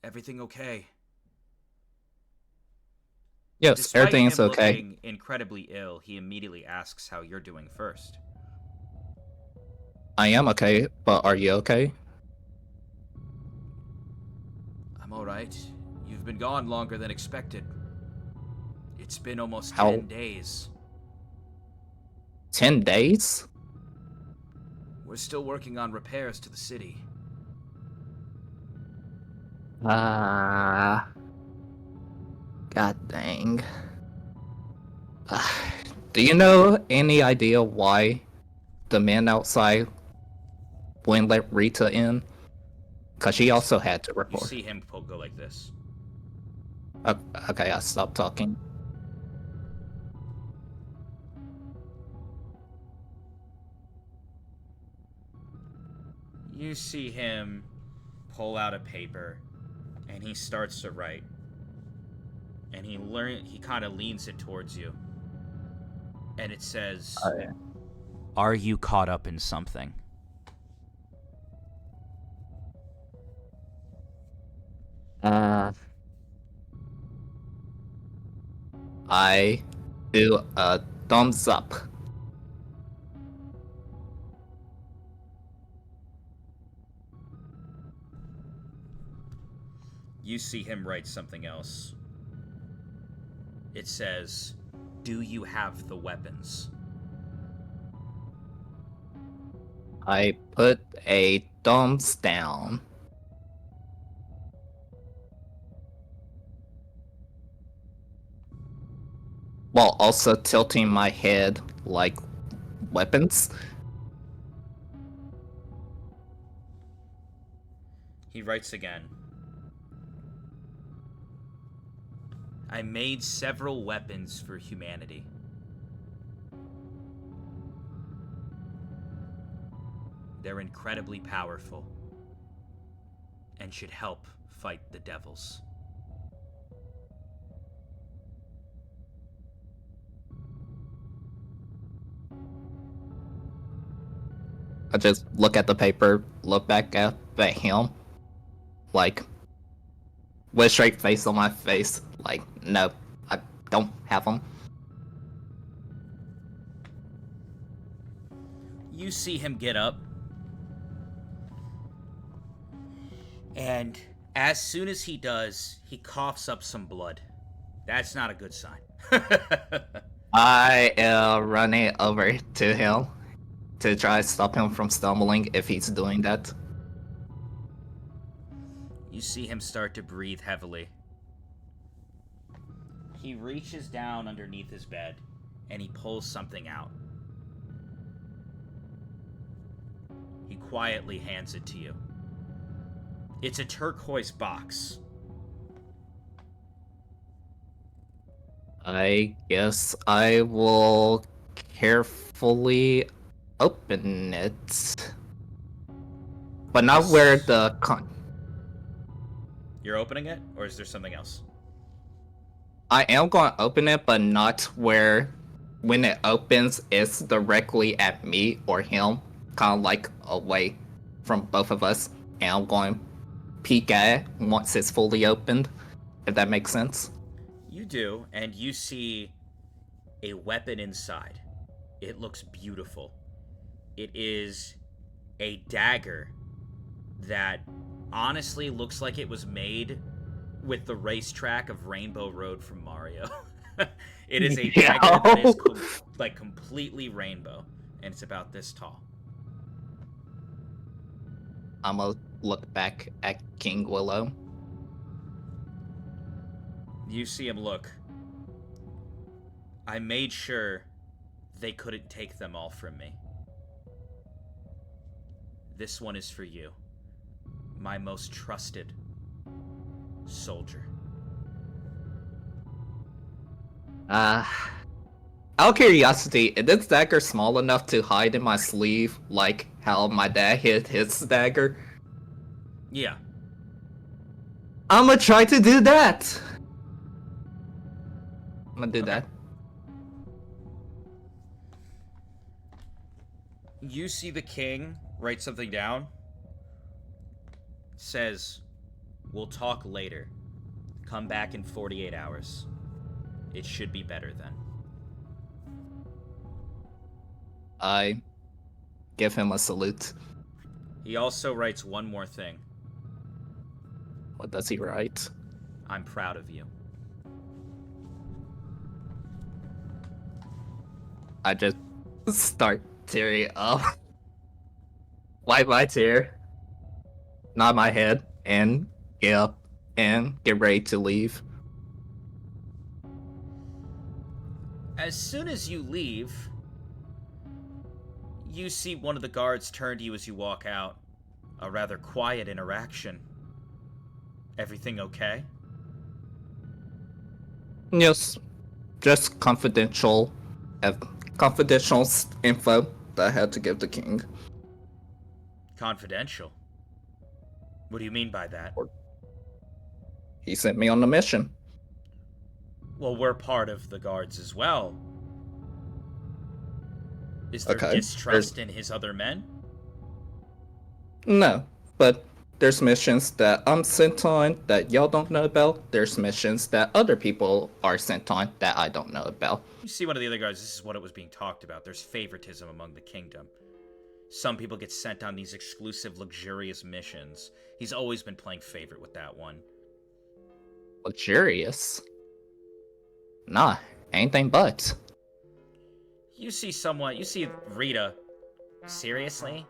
Everything okay? Yes, Despite everything is him okay. looking incredibly ill, he immediately asks how you're doing first. I am okay, but are you okay? I'm alright. You've been gone longer than expected. It's been almost How? 10 days. 10 days? We're still working on repairs to the city. God dang. Do you know any idea why the man outside wouldn't let Rita in? Because she also had to You report. see him go like this. Okay, I stopped talking. You see him pull out a paper, and he starts to write. And he kind of leans it towards you. And it says, Are you caught up in something? I do a thumbs up. You see him write something else. It says, Do you have the weapons? I put a thumbs down. While also tilting my head like weapons. He writes again. I made several weapons for humanity. They're incredibly powerful and should help fight the devils. I just look at the paper, look back at him, like, with a straight face on my face, like, no, I don't have them. You see him get up, and as soon as he does, he coughs up some blood. That's not a good sign. I am running over to him to try to stop him from stumbling if he's doing that. You see him start to breathe heavily. He reaches down underneath his bed, and he pulls something out. He quietly hands it to you. It's a turquoise box. I guess I will carefully open it. But not where the You're opening it, or is there something else? I am going to open it, but not where, when it opens, it's directly at me or him, kind of like away from both of us. And I'm going to peek at it once it's fully opened, if that makes sense. You do, and you see a weapon inside. It looks beautiful. It is a dagger that honestly looks like it was made with the racetrack of Rainbow Road from Mario. It is a dagger that is completely rainbow, and it's about this tall. I'm gonna look back at King Willow. You see him look. I made sure they couldn't take them all from me. This one is for you, my most trusted soldier. Out of curiosity, is this dagger small enough to hide in my sleeve, like how my dad hid his dagger? Yeah. I'm gonna try to do that! I'm gonna do that. You see the king write something down. Says, we'll talk later. Come back in 48 hours. It should be better then. I give him a salute. He also writes one more thing. What does he write? I'm proud of you. I just start tearing up. Wipe my tear. Nod my head and get up and get ready to leave. As soon as you leave, you see one of the guards turn to you as you walk out. A rather quiet interaction. Everything okay? Yes, just confidential info that I had to give the king. Confidential? What do you mean by that? He sent me on a mission. Well, we're part of the guards as well. Is there distrust in his other men? No, but there's missions that I'm sent on that y'all don't know about. There's missions that other people are sent on that I don't know about. You see one of the other guards, this is what it was being talked about. There's favoritism among the kingdom. Some people get sent on these exclusive, luxurious missions. He's always been playing favorite with that one. Luxurious? Nah, anything but. You see Rita. Seriously?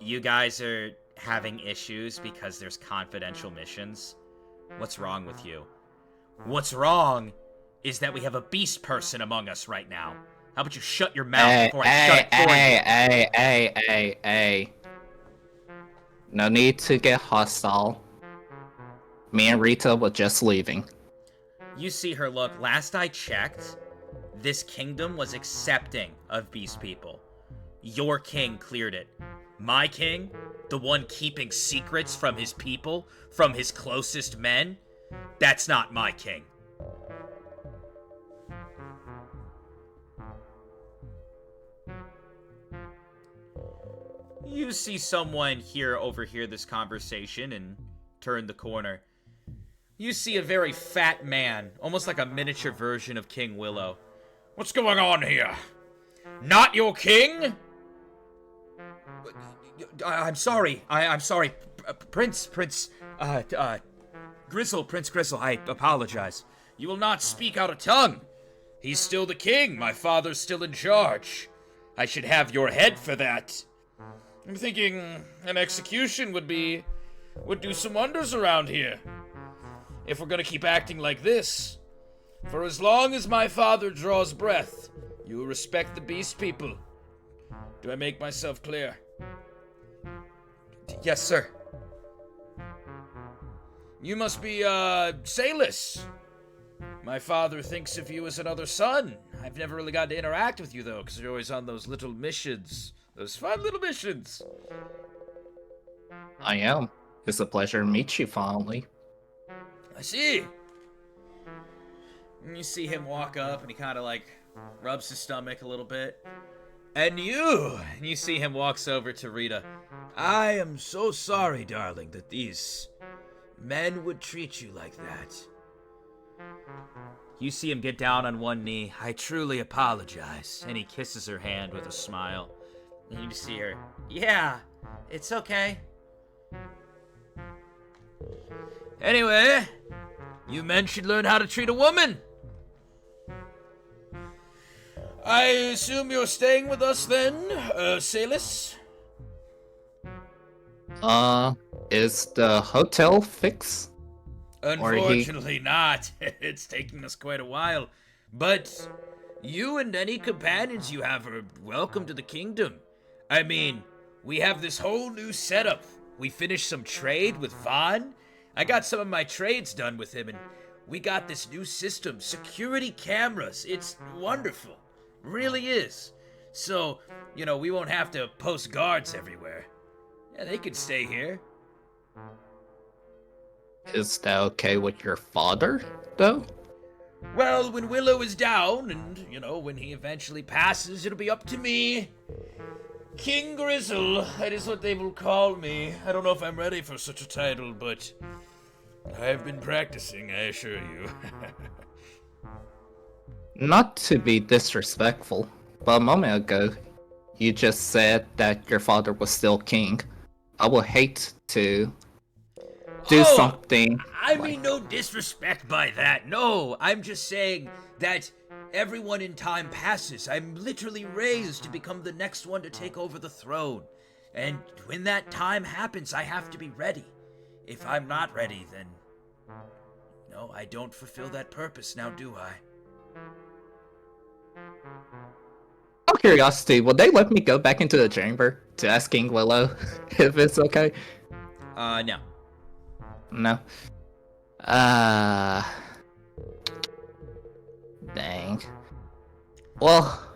You guys are having issues because there's confidential missions? What's wrong with you? What's wrong is that we have a beast person among us right now. How about you shut your mouth before I shut it for you? Hey. No need to get hostile. Me and Rita were just leaving. You see her look. Last I checked, this kingdom was accepting of beast people. Your king cleared it. My king, the one keeping secrets from his people, from his closest men, that's not my king. You see someone overhear this conversation and turn the corner. You see a very fat man, almost like a miniature version of King Willow. What's going on here? Not your king? I'm sorry. I'm sorry. Prince Gristle, I apologize. You will not speak out of tongue. He's still the king. My father's still in charge. I should have your head for that. I'm thinking an execution would do some wonders around here. If we're gonna keep acting like this. For as long as my father draws breath, you will respect the beast people. Do I make myself clear? Yes, sir. You must be, Salus. My father thinks of you as another son. I've never really gotten to interact with you, though, because you're always on those little missions. Those fun little missions. I am. It's a pleasure to meet you finally. I see. And you see him walk up, and he kind of, rubs his stomach a little bit. And you see him walks over to Rita. I am so sorry, darling, that these men would treat you like that. You see him get down on one knee. I truly apologize. And he kisses her hand with a smile. And you see her. Yeah, it's okay. Anyway, you men should learn how to treat a woman. I assume you're staying with us then, Salus? Is the hotel fixed? Unfortunately not. It's taking us quite a while. But you and any companions you have are welcome to the kingdom. I mean, we have this whole new setup. We finished some trade with Vaughn. I got some of my trades done with him, and we got this new system, security cameras. It's wonderful. Really is. So, we won't have to post guards everywhere. Yeah, they can stay here. Is that okay with your father, though? Well, when Willow is down, and, when he eventually passes, it'll be up to me. King Gristle, that is what they will call me. I don't know if I'm ready for such a title, but I've been practicing, I assure you. Not to be disrespectful, but a moment ago, you just said that your father was still king. I would hate to do something. I mean no disrespect by that. No, I'm just saying that everyone in time passes. I'm literally raised to become the next one to take over the throne. And when that time happens, I have to be ready. If I'm not ready, then no, I don't fulfill that purpose now, do I? Out of curiosity, will they let me go back into the chamber to ask King Willow if it's okay? No. No. Dang. Well,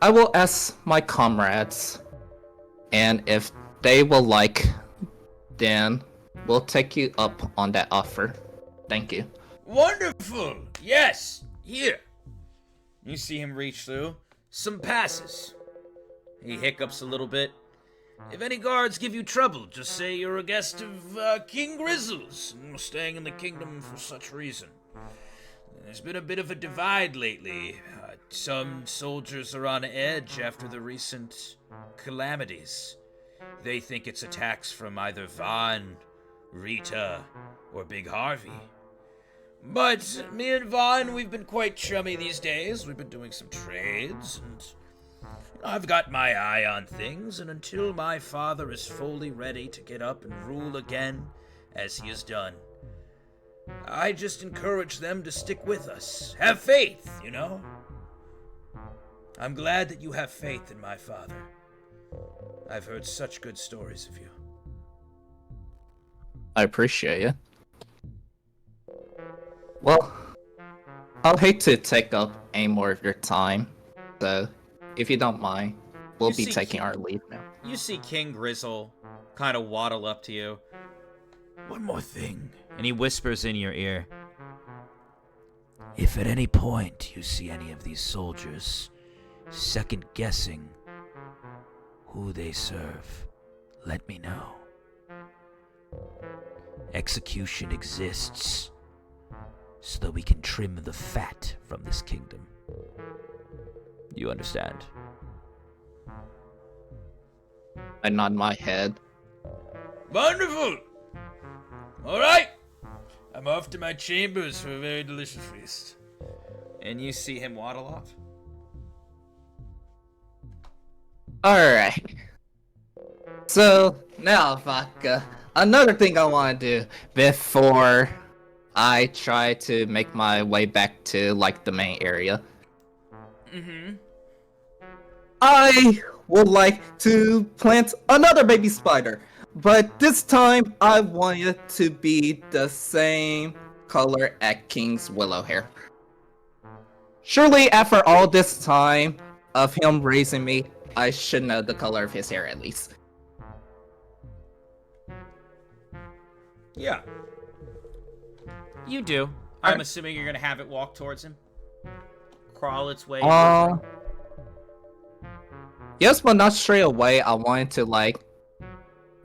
I will ask my comrades, and if they will like, then we'll take you up on that offer. Thank you. Wonderful! Yes! Here! You see him reach through. Some passes. He hiccups a little bit. If any guards give you trouble, just say you're a guest of King Grizzle's, and we're staying in the kingdom for such reason. There's been a bit of a divide lately. Some soldiers are on edge after the recent calamities. They think it's attacks from either Vaughn, Rita, or Big Harvey. But me and Vaughn, we've been quite chummy these days. We've been doing some trades, and I've got my eye on things, and until my father is fully ready to get up and rule again, as he has done, I just encourage them to stick with us. Have faith, you know? I'm glad that you have faith in my father. I've heard such good stories of you. I appreciate it. Well, I'll hate to take up any more of your time, so if you don't mind, we'll be taking our leave now. You see King Gristle kind of waddle up to you. One more thing. And he whispers in your ear. If at any point you see any of these soldiers second-guessing who they serve, let me know. Execution exists so that we can trim the fat from this kingdom. You understand? I nod my head. Wonderful! Alright! I'm off to my chambers for a very delicious feast. And you see him waddle off. Alright. So, now, Vodka, another thing I want to do before I try to make my way back to, like, the main area. I would like to plant another baby spider, but this time I want it to be the same color as King's willow hair. Surely, after all this time of him raising me, I should know the color of his hair at least. Yeah. You do. I'm assuming you're gonna have it walk towards him. Crawl its way. Yes, but not straight away. I wanted to, like,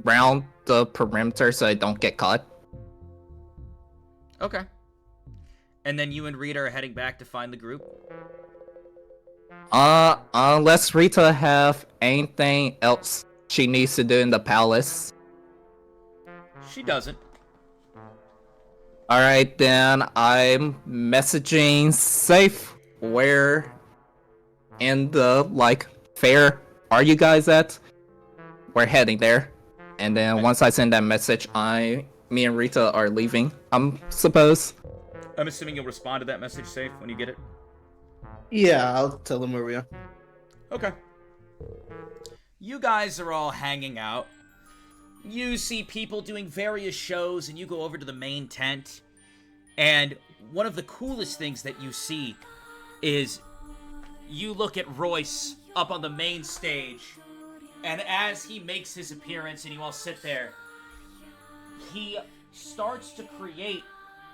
round the perimeter so I don't get caught. Okay. And then you and Rita are heading back to find the group? Unless Rita have anything else she needs to do in the palace. She doesn't. Alright, then I'm messaging Safe. Where in the, like, fair are you guys at? We're heading there. And then once I send that message, me and Rita are leaving, suppose. I'm assuming you'll respond to that message, Safe, when you get it? Yeah, I'll tell him where we are. Okay. You guys are all hanging out. You see people doing various shows, and you go over to the main tent. And one of the coolest things that you see is you look at Royce up on the main stage, and as he makes his appearance and you all sit there, he starts to create,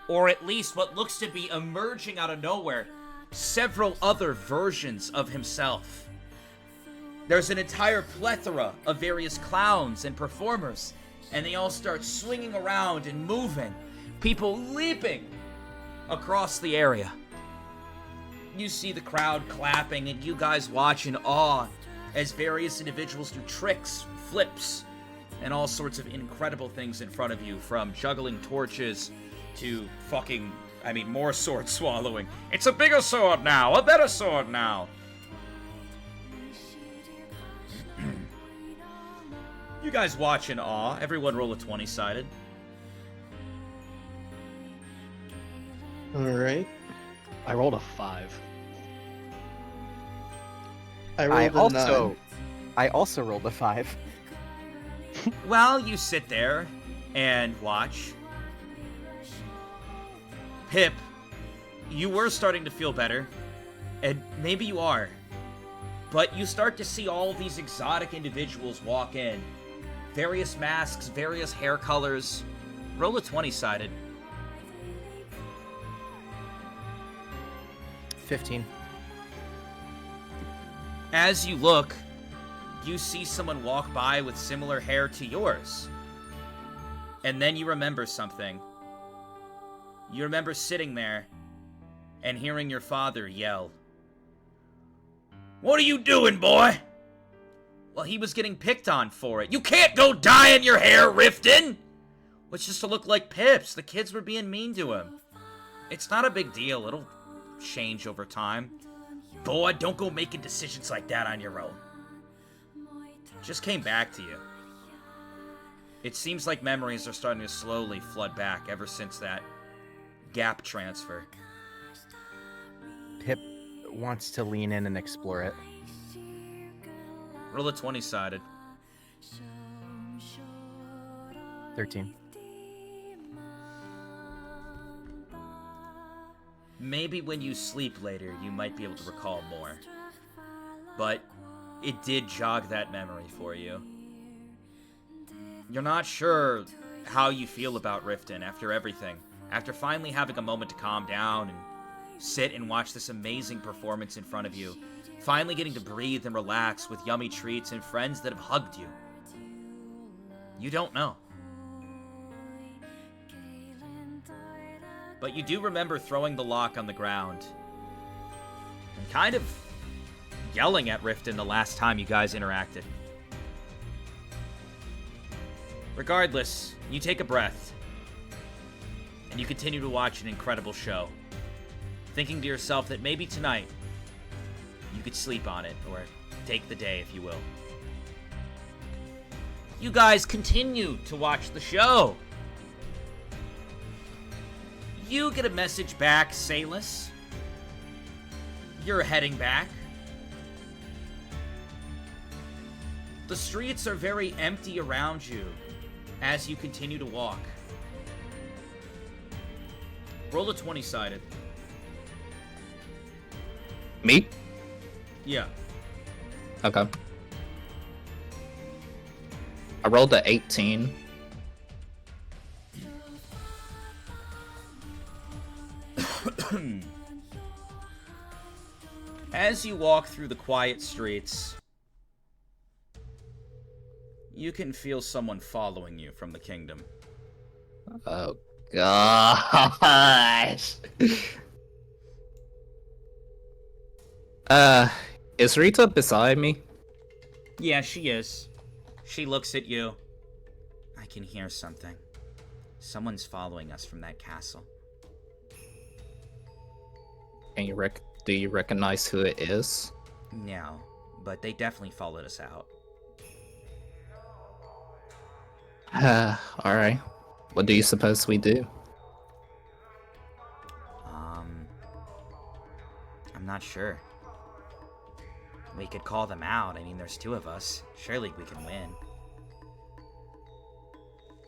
or at least what looks to be emerging out of nowhere, several other versions of himself. There's an entire plethora of various clowns and performers, and they all start swinging around and moving, people leaping across the area. You see the crowd clapping, and you guys watch in awe as various individuals do tricks, flips, and all sorts of incredible things in front of you, from juggling torches to fucking, more sword swallowing. It's a bigger sword now, a better sword now. You guys watch in awe. Everyone roll a 20-sided. Alright. I rolled a 5. I also rolled a 5. Well, you sit there and watch. Pip, you were starting to feel better, and maybe you are, but you start to see all these exotic individuals walk in. Various masks, various hair colors. Roll a 20-sided. 15. As you look, you see someone walk by with similar hair to yours. And then you remember something. You remember sitting there and hearing your father yell, "What are you doing, boy?" Well, he was getting picked on for it. You can't go dyeing your hair, Riftton! Which is to look like Pips. The kids were being mean to him. It's not a big deal. It'll change over time. Boy, don't go making decisions like that on your own. Just came back to you. It seems like memories are starting to slowly flood back ever since that gap transfer. Pip wants to lean in and explore it. Roll a 20-sided. 13. Maybe when you sleep later, you might be able to recall more. But it did jog that memory for you. You're not sure how you feel about Riftton after everything. After finally having a moment to calm down and sit and watch this amazing performance in front of you. Finally getting to breathe and relax with yummy treats and friends that have hugged you. You don't know. But you do remember throwing the lock on the ground. And kind of yelling at Riftton the last time you guys interacted. Regardless, you take a breath. And you continue to watch an incredible show. Thinking to yourself that maybe tonight, you could sleep on it, or take the day, if you will. You guys continue to watch the show. You get a message back, Salus. You're heading back. The streets are very empty around you as you continue to walk. Roll a 20-sided. Me? Yeah. Okay. I rolled a 18. As you walk through the quiet streets, you can feel someone following you from the kingdom. Oh, gosh. Is Rita beside me? Yeah, she is. She looks at you. I can hear something. Someone's following us from that castle. Can you do you recognize who it is? No, but they definitely followed us out. Alright. What do you suppose we do? I'm not sure. We could call them out. I mean, there's two of us. Surely we can win.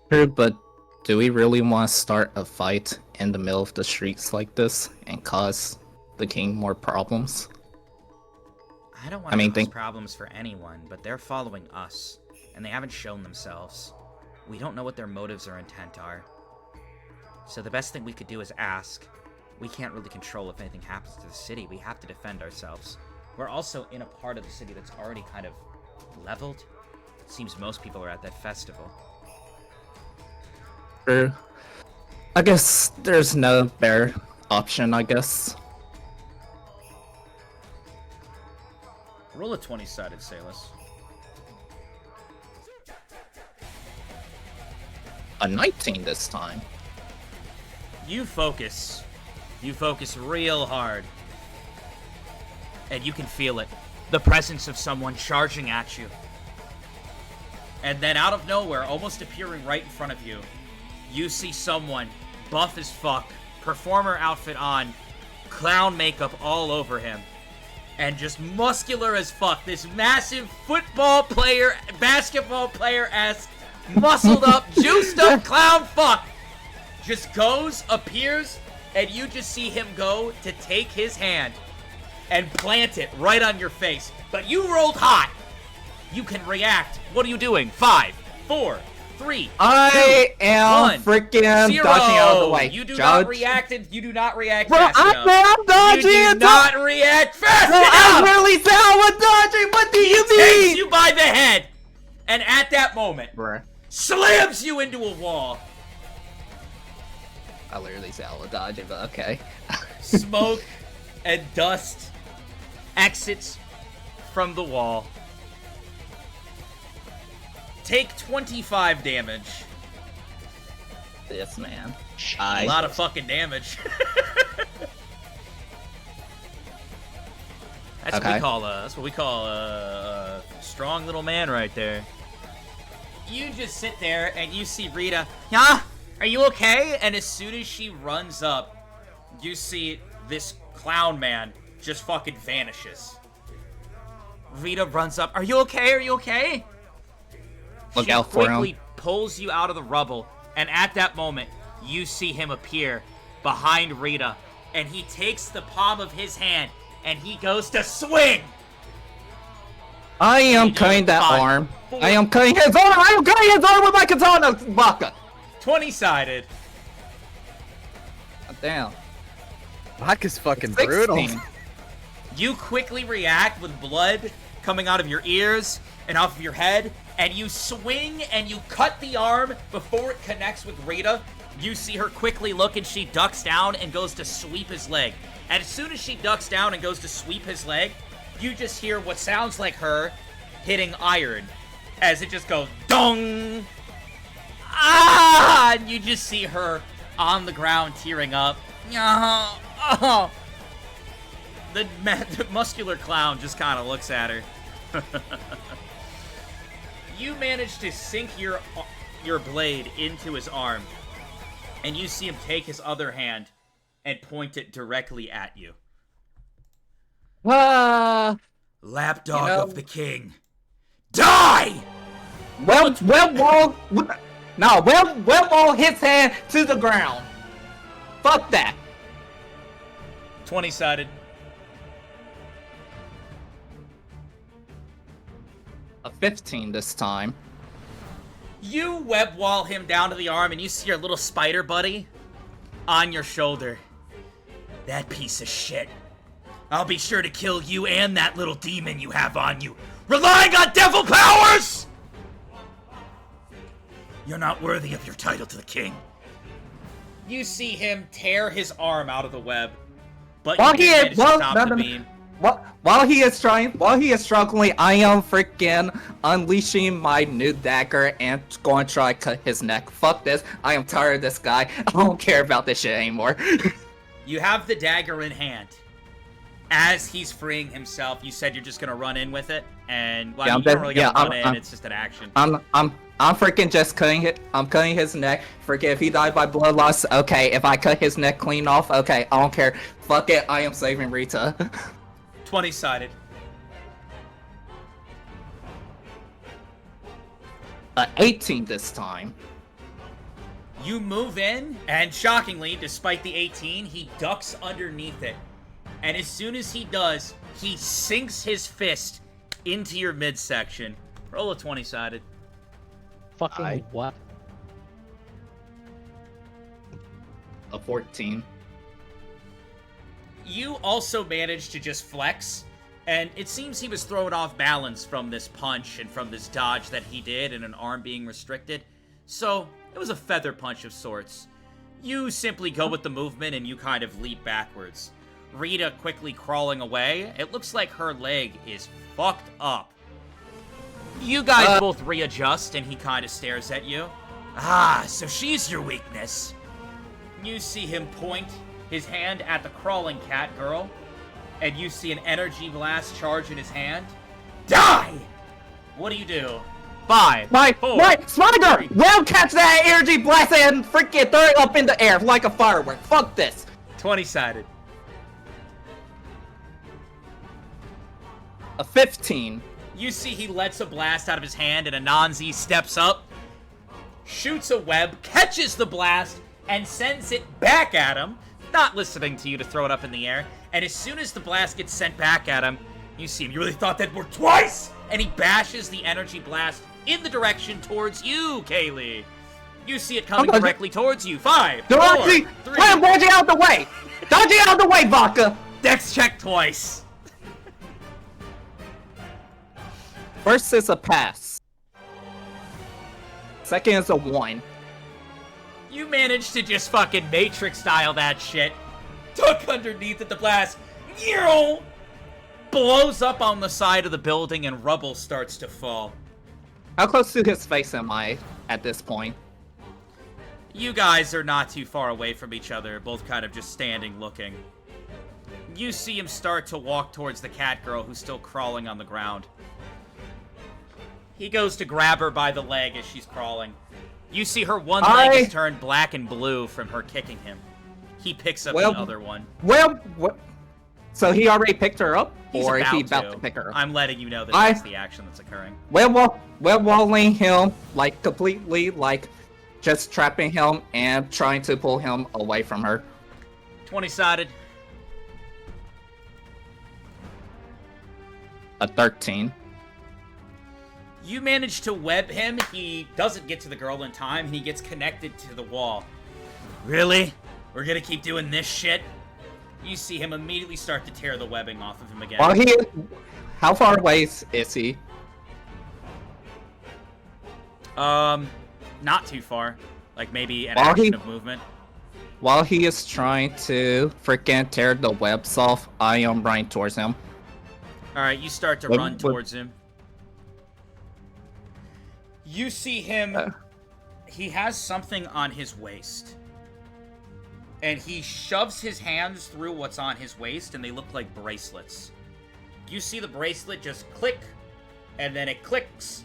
True, but do we really want to start a fight in the middle of the streets like this and cause the king more problems? I don't want to cause problems for anyone, but they're following us, and they haven't shown themselves. We don't know what their motives or intent are. So the best thing we could do is ask. We can't really control if anything happens to the city. We have to defend ourselves. We're also in a part of the city that's already kind of leveled. It seems most people are at that festival. True. I guess there's no better option, I guess. Roll a 20-sided, Salus. A 19 this time. You focus. You focus real hard. And you can feel it. The presence of someone charging at you. And then out of nowhere, almost appearing right in front of you, you see someone, buff as fuck, performer outfit on, clown makeup all over him, and just muscular as fuck. This massive football player, basketball player-esque, muscled up, juiced up clown fuck just goes, appears, and you just see him go to take his hand and plant it right on your face. But you rolled hot. You can react. What are you doing? 5, 4, 3, I 2, am 1, freaking 0. dodging out of the way. You do Judge. not react. You do not react Bro, fast enough. I'm dodging. You do not react fast Bro, enough. I'm really sour dodging. What do you mean? Takes you by the head, and at that moment, Bruh. slams you into a wall. I literally sour dodging, but okay. Smoke and dust exits from the wall. Take 25 damage. this, man. A lot of fucking damage. That's what we call a strong little man right there. You just sit there and you see Rita. Yeah, are you okay? And as soon as she runs up, you see this clown man just fucking vanishes. Rita runs up. Are you okay? Are you okay? Look out for him. She quickly pulls you out of the rubble, and at that moment, you see him appear behind Rita, and he takes the palm of his hand, and he goes to swing! I am cutting that arm. I am cutting his arm! I am cutting his arm with my katana, Vodka! 20-sided. Damn. Vodka's fucking brutal. You quickly react with blood coming out of your ears and off of your head, and you swing and you cut the arm before it connects with Rita. You see her quickly look, and she ducks down and goes to sweep his leg. And as soon as she ducks down and goes to sweep his leg, you just hear what sounds like her hitting iron as it just goes dong. Ah! And you just see her on the ground tearing up. Oh. The muscular clown just kind of looks at her. You manage to sink your blade into his arm, and you see him take his other hand and point it directly at you. Lapdog of the king, die! Webwall hits hand to the ground. Fuck that. 20-sided. A 15 this time. You web wall him down to the arm, and you see your little spider buddy on your shoulder. That piece of shit. I'll be sure to kill you and that little demon you have on you, relying on devil powers! You're not worthy of your title to the king. You see him tear his arm out of the web, but you manage to stop the beam. While he is struggling, I am freaking unleashing my new dagger and going to try to cut his neck. Fuck this. I am tired of this guy. I don't care about this shit anymore. You have the dagger in hand. As he's freeing himself, you said you're just gonna run in with it, and you don't really get to run in. It's just an action. I'm freaking just cutting it. I'm cutting his neck. Freaking, if he died by blood loss, okay. If I cut his neck clean off, okay. I don't care. Fuck it. I am saving Rita. 20-sided. 18 this time. You move in, and shockingly, despite the 18, he ducks underneath it. And as soon as he does, he sinks his fist into your midsection. Roll a 20-sided. Fucking what? A 14. You also managed to just flex, and it seems he was thrown off balance from this punch and from this dodge that he did and an arm being restricted. So, it was a feather punch of sorts. You simply go with the movement and you kind of leap backwards. Rita quickly crawling away. It looks like her leg is fucked up. You guys both readjust, and he kind of stares at you. Ah, so she's your weakness. You see him point his hand at the crawling cat girl, and you see an energy blast charge in his hand. Die! What do you do? 5, 4, Spider! Well, catch that energy blast and freaking throw it up in the air like a firework. Fuck this. 20-sided. A 15. You see he lets a blast out of his hand, and Anansi steps up, shoots a web, catches the blast, and sends it back at him, not listening to you to throw it up in the air. And as soon as the blast gets sent back at him, you see him. You really thought that worked twice? And he bashes the energy blast in the direction towards you, Kaylee. You see it coming directly towards you. 5, 4, 3. I'm dodging out the way! Dodging out the way, Vodka! Dex check twice. First is a pass. Second is a 1. You managed to just fucking Matrix style that shit. Duck underneath at the blast. Blows up on the side of the building and rubble starts to fall. How close to his face am I at this point? You guys are not too far away from each other, both kind of just standing looking. You see him start to walk towards the cat girl who's still crawling on the ground. He goes to grab her by the leg as she's crawling. You see her one leg is turned black and blue from her kicking him. He picks up the other one. So he already picked her up? Or is he about to pick her up? I'm letting you know that that's the action that's occurring. Walling him, like, completely, like, just trapping him and trying to pull him away from her. 20-sided. A 13. You manage to web him. He doesn't get to the girl in time, and he gets connected to the wall. Really? We're gonna keep doing this shit? You see him immediately start to tear the webbing off of him again. How far away is he? Not too far. Like maybe an action of movement. While he is trying to freaking tear the webs off, I am running towards him. Alright, you start to run towards him. You see him, he has something on his waist. And he shoves his hands through what's on his waist, and they look like bracelets. You see the bracelet just click, and then it clicks.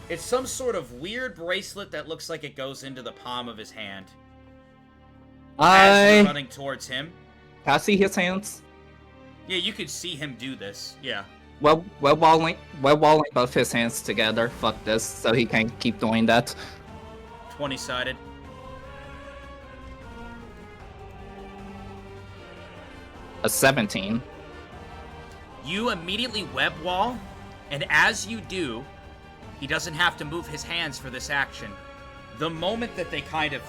It's some sort of weird bracelet that looks like it goes into the palm of his hand. As you're running towards him. Can I see his hands? Yeah, you could see him do this, yeah. Well, walling both his hands together. Fuck this, so he can keep doing that. 20-sided. A 17. You immediately web wall, and as you do, he doesn't have to move his hands for this action. The moment that they kind of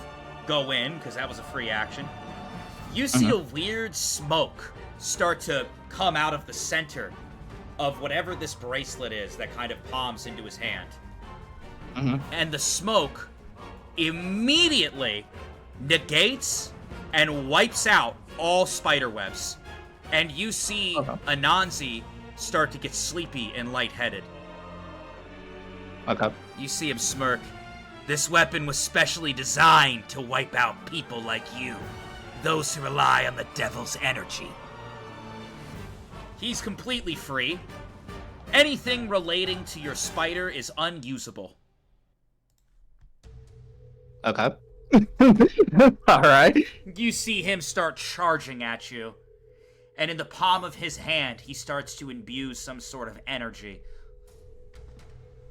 go in, because that was a free action, you see a weird smoke start to come out of the center of whatever this bracelet is that kind of palms into his hand. And the smoke immediately negates and wipes out all spider webs. And you see Anansi start to get sleepy and lightheaded. Okay. You see him smirk. This weapon was specially designed to wipe out people like you. Those who rely on the devil's energy. He's completely free. Anything relating to your spider is unusable. Okay. Alright. You see him start charging at you. And in the palm of his hand, he starts to imbue some sort of energy.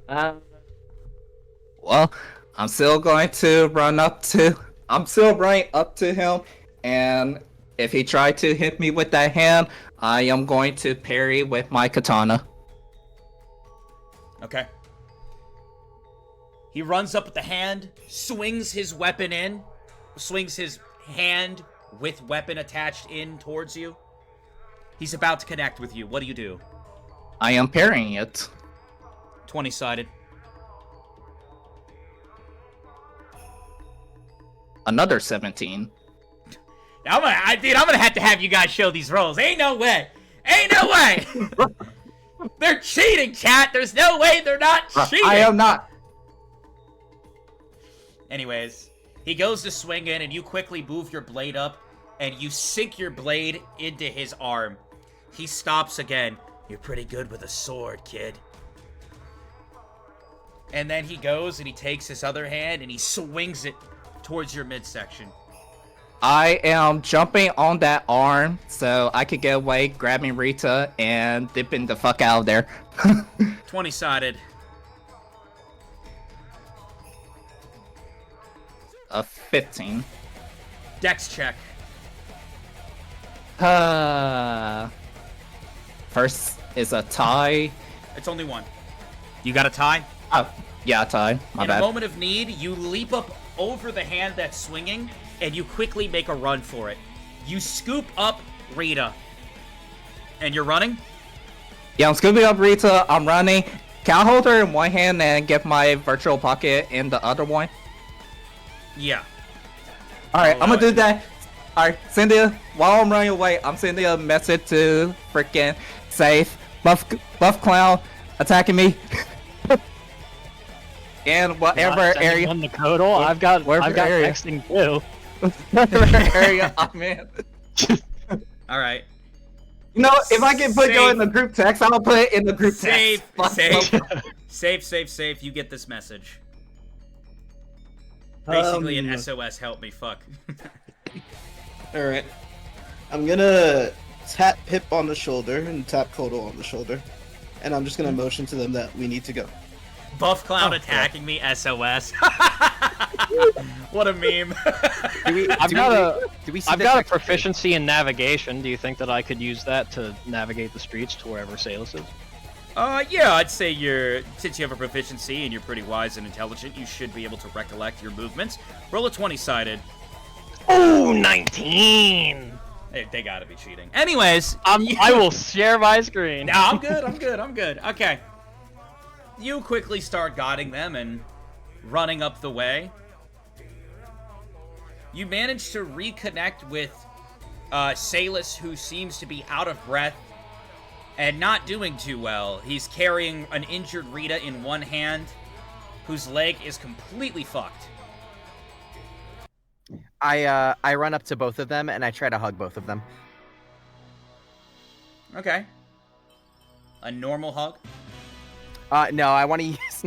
Well, I'm still running up to him, and if he tried to hit me with that hand, I am going to parry with my katana. Okay. He runs up with the hand, swings his weapon in, swings his hand with weapon attached in towards you. He's about to connect with you. What do you do? I am parrying it. 20-sided. Another 17. I'm gonna have to have you guys show these rolls. Ain't no way. Ain't no way. They're cheating, chat. There's no way they're not cheating. I am not. Anyways, he goes to swing in, and you quickly move your blade up, and you sink your blade into his arm. He stops again. You're pretty good with a sword, kid. And then he goes and he takes his other hand and he swings it towards your midsection. I am jumping on that arm so I could get away, grabbing Rita, and dipping the fuck out of there. 20-sided. A 15. Dex check. First is a tie. It's only one. You got a tie? Oh, yeah, a tie. My bad. In a moment of need, you leap up over the hand that's swinging, and you quickly make a run for it. You scoop up Rita. And you're running? Yeah, I'm scooping up Rita. I'm running. Can I hold her in one hand and get my virtual pocket in the other one? Yeah. Alright, I'm gonna do that. Alright, Cynthia, while I'm running away, I'm sending a message to freaking Safe. Buff Clown attacking me. And whatever area. On the Kodal, I've got area. texting too. Whatever area I'm in. All right. You know, if I can put you in the group text, I'll put it in the group text. Safe. You get this message. Basically, an SOS. Help me, fuck. All right. I'm gonna tap Pip on the shoulder and tap Kodal on the shoulder, and I'm just gonna motion to them that we need to go. Buff Clown attacking me, SOS. What a meme. I've got a proficiency in navigation. Do you think that I could use that to navigate the streets to wherever Salus is? Yeah, I'd say since you have a proficiency and you're pretty wise and intelligent, you should be able to recollect your movements. Roll a 20-sided. Oh, 19! They gotta be cheating. Anyways, I will share my screen. No, I'm good. Okay. You quickly start guiding them and running up the way. You manage to reconnect with Salus, who seems to be out of breath and not doing too well. He's carrying an injured Rita in one hand, whose leg is completely fucked. I run up to both of them and I try to hug both of them. Okay. A normal hug? No, I want to use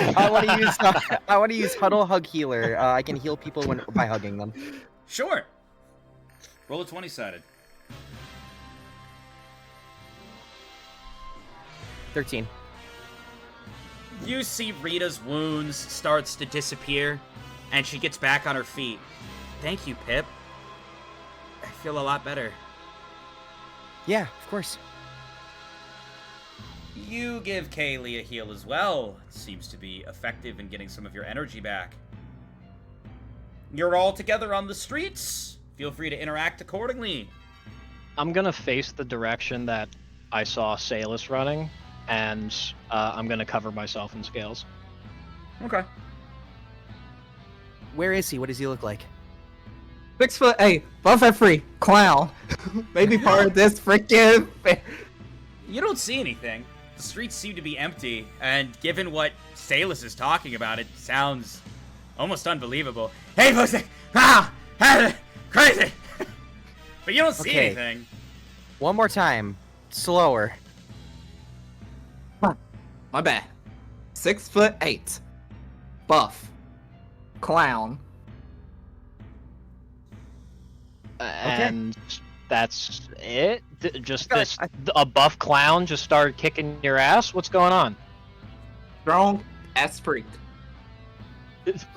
I want to use Huddle Hug Healer. I can heal people by hugging them. Sure. Roll a 20-sided. 13. You see Rita's wounds starts to disappear, and she gets back on her feet. Thank you, Pip. I feel a lot better. Yeah, of course. You give Kaylee a heal as well. It seems to be effective in getting some of your energy back. You're all together on the streets. Feel free to interact accordingly. I'm gonna face the direction that I saw Salus running, and I'm gonna cover myself in scales. Okay. Where is he? What does he look like? 6'8", buff free, clown. Maybe part of this freaking. You don't see anything. The streets seem to be empty, and given what Salus is talking about, it sounds almost unbelievable. Hey, folks! Crazy! But you don't see anything. One more time. Slower. My bad. 6'8", buff, clown. And that's it? A buff clown just started kicking your ass? What's going on? Strong as freak.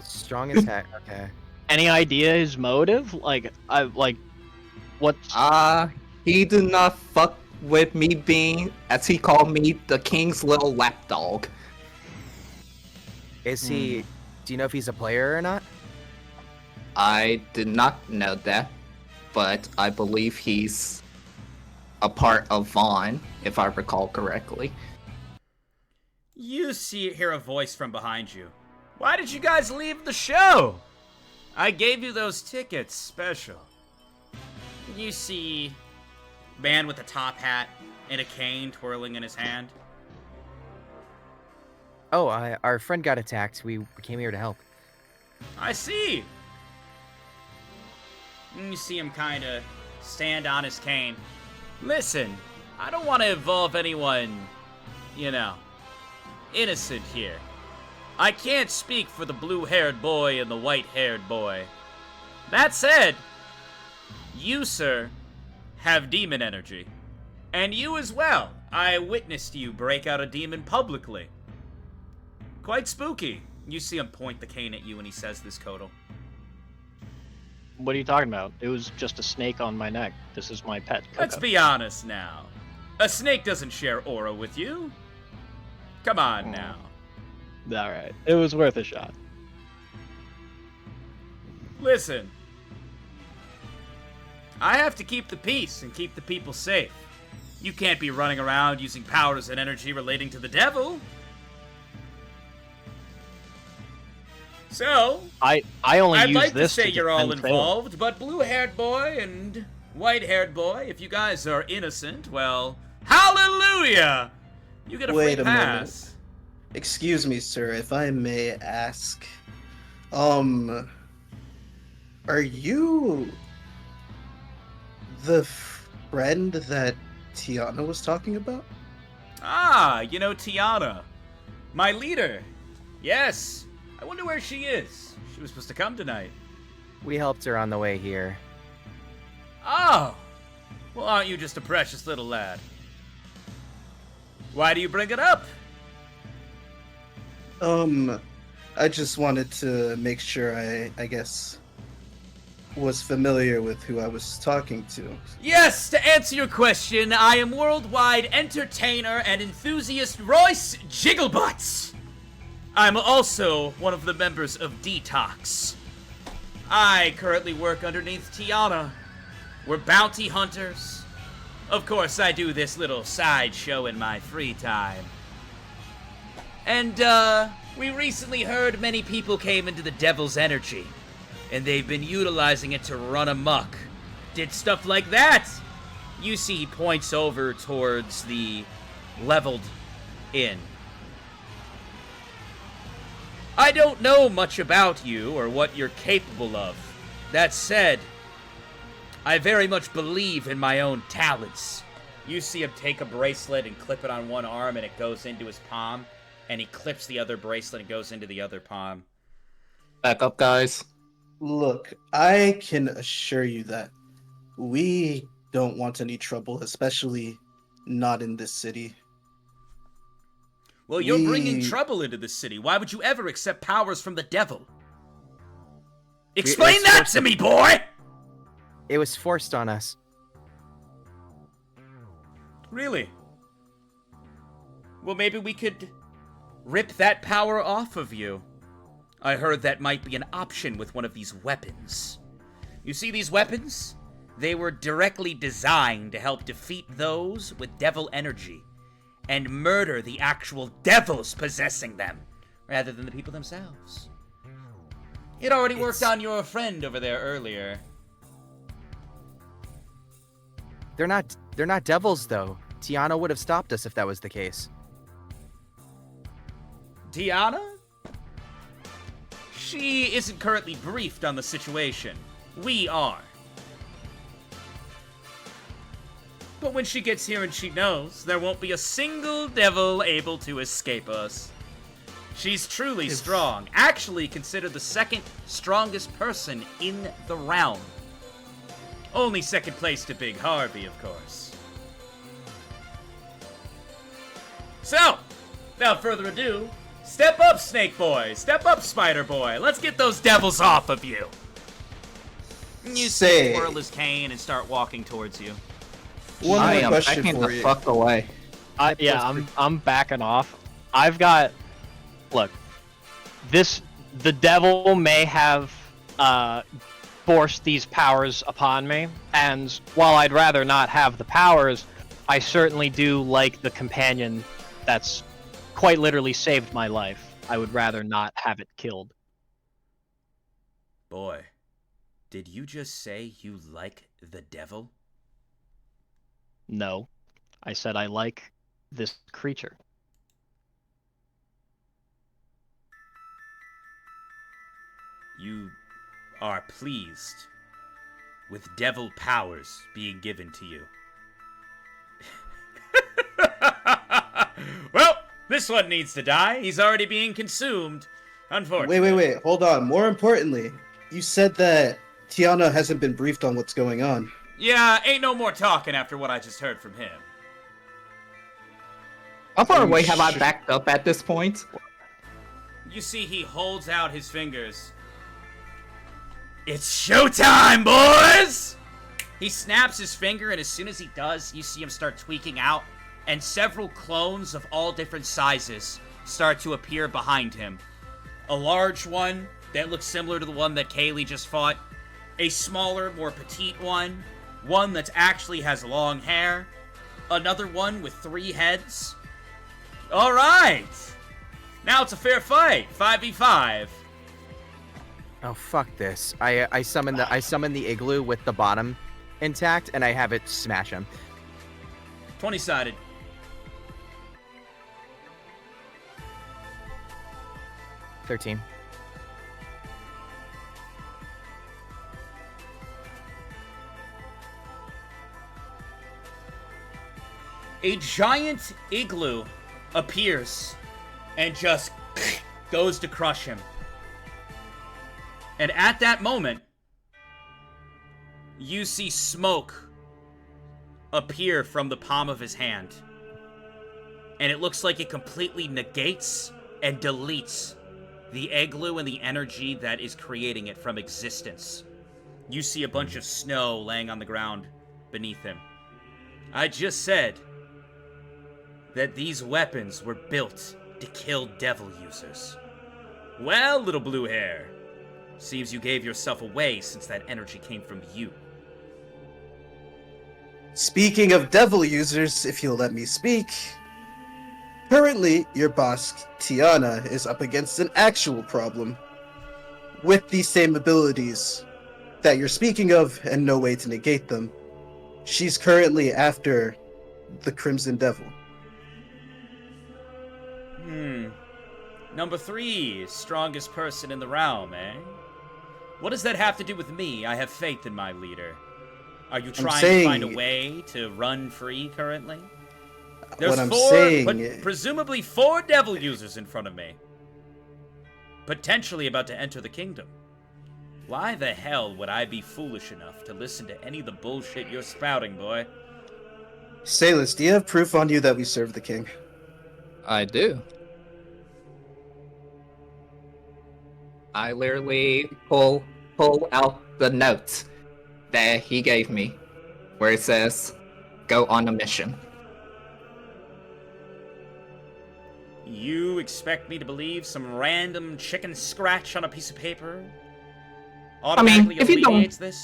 Strong as heck. Okay. Any idea his motive? What? He do not fuck with me being, as he called me, the king's little lapdog. Is he? Do you know if he's a player or not? I did not know that, but I believe he's a part of Vaughn, if I recall correctly. You hear a voice from behind you. Why did you guys leave the show? I gave you those tickets special. You see man with a top hat and a cane twirling in his hand. Oh, our friend got attacked. We came here to help. I see. And you see him kind of stand on his cane. Listen, I don't want to involve anyone, innocent here. I can't speak for the blue-haired boy and the white-haired boy. That said, you, sir, have demon energy. And you as well. I witnessed you break out a demon publicly. Quite spooky. You see him point the cane at you when he says this, Kodal. What are you talking about? It was just a snake on my neck. This is my pet. Let's be honest now. A snake doesn't share aura with you. Come on now. Alright. It was worth a shot. Listen. I have to keep the peace and keep the people safe. You can't be running around using powers and energy relating to the devil. So, I only I'd use like this to say you're all defend involved, but blue-haired boy and white-haired boy, if you guys are innocent, well, hallelujah! You get a free pass. Excuse me, sir, if I may ask. Are you the friend that Tiana was talking about? Ah, you know Tiana. My leader. Yes. I wonder where she is. She was supposed to come tonight. We helped her on the way here. Oh. Well, aren't you just a precious little lad? Why do you bring it up? I just wanted to make sure I guess, was familiar with who I was talking to. Yes, to answer your question, I am worldwide entertainer and enthusiast Royce Jigglebutts. I'm also one of the members of Detox. I currently work underneath Tiana. We're bounty hunters. Of course, I do this little sideshow in my free time. And, we recently heard many people came into the Devil's Energy, and they've been utilizing it to run amok. Did stuff like that. You see, he points over towards the leveled inn. I don't know much about you or what you're capable of. That said, I very much believe in my own talents. You see him take a bracelet and clip it on one arm and it goes into his palm. And he clips the other bracelet and goes into the other palm. Back up, guys. Look, I can assure you that we don't want any trouble, especially not in this city. Well, you're bringing trouble into this city. Why would you ever accept powers from the devil? Explain that to me, boy! It was forced on us. Really? Well, maybe we could rip that power off of you. I heard that might be an option with one of these weapons. You see these weapons? They were directly designed to help defeat those with devil energy and murder the actual devils possessing them, rather than the people themselves. It already worked on your friend over there earlier. They're not devils, though. Tiana would have stopped us if that was the case. Tiana? She isn't currently briefed on the situation. We are. But when she gets here and she knows, there won't be a single devil able to escape us. She's truly strong. Actually considered the second strongest person in the realm. Only second place to Big Harvey, of course. So, without further ado, step up, Snake Boy. Step up, Spider Boy. Let's get those devils off of you. You say, twirl his cane and start walking towards you. One more question backing for the you. fuck away. I'm backing off. I've got. Look, the devil may have forced these powers upon me, and while I'd rather not have the powers, I certainly do like the companion that's quite literally saved my life. I would rather not have it killed. Boy, did you just say you like the devil? No, I said I like this creature. You are pleased with devil powers being given to you. Well, this one needs to die. He's already being consumed. Unfortunately. Wait. Hold on. More importantly, you said that Tiana hasn't been briefed on what's going on. Yeah, ain't no more talking after what I just heard from him. How far away have I backed up at this point? You see, he holds out his fingers. It's showtime, boys! He snaps his finger, and as soon as he does, you see him start tweaking out, and several clones of all different sizes start to appear behind him. A large one that looks similar to the one that Kaylee just fought, a smaller, more petite one that actually has long hair, another one with 3 heads. Alright! Now it's a fair fight, 5v5. Oh, fuck this. I summon the igloo with the bottom intact, and I have it smash him. 20-sided. 13. A giant igloo appears and just goes to crush him. And at that moment, you see smoke appear from the palm of his hand. And it looks like it completely negates and deletes the igloo and the energy that is creating it from existence. You see a bunch of snow laying on the ground beneath him. I just said that these weapons were built to kill devil users. Well, little blue hair, seems you gave yourself away since that energy came from you. Speaking of devil users, if you'll let me speak, currently your boss, Tiana, is up against an actual problem with the same abilities that you're speaking of and no way to negate them. She's currently after the Crimson Devil. Number 3, strongest person in the realm, eh? What does that have to do with me? I have faith in my leader. Are you trying to find a way to run free currently? There's presumably 4 devil users in front of me. Potentially about to enter the kingdom. Why the hell would I be foolish enough to listen to any of the bullshit you're spouting, boy? Salus, do you have proof on you that we serve the king? I do. I literally pull out the note that he gave me, where it says, "Go on a mission." You expect me to believe some random chicken scratch on a piece of paper automatically alleviates this?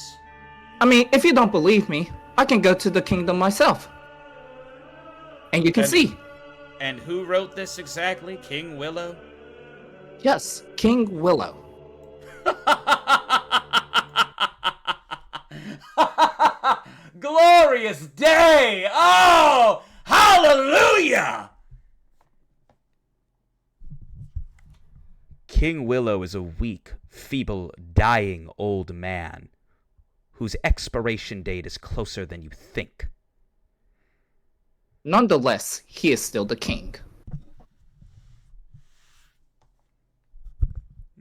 If you don't believe me, I can go to the kingdom myself, and you can see. And who wrote this exactly? King Willow? Yes, King Willow. Glorious day! Oh, hallelujah! King Willow is a weak, feeble, dying old man whose expiration date is closer than you think. Nonetheless, he is still the king.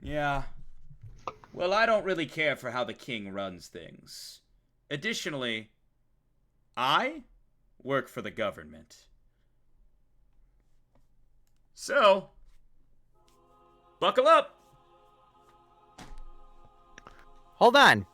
Yeah. Well, I don't really care for how the king runs things. Additionally, I work for the government. So, buckle up. Hold on.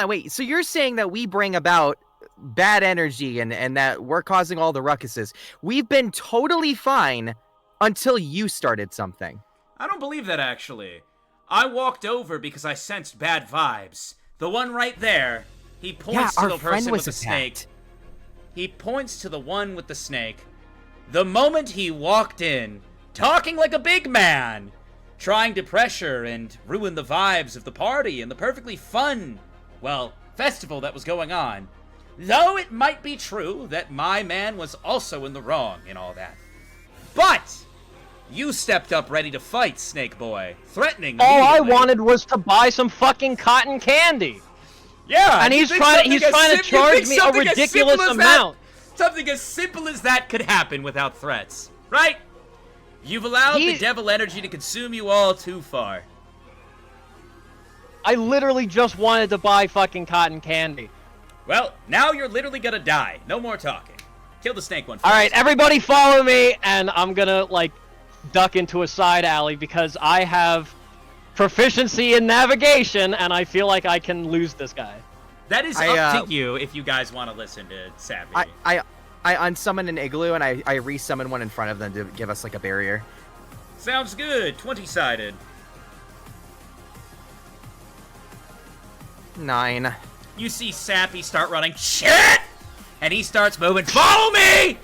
Wait. So you're saying that we bring about bad energy and that we're causing all the ruckuses. We've been totally fine until you started something. I don't believe that, actually. I walked over because I sensed bad vibes. The one right there, he points to the person with the snake. He points to the one with the snake. The moment he walked in, talking like a big man, trying to pressure and ruin the vibes of the party and the perfectly fun, festival that was going on. Though it might be true that my man was also in the wrong in all that. But you stepped up ready to fight, Snake Boy, threatening all I wanted was to buy some fucking cotton candy. Yeah, and he's trying to charge me a ridiculous amount. Something as simple as that could happen without threats, right? You've allowed the devil energy to consume you all too far. I literally just wanted to buy fucking cotton candy. Well, now you're literally gonna die. No more talking. Kill the snake one first. Alright, everybody follow me, and I'm gonna, duck into a side alley because I have proficiency in navigation, and I feel like I can lose this guy. That is up to you if you guys want to listen to Sappy. I unsummon an igloo, and I resummon one in front of them to give us, a barrier. Sounds good. 20-sided. 9. You see Sappy start running. Shit! And he starts moving. Follow me!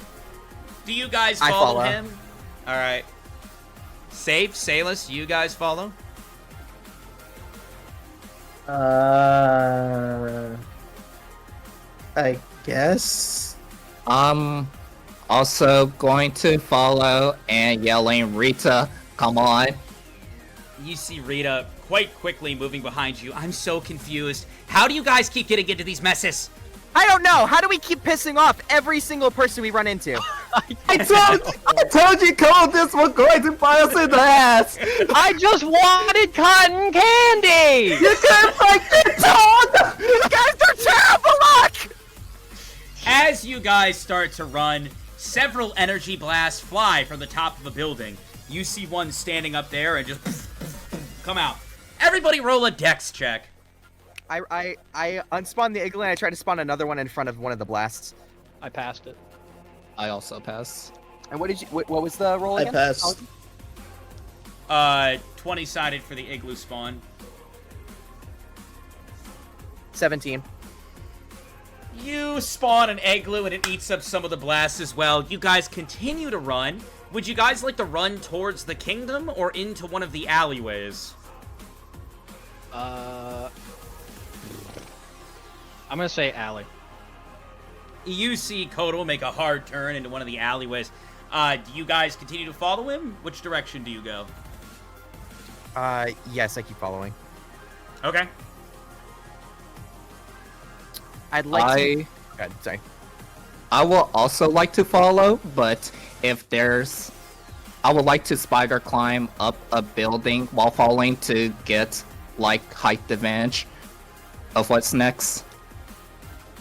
Do you guys follow him? Alright. Safe, Salus, you guys follow? I guess. Also going to follow and yelling, "Rita, Come on. You see Rita quite quickly moving behind you. I'm so confused. How do you guys keep getting into these messes? I don't know. How do we keep pissing off every single person we run into? I told you, Cole, this was going to bite us in the ass. I just wanted cotton candy. You can't fight the toad. You guys are terrible luck. As you guys start to run, several energy blasts fly from the top of a building. You see one standing up there and just come out. Everybody roll a dex check. I unspawned the igloo and I tried to spawn another one in front of one of the blasts. I passed it. I also pass. And what did you? What was the roll again? I passed. 20-sided for the igloo spawn. 17. You spawn an igloo and it eats up some of the blasts as well. You guys continue to run. Would you guys like to run towards the kingdom or into one of the alleyways? I'm gonna say alley. You see Kotal make a hard turn into one of the alleyways. Do you guys continue to follow him? Which direction do you go? Yes, I keep following. Okay. I'd like to... God, sorry. I will also like to follow, but if there's... I would like to spider climb up a building while following to get, like, height advantage of what's next.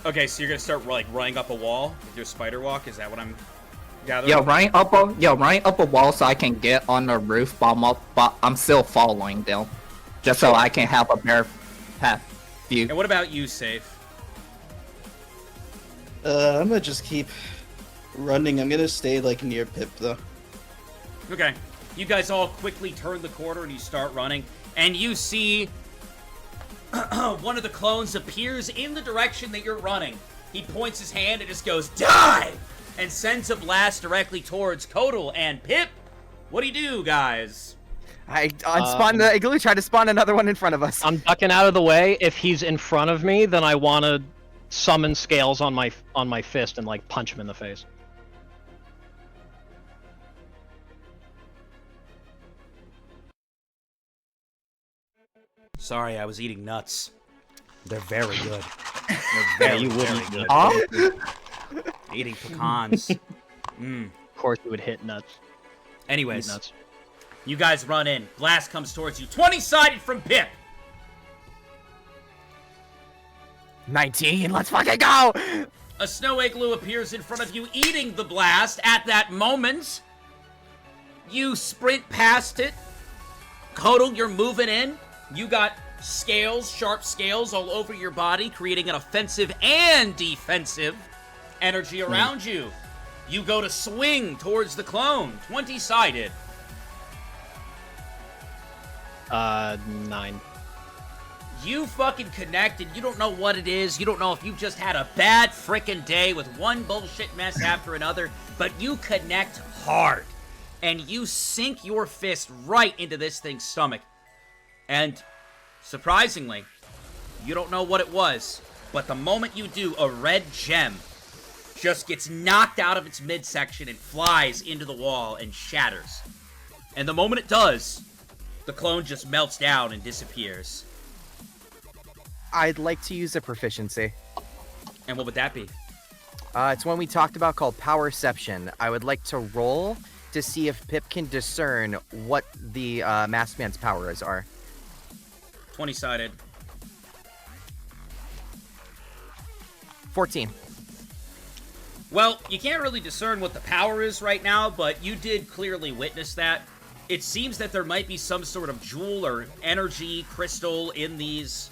Okay, so you're gonna start, like, running up a wall with your spider walk? Is that what I'm gathering? Yeah, running up a wall so I can get on the roof, but I'm still following them. Just so I can have a better path view. And what about you, Safe? I'm gonna just keep running. I'm gonna stay, like, near Pip, though. Okay. You guys all quickly turn the corner and you start running. And you see one of the clones appears in the direction that you're running. He points his hand and just goes, "Die!" and sends a blast directly towards Kotal and Pip. What do you do, guys? I unspawned the igloo, tried to spawn another one in front of us. I'm ducking out of the way. If he's in front of me, then I want to summon scales on my fist and, like, punch him in the face. Sorry, I was eating nuts. They're very good. Yeah, you would eat good. nuts. Eating pecans. Of course, you would hit nuts. Anyways, Eat nuts. you guys run in. Blast comes towards you. 20-sided from Pip. 19, let's fucking go! A snow igloo appears in front of you, eating the blast. At that moment, you sprint past it. Kotal, you're moving in. You got scales, sharp scales all over your body, creating an offensive and defensive energy around you. You go to swing towards the clone. 20-sided. 9. You fucking connect and you don't know what it is. You don't know if you've just had a bad frickin' day with one bullshit mess after another, but you connect hard. And you sink your fist right into this thing's stomach. And, surprisingly, you don't know what it was, but the moment you do, a red gem just gets knocked out of its midsection and flies into the wall and shatters. And the moment it does, the clone just melts down and disappears. I'd like to use a proficiency. And what would that be? It's one we talked about called Powerception. I would like to roll to see if Pip can discern what the masked man's powers are. 20-sided. 14. Well, you can't really discern what the power is right now, but you did clearly witness that. It seems that there might be some sort of jewel or energy crystal in these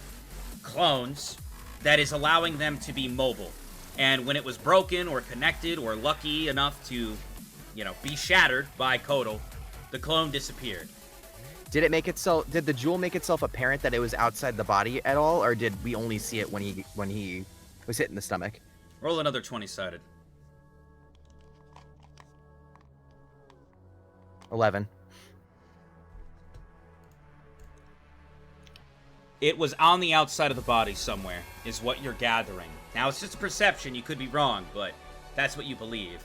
clones that is allowing them to be mobile. And when it was broken or connected or lucky enough to, you know, be shattered by Kotal, the clone disappeared. Did it make itself? Did the jewel make itself apparent that it was outside the body at all, or did we only see it when he was hit in the stomach? Roll another 20-sided. 11. It was on the outside of the body somewhere, is what you're gathering. Now, it's just a perception. You could be wrong, but that's what you believe.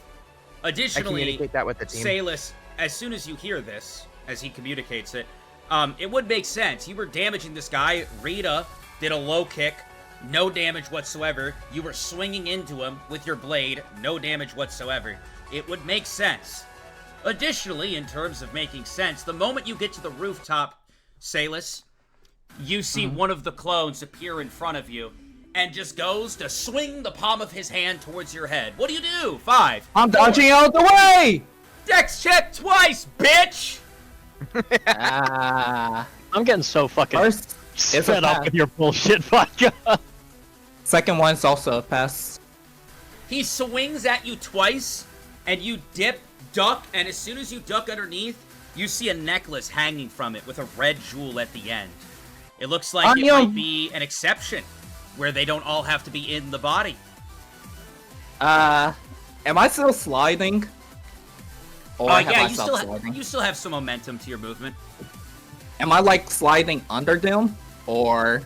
Additionally, I communicate that with the team. Salus, as soon as you hear this, as he communicates it. It would make sense. You were damaging this guy. Rita did a low kick. No damage whatsoever. You were swinging into him with your blade. No damage whatsoever. It would make sense. Additionally, in terms of making sense, the moment you get to the rooftop, Salus, you see one of the clones appear in front of you and just goes to swing the palm of his hand towards your head. What do you do? 5. I'm dodging out the way! Dex check twice, bitch! I'm getting so fucking First, it's fed a up pass. with your bullshit vodka. Second one's also a pass. He swings at you twice, and you dip, duck, and as soon as you duck underneath, you see a necklace hanging from it with a red jewel at the end. It looks like it might be an exception, where they don't all have to be in the body. Am I still sliding? Or have Yeah, I stopped sliding? you still have some momentum to your movement. Am I like sliding under them? Or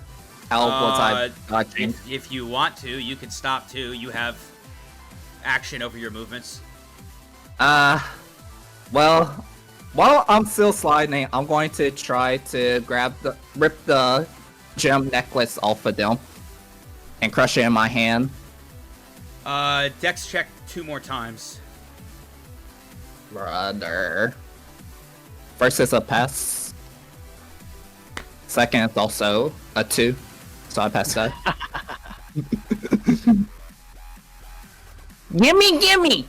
how was I dodging? If you want to, you can stop too. You have action over your movements. Well, while I'm still sliding, I'm going to try to rip the gem necklace off of them and crush it in my hand. Dex check 2 more times. Brother. First is a pass. Second is also a 2. So I passed that. Gimme!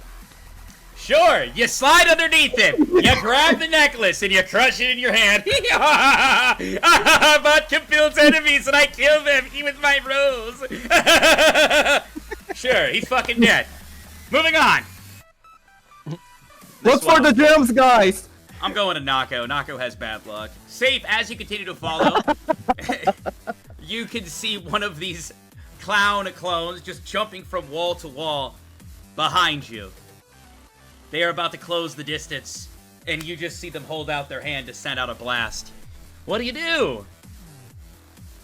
Sure, you slide underneath him. You grab the necklace and you crush it in your hand. Vodka builds enemies and I kill them. He was my rose. Sure, he's fucking dead. Moving on. Look for the gems, guys! I'm going to Nako. Nako has bad luck. Safe, as you continue to follow, you can see one of these clones just jumping from wall to wall behind you. They are about to close the distance, and you just see them hold out their hand to send out a blast. What do you do?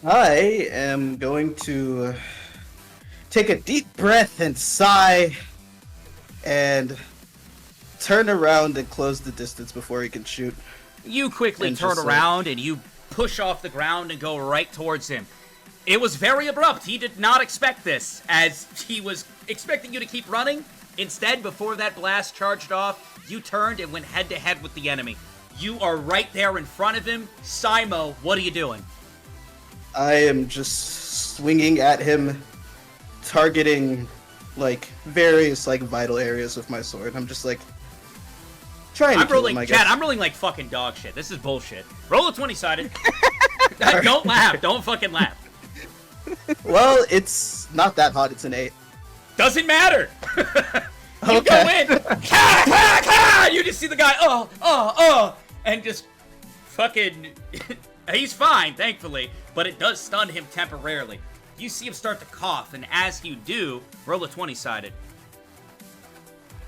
I am going to take a deep breath and sigh and turn around and close the distance before he can shoot. You quickly And turn just, around and you push off the ground and go right towards him. It was very abrupt. He did not expect this, as he was expecting you to keep running. Instead, before that blast charged off, you turned and went head-to-head with the enemy. You are right there in front of him. Simo, what are you doing? I am just swinging at him, targeting, like, various, like, vital areas with my sword. I'm just, like, trying to kill him, I guess. Chad, I'm rolling like fucking dog shit. This is bullshit. Roll a 20-sided. Don't laugh. Don't fucking laugh. Well, it's not that hot. It's an 8. Doesn't matter. You Okay. go in. You just see the guy, and just fucking. He's fine, thankfully, but it does stun him temporarily. You see him start to cough, and as you do, roll a 20-sided.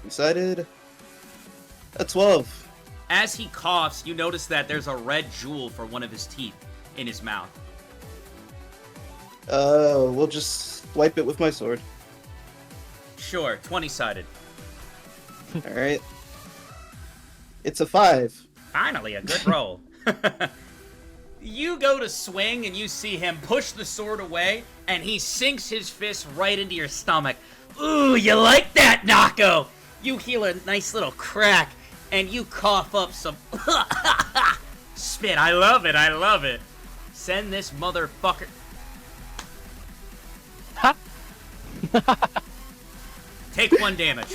Decided. A 12. As he coughs, you notice that there's a red jewel for one of his teeth in his mouth. We'll just wipe it with my sword. Sure, 20-sided. Alright. It's a 5. Finally, a good roll. You go to swing and you see him push the sword away, and he sinks his fist right into your stomach. Ooh, you like that, Nako? You heal a nice little crack, and you cough up some spit. I love it, I love it. Send this motherfucker... Take 1 damage.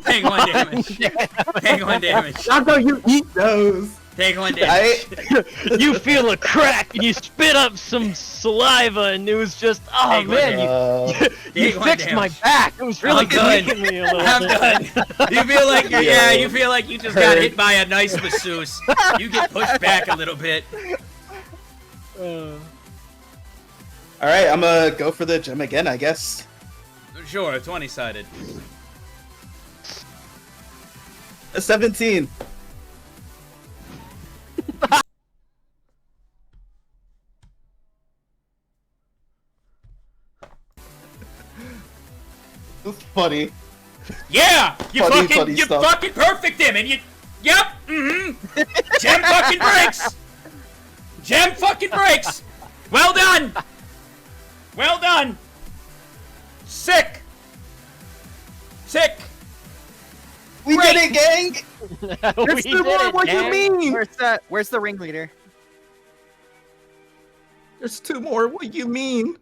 Take one damage. Take 1 damage. Nako, you eat those! Take 1 damage. You feel a crack and you spit up some saliva and it was just, oh Take one man, you Take 1 fixed my damage. back. It was really I'm done. making me a little I'm bit. done. You feel like you feel like you just got hit by a nice masseuse. You get pushed back a little bit. Alright, I'm gonna go for the gem again, I guess. Sure, 20-sided. A 17. That's funny. Yeah, you Funny fucking stuff. perfect him, and you Yep. Mm-hmm. Gem fucking breaks. Gem fucking breaks. Well done. Well done. Sick. Sick. We did it, gang. We did it, What gang. you mean? Where's the ringleader? There's 2 more. What you mean?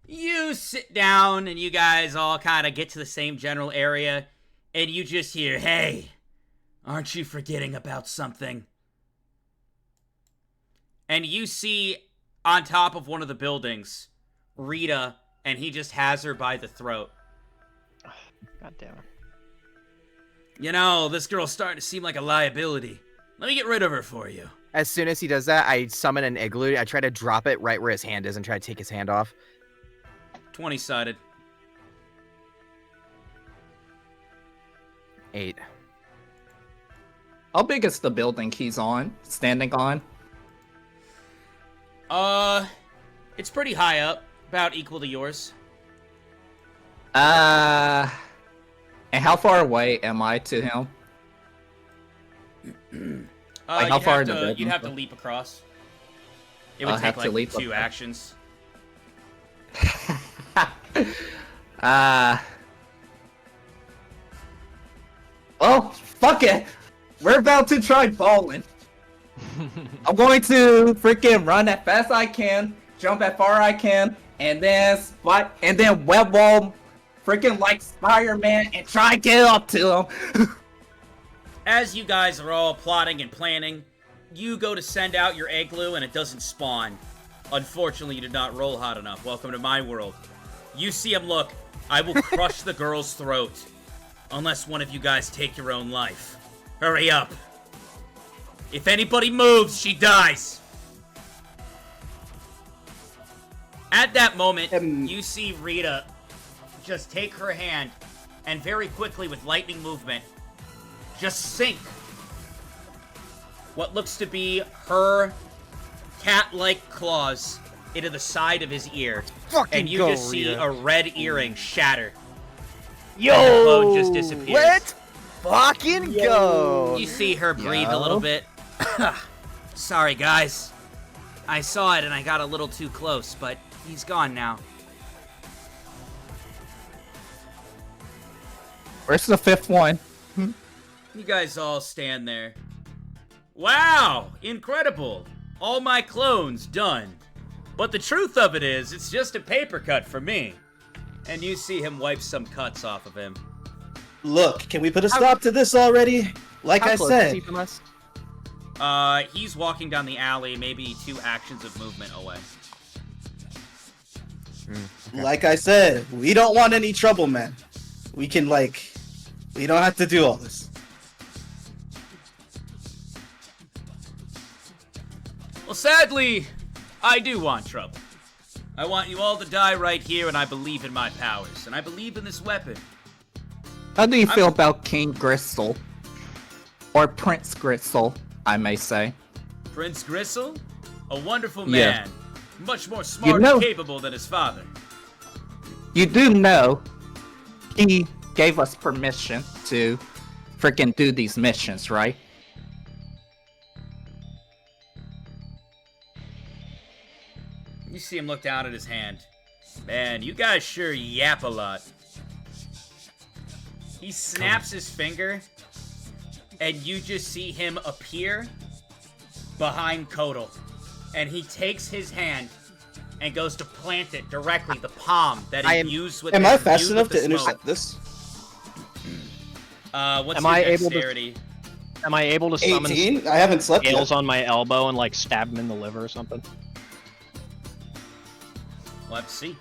You sit down and you guys all kind of get to the same general area and you just hear, hey, aren't you forgetting about something? And you see on top of one of the buildings, Rita, and he just has her by the throat. God damn it. You know, this girl's starting to seem like a liability. Let me get rid of her for you. As soon as he does that, I summon an igloo. I try to drop it right where his hand is and try to take his hand off. 20-sided. 8. How big is the building he's standing on? It's pretty high up, about equal to yours. And how far away am I to him? Like how far you'd have to leap across. It would I'll take have to like leap 2 across. actions. Well, fuck it. We're about to try falling. I'm going to freaking run as fast as I can, jump as far as I can, and then web wall freaking like Spider-Man and try and get up to him. As you guys are all plotting and planning, you go to send out your igloo and it doesn't spawn. Unfortunately, you did not roll hot enough. Welcome to my world. You see him look. I will crush the girl's throat. Unless one of you guys take your own life. Hurry up. If anybody moves, she dies. At that moment, you see Rita just take her hand and very quickly with lightning movement just sink what looks to be her cat-like claws into the side of his ear. And you just see a red earring shatter. Yo! And the clone just disappears. Let's fucking go! You see her breathe a little bit. Sorry, guys. I saw it and I got a little too close, but he's gone now. Where's the 5th one? You guys all stand there. Wow! Incredible! All my clones done. But the truth of it is, it's just a paper cut for me. And you see him wipe some cuts off of him. Look, can we put a stop to this already? Like I close said. is he from us? He's walking down the alley, maybe 2 actions of movement away. Like I said, we don't want any trouble, man. We can, we don't have to do all this. Well, sadly, I do want trouble. I want you all to die right here, and I believe in my powers. And I believe in this weapon. How do you feel about King Gristle? Or Prince Gristle, I may say. Prince Gristle? A wonderful Yeah. man. Much more smart know- and capable than his father. You do know he gave us permission to freaking do these missions, right? You see him look down at his hand. Man, you guys sure yap a lot. He snaps his finger, and you just see him appear behind Kodal. And he takes his hand and goes to plant it directly, the palm that he used with Am the, I fast used enough with to the smoke. intercept this? What's Am your I able to- dexterity? Am I able to summon 18? I haven't slept scales yet. on my elbow and stab him in the liver or something? We'll have to see.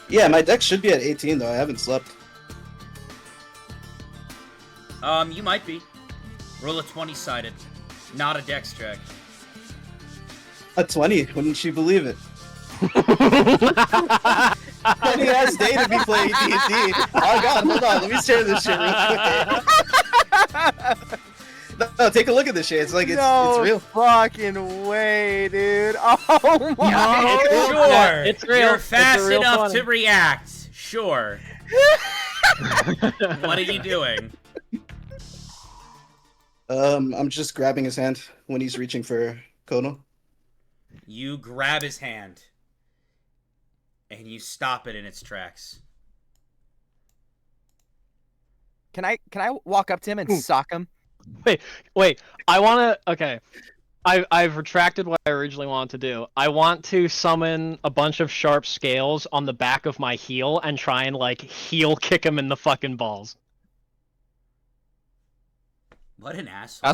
Yeah, my dex should be at 18 though. I haven't slept. You might be. Roll a 20-sided. Not a dex check. A 20, wouldn't you believe it? Funny ass day to be playing D&D. Oh god, hold on, let me share this shit real quick. No, take a look at this shit. It's it's real. Fucking way, dude. Oh my Sure. It's real. You're It's fast real enough funny. to react. Sure. What are you doing? I'm just grabbing his hand when he's reaching for Kono. You grab his hand, and you stop it in its tracks. Can I walk up to him and sock him? Wait. I want to. Okay. I've retracted what I originally wanted to do. I want to summon a bunch of sharp scales on the back of my heel and try and like heel kick him in the fucking balls. What an asshole!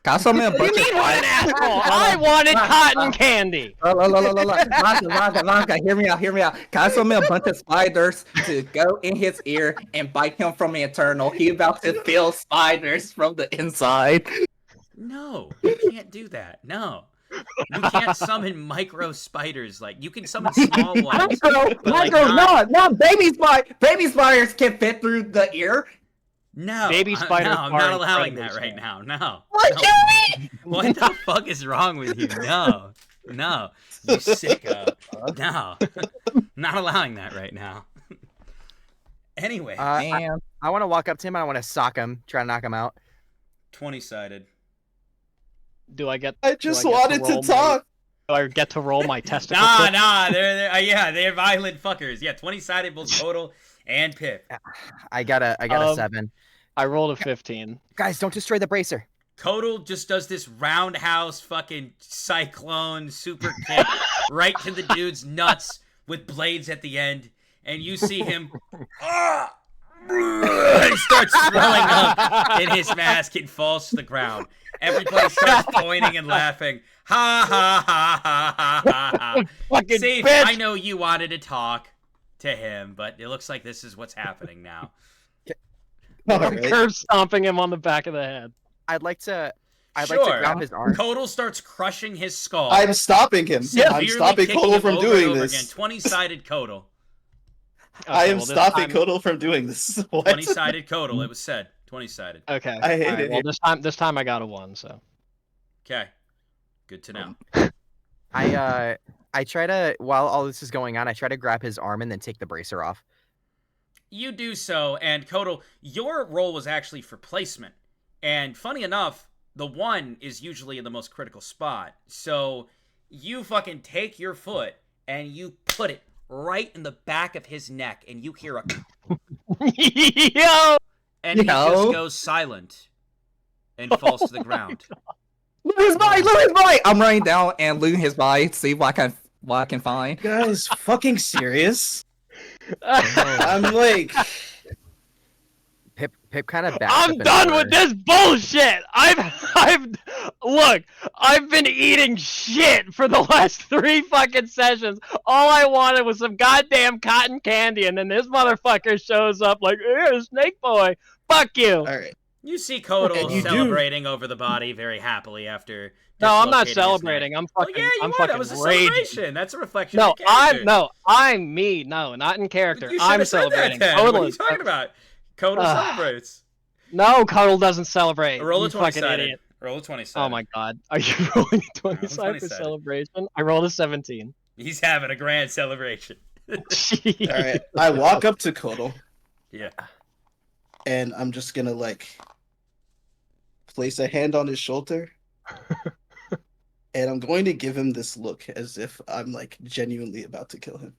Can I summon a bunch What do you mean, what an asshole? I wanted cotton candy. Lanka, hear me out. Can I summon a bunch of spiders to go in his ear and bite him from the internal? He about to feel spiders from the inside. No, you can't do that. No. You can't summon micro spiders. Like, you can summon small ones. No, baby spiders can fit through the ear. No, Baby spiders no, I'm not allowing that right now. No. What no. you mean? What the fuck is wrong with you? No, you sicko. No, not allowing that right now. Anyway, I want to walk up to him and I want to sock him, try to knock him out. 20-sided. Do I get? I just wanted to talk. Do I get to roll my testicle? Nah, they're violent fuckers. Yeah, 20-sided both total and Pip. I got a 7. I rolled a 15. Guys, don't destroy the bracer. Kotal just does this roundhouse fucking cyclone super kick right to the dude's nuts with blades at the end, and you see him. He starts throwing up in his mask and falls to the ground. Everybody starts pointing and laughing. Ha ha ha ha ha ha ha. See, bitch. I know you wanted to talk to him, but it looks like this is what's happening now. Curb stomping him on the back of the head. I'd like to grab his arm. Kotal starts crushing his skull. I'm stopping him. I'm stopping Kotal from doing this. 20-sided Kotal. I am stopping Kotal from doing this. 20-sided Kotal, it was said. 20-sided. Okay. I hate it. Well, this time I got a 1, so. Okay. Good to know. I try to, while all this is going on, I try to grab his arm and then take the bracer off. You do so, and Kotal, your role was actually for placement. And funny enough, the 1 is usually in the most critical spot. So you fucking take your foot and you put it right in the back of his neck, and you hear a Yo! And he just goes silent and falls to the ground. Loot his body! I'm running down and looting his body, see what I can find. You guys fucking serious? I'm like, Pip kind of backs I'm up in done horror. with this bullshit. I've been eating shit for the last 3 fucking sessions. All I wanted was some goddamn cotton candy, and then this motherfucker shows up like, "Hey, Snake Boy, fuck you." all right. You see Kotal you celebrating over the body very happily after. No, I'm not dislocating his celebrating. neck. I'm fucking. Well, yeah, you I'm are. fucking That was a raging. celebration. That's a reflection. No, of character. I'm me. No, not in character. You should I'm have said that celebrating. then. Kotal What are you is- talking about? Kotal celebrates. No, Kotal doesn't celebrate. Roll a You fucking 20-sided. idiot. Roll a 20-sided. Oh my god. Are you rolling a 20 side for 20-sided. celebration? I rolled a 17. He's having a grand celebration. All right. I walk up to Kotal. Yeah. And I'm just gonna like place a hand on his shoulder. And I'm going to give him this look as if I'm like genuinely about to kill him.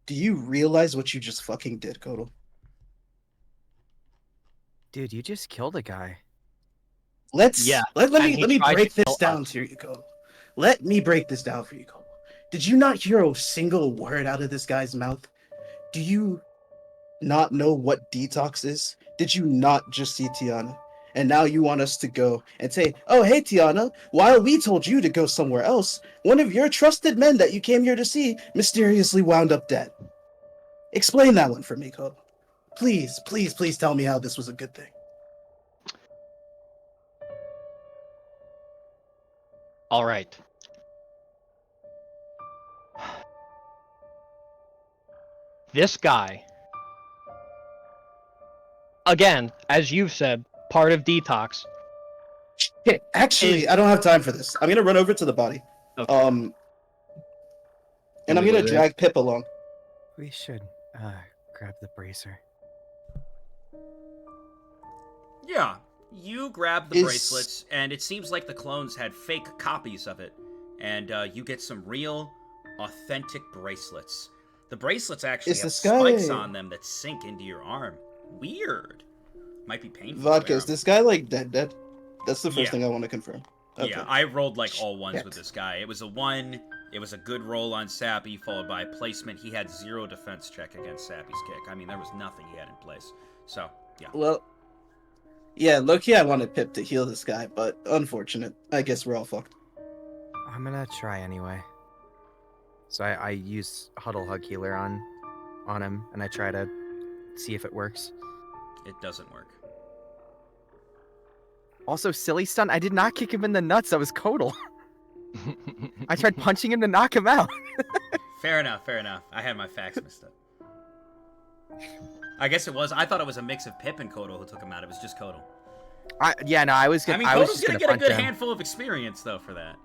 Do you realize what you just fucking did, Kotal? Dude, you just killed a guy. Let me tried break to this kill down us. to you, Kotal. Let me break this down for you, Kotal. Did you not hear a single word out of this guy's mouth? Do you not know what detox is? Did you not just see Tiana? And now you want us to go and say, "Oh, hey, Tiana, while we told you to go somewhere else, one of your trusted men that you came here to see mysteriously wound up dead." Explain that one for me, Kotal. Please, please, please tell me how this was a good thing. All right. This guy, again, as you've said, part of Detox. Okay, actually, I don't have time for this. I'm gonna run over to the body. Okay. And I'm gonna drag Pip along. We should grab the bracer. Yeah, you grab the bracelets, and it seems like the clones had fake copies of it, and you get some real, authentic bracelets. The bracelets actually have spikes on them that sink into your arm. Weird. Might be painful. Vodka, is this guy like dead? That's the first thing I want to confirm. Okay. Yeah, I rolled like all ones with this guy. It was a 1. It was a good roll on Sappy, followed by placement. He had 0 defense check against Sappy's kick. I mean, there was nothing he had in place. So, yeah. Well, yeah, low-key I wanted Pip to heal this guy, but unfortunate. I guess we're all fucked. I'm gonna try anyway. So I use Huddle Hug Healer on him, and I try to see if it works. It doesn't work. Also, silly stun, I did not kick him in the nuts. That was Kodal. I tried punching him to knock him out. Fair enough. I had my facts mixed up. I guess it was. I thought it was a mix of Pip and Kodal who took him out. It was just Kodal. I was gonna. I mean, Kodal's gonna get a good handful of experience though for that.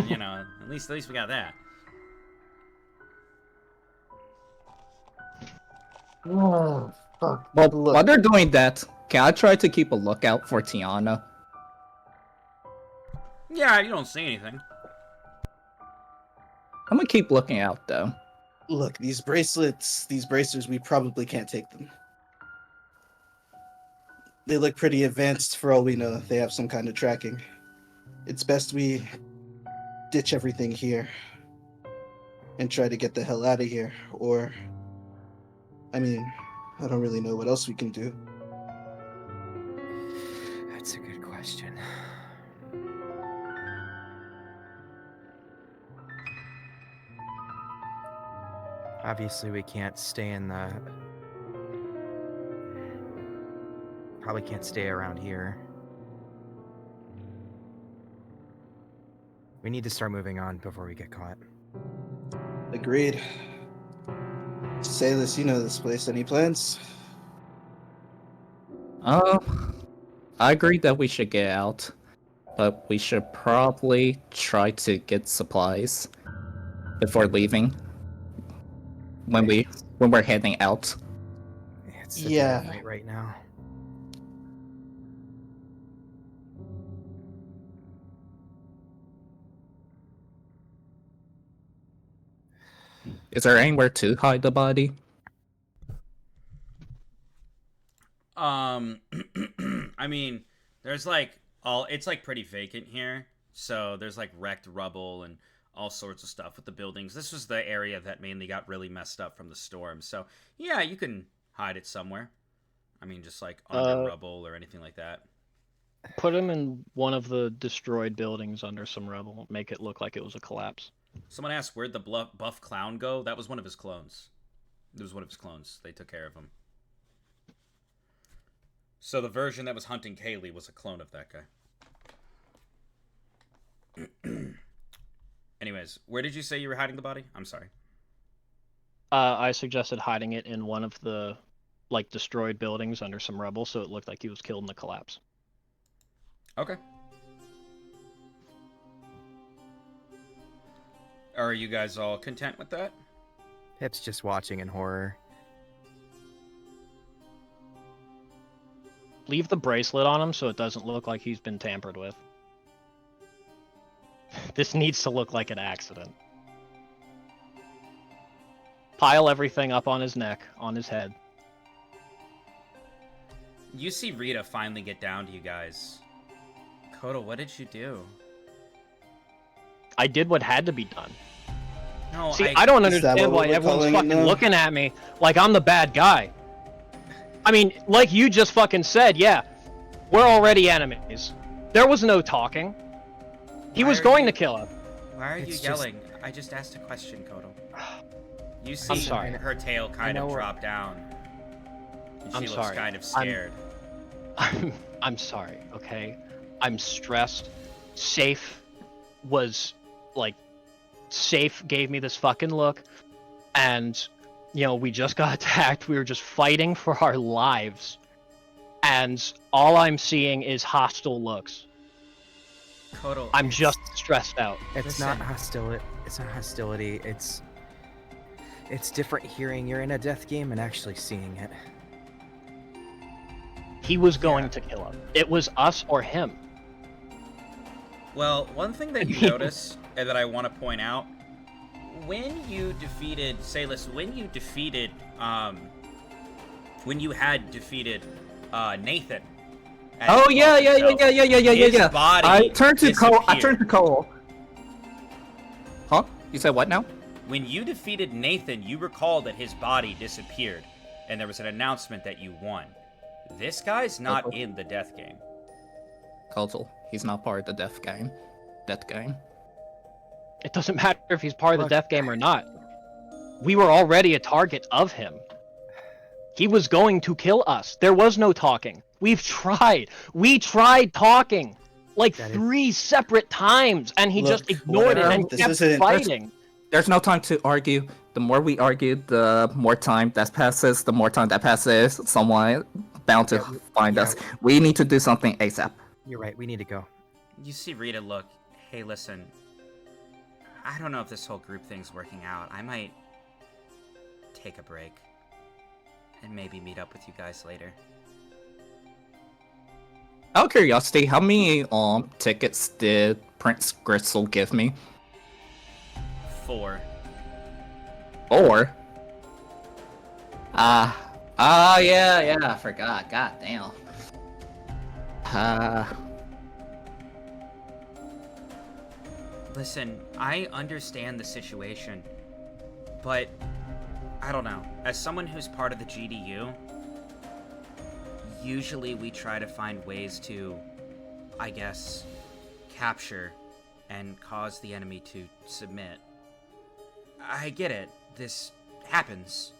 You know, at least we got that. Oh, fuck. Well, while they're doing that, can I try to keep a lookout for Tiana? Yeah, you don't see anything. I'm gonna keep looking out though. Look, these bracelets, these bracers, we probably can't take them. They look pretty advanced for all we know. They have some kind of tracking. It's best we ditch everything here and try to get the hell out of here. Or, I mean, I don't really know what else we can do. That's a good question. Obviously, we can't stay in the... Probably can't stay around here. We need to start moving on before we get caught. Agreed. Sailus, you know this place. Any plans? I agree that we should get out, but we should probably try to get supplies before leaving. When we're heading out. It's the dead of night right now. Is there anywhere to hide the body? I mean, there's like it's like pretty vacant here. So there's like wrecked rubble and all sorts of stuff with the buildings. This was the area that mainly got really messed up from the storm. So yeah, you can hide it somewhere. I mean, just like under rubble or anything like that. Put him in one of the destroyed buildings under some rubble. Make it look like it was a collapse. Someone asked, where'd the buff clown go? That was one of his clones. It was one of his clones. They took care of him. So the version that was hunting Kaylee was a clone of that guy. Anyways, where did you say you were hiding the body? I'm sorry. I suggested hiding it in one of the like destroyed buildings under some rubble, so it looked like he was killed in the collapse. Okay. Are you guys all content with that? Pip's just watching in horror. Leave the bracelet on him so it doesn't look like he's been tampered with. This needs to look like an accident. Pile everything up on his neck, on his head. You see Rita finally get down to you guys. Kodal, what did you do? I did what had to be done. No, see, I don't understand why everyone's fucking looking at me like I'm the bad guy. I mean, like you just fucking said, yeah, we're already enemies. There was no talking. He was going to kill him. Why are you yelling? I just asked a question, Kodal. You see her tail kind of drop down. And she looks kind of scared. I'm sorry, okay? I'm stressed. Safe was, like, Safe gave me this fucking look. And, you know, we just got attacked. We were just fighting for our lives. And all I'm seeing is hostile looks. Kodal, I'm just stressed out. It's not hostility. It's not hostility. It's different hearing you're in a death game and actually seeing it. He was going to kill us. It was us or him. Well, one thing that you notice and that I want to point out, when you defeated Salus, when you had defeated Nathan. Oh yeah. His body I turned to disappeared. Cole. Huh? You said what now? When you defeated Nathan, you recall that his body disappeared, and there was an announcement that you won. This guy's not in the death game. Cole, he's not part of the death game. It doesn't matter if he's part of the death game or not. We were already a target of him. He was going to kill us. There was no talking. We've tried. We tried talking like 3 separate times, and he just ignored it and kept fighting. There's no time to argue. The more we argue, the more time that passes. The more time that passes, someone bound to find us. We need to do something ASAP. You're right. We need to go. You see Rita look. Hey, listen. I don't know if this whole group thing's working out. I might take a break and maybe meet up with you guys later. Out of curiosity, how many tickets did Prince Gristle give me? 4. 4? Yeah, I forgot. God damn. Listen, I understand the situation, but I don't know. As someone who's part of the GDU, usually we try to find ways to, I guess, capture and cause the enemy to submit. I get it. This happens.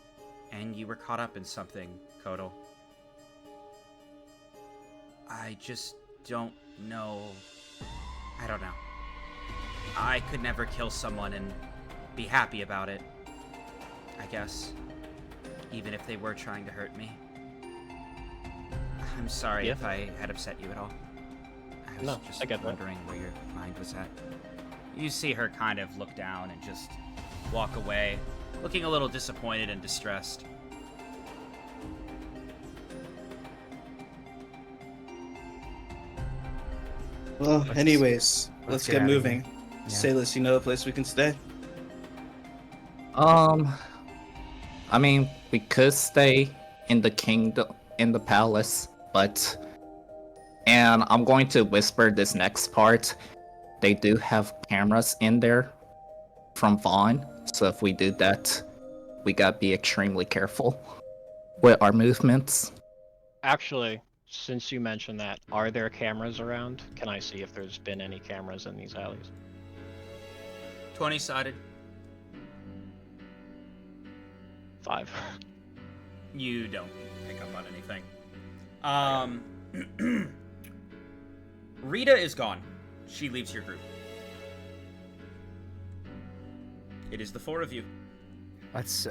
And you were caught up in something, Kodal. I just don't know. I don't know. I could never kill someone and be happy about it, I guess. Even if they were trying to hurt me. I'm sorry if I had upset you at all. I was just wondering where your mind was at. You see her kind of look down and just walk away, looking a little disappointed and distressed. Well, anyways, let's get moving. Salus, you know a place we can stay? I mean, we could stay in the kingdom, in the palace, and I'm going to whisper this next part. They do have cameras in there from Vaughn, so if we do that, we gotta be extremely careful with our movements. Actually, since you mentioned that, are there cameras around? Can I see if there's been any cameras in these alleys? 20-sided. 5. You don't pick up on anything. Rita is gone. She leaves your group. It is the 4 of you. Let's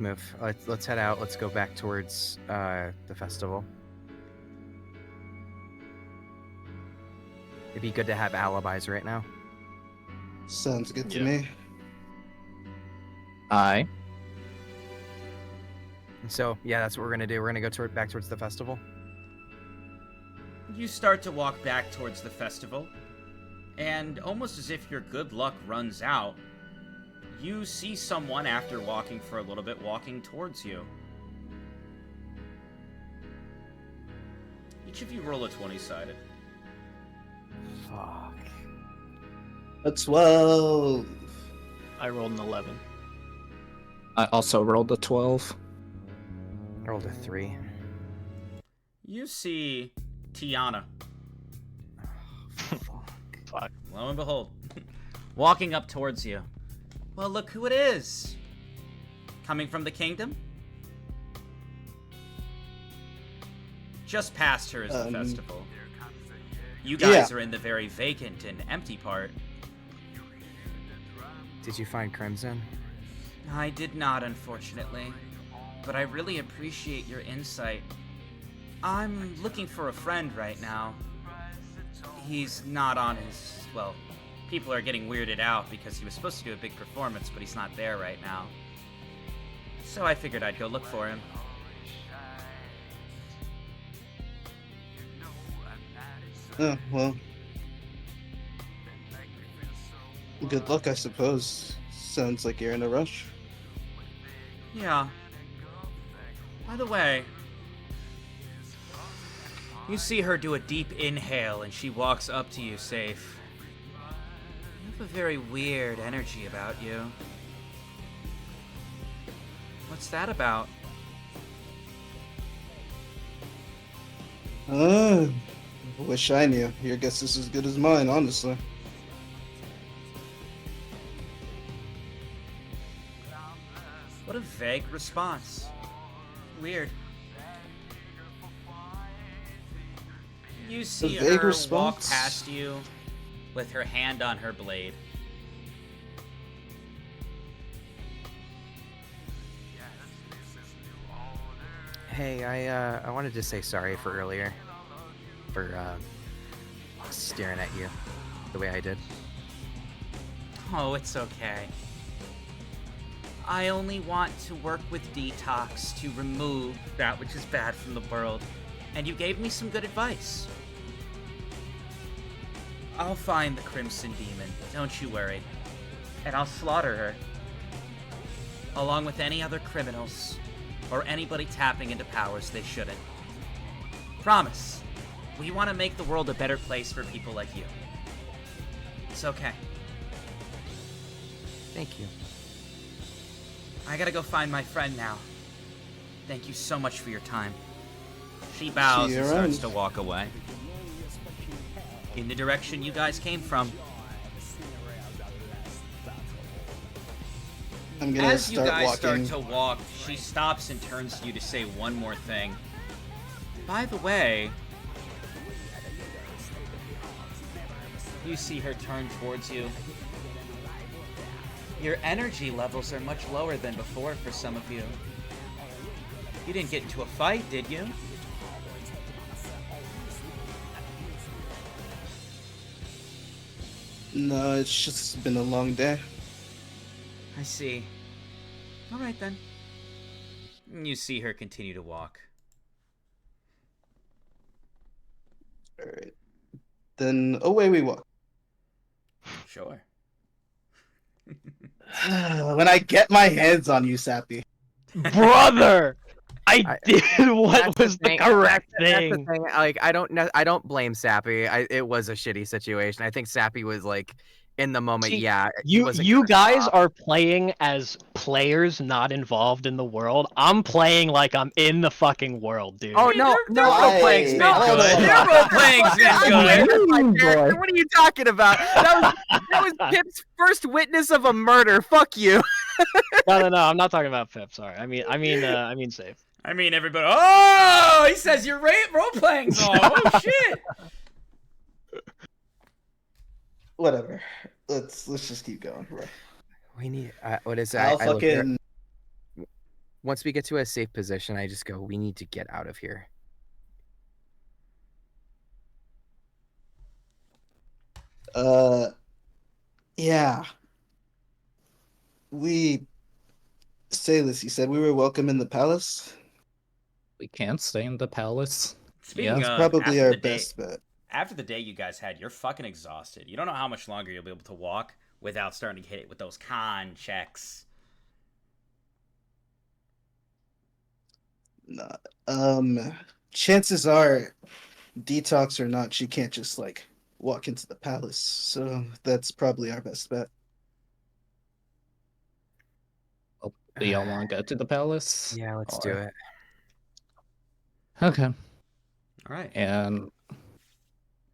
move. Let's head out. Let's go back towards the festival. It'd be good to have alibis right now. Sounds good to me. Aye. So, yeah, that's what we're gonna do. We're gonna go back towards the festival. You start to walk back towards the festival, and almost as if your good luck runs out, you see someone, after walking for a little bit, walking towards you. Each of you roll a 20-sided. Fuck. A 12. I rolled an 11. I also rolled a 12. I rolled a 3. You see Tiana. Fuck. Lo and behold, walking up towards you. Well, look who it is. Coming from the kingdom? Just past her is the festival. You guys are in the very vacant and empty part. Did you find Crimson? I did not, unfortunately. But I really appreciate your insight. I'm looking for a friend right now. He's not on his... Well, people are getting weirded out because he was supposed to do a big performance, but he's not there right now. So I figured I'd go look for him. Oh, well. Good luck, I suppose. Sounds like you're in a rush. Yeah. By the way, you see her do a deep inhale and she walks up to you, Safe. You have a very weird energy about you. What's that about? Wish I knew. Your guess is as good as mine, honestly. What a vague response. Weird. You see her walk past you with her hand on her blade. Hey, I wanted to say sorry for earlier. For staring at you the way I did. Oh, it's okay. I only want to work with Detox to remove that which is bad from the world, and you gave me some good advice. I'll find the Crimson Demon, don't you worry, and I'll slaughter her, along with any other criminals, or anybody tapping into powers they shouldn't. Promise. We want to make the world a better place for people like you. It's okay. Thank you. I gotta go find my friend now. Thank you so much for your time. She bows and starts to walk away. In the direction you guys came from. I'm gonna As you guys walking. start to walk, she stops and turns to you to say one more thing. By the way, you see her turn towards you. Your energy levels are much lower than before for some of you. You didn't get into a fight, did you? No, it's just been a long day. I see. Alright then. You see her continue to walk. Alright. Then away we walk. Sure. When I get my hands on you, Sappy. Brother! I did what was the correct thing. That's the thing. Like, I don't blame Sappy. It was a shitty situation. I think Sappy was like in the moment. See, yeah, you guys are playing as players not involved in the world. I'm playing like I'm in the fucking world, dude. Oh no, Their role-playing's been good. Their role-playing's been good. What are you talking about? That was Pip's first witness of a murder. Fuck you. No, I'm not talking about Pip. Sorry, I mean Safe. I mean, everybody. Oh, he says your role-playing's on. Oh shit. Whatever. Let's just keep going, bro. We need. What is that? I'll fucking. Once we get to a safe position, I just go. We need to get out of here. Yeah. Sailus, you said we were welcome in the palace? We can't stay in the palace. Speaking It's of, probably our best bet. After the day you guys had, you're fucking exhausted. You don't know how much longer you'll be able to walk without starting to hit it with those con checks. Nah. Chances are, Detox or not, she can't just, like, walk into the palace. So that's probably our best bet. Oh, do y'all want to go to the palace? Yeah, let's do it. Okay. All right. And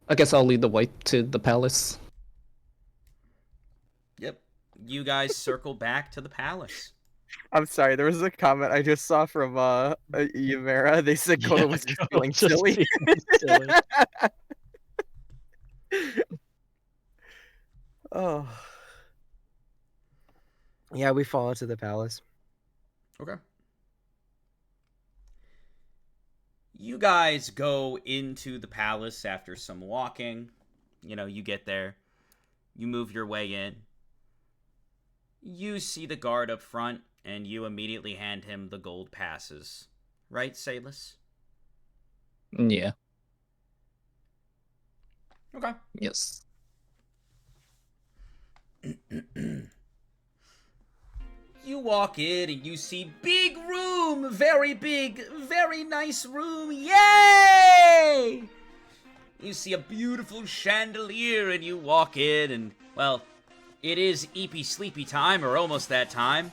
I guess I'll lead the way to the palace. Yep. You guys circle back to the palace. I'm sorry, there was a comment I just saw from Yamera. They said Koda was just feeling silly. Oh. Yeah, we fall into the palace. Okay. You guys go into the palace after some walking. You know, you get there. You move your way in. You see the guard up front, and you immediately hand him the gold passes. Right, Sailus? Yeah. Okay. Yes. You walk in and you see big room, very big, very nice room. Yay! You see a beautiful chandelier and you walk in and, well, it is eepy sleepy time or almost that time.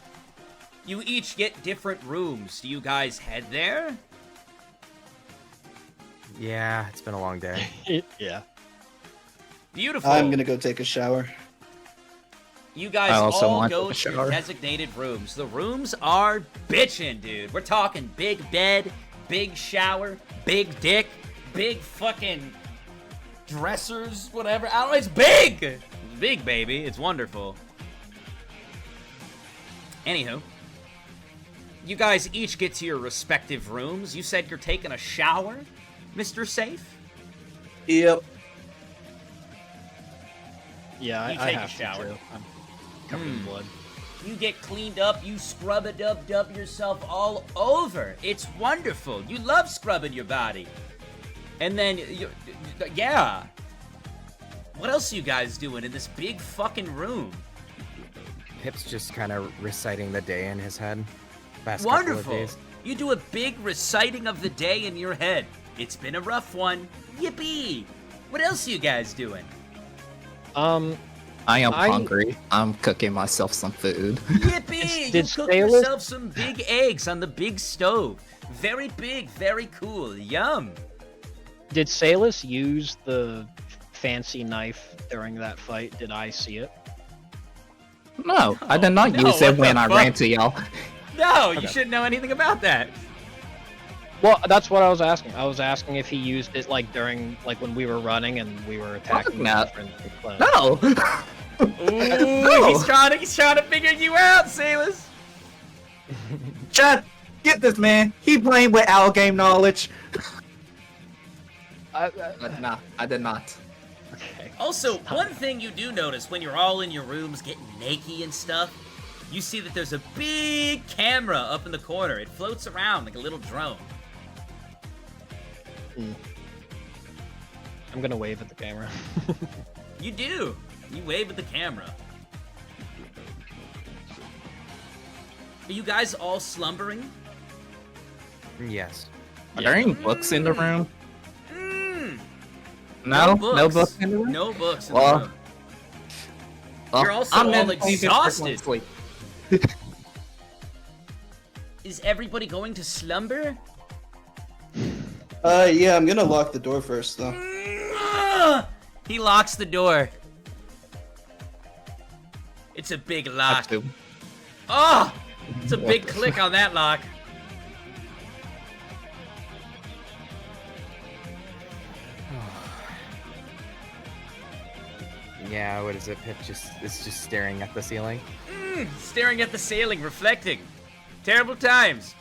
You each get different rooms. Do you guys head there? Yeah, it's been a long day. Yeah. Beautiful. I'm gonna go take a shower. You guys I also all want go a to your shower. designated rooms. The rooms are bitchin', dude. We're talking big bed, big shower, big dick, big fucking dressers, whatever. I don't know, it's big! It's big, baby. It's wonderful. Anywho, you guys each get to your respective rooms. You said you're taking a shower, Mr. Safe? Yep. Yeah, You I take a have shower. to too. I'm covered in blood. You get cleaned up, you scrub a dub yourself all over. It's wonderful. You love scrubbing your body. And then, yeah. What else are you guys doing in this big fucking room? Pip's just kind of reciting the day in his head. Past couple of Wonderful. days. You do a big reciting of the day in your head. It's been a rough one. Yippee. What else are you guys doing? I am hungry. I'm cooking myself some food. Yippee! You cook yourself some big eggs on the big stove. Very big, very cool. Yum. Did Salus use the fancy knife during that fight? Did I see it? No, I did not no, use it what when the I fuck? ran to y'all. No, you shouldn't know anything about that. Well, that's what I was asking. I was asking if he used it like during, like when we were running and we were attacking no. different clones. No. Ooh, No. he's trying to figure you out, Salus. Chad, get this man. He playing with our game knowledge. But nah, I did not. Okay. Also, one thing you do notice when you're all in your rooms getting naked and stuff, you see that there's a big camera up in the corner. It floats around like a little drone. I'm gonna wave at the camera. You do. You wave at the camera. Are you guys all slumbering? Yes. Are there any books in the room? Mm. No books in the room. No books in Well, the room. You're also I'm all in pain exhausted. sleep. Is everybody going to slumber? Yeah, I'm gonna lock the door first, though. He locks the door. It's a big lock. Oh! It's a big click on that lock. Yeah, what is it? Pip is just staring at the ceiling. Staring at the ceiling, reflecting. Terrible times.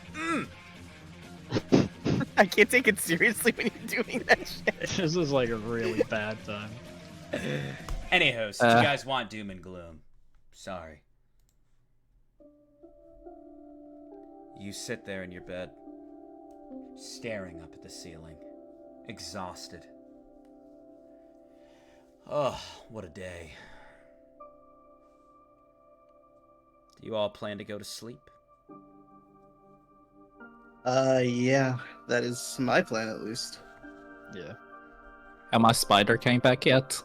I can't take it seriously when you're doing that shit. This is like a really bad time. Anywho, so you guys want doom and gloom. Sorry. You sit there in your bed, staring up at the ceiling, exhausted. Oh, what a day. Do you all plan to go to sleep? Yeah, that is my plan at least. Yeah. Have my spider came back yet?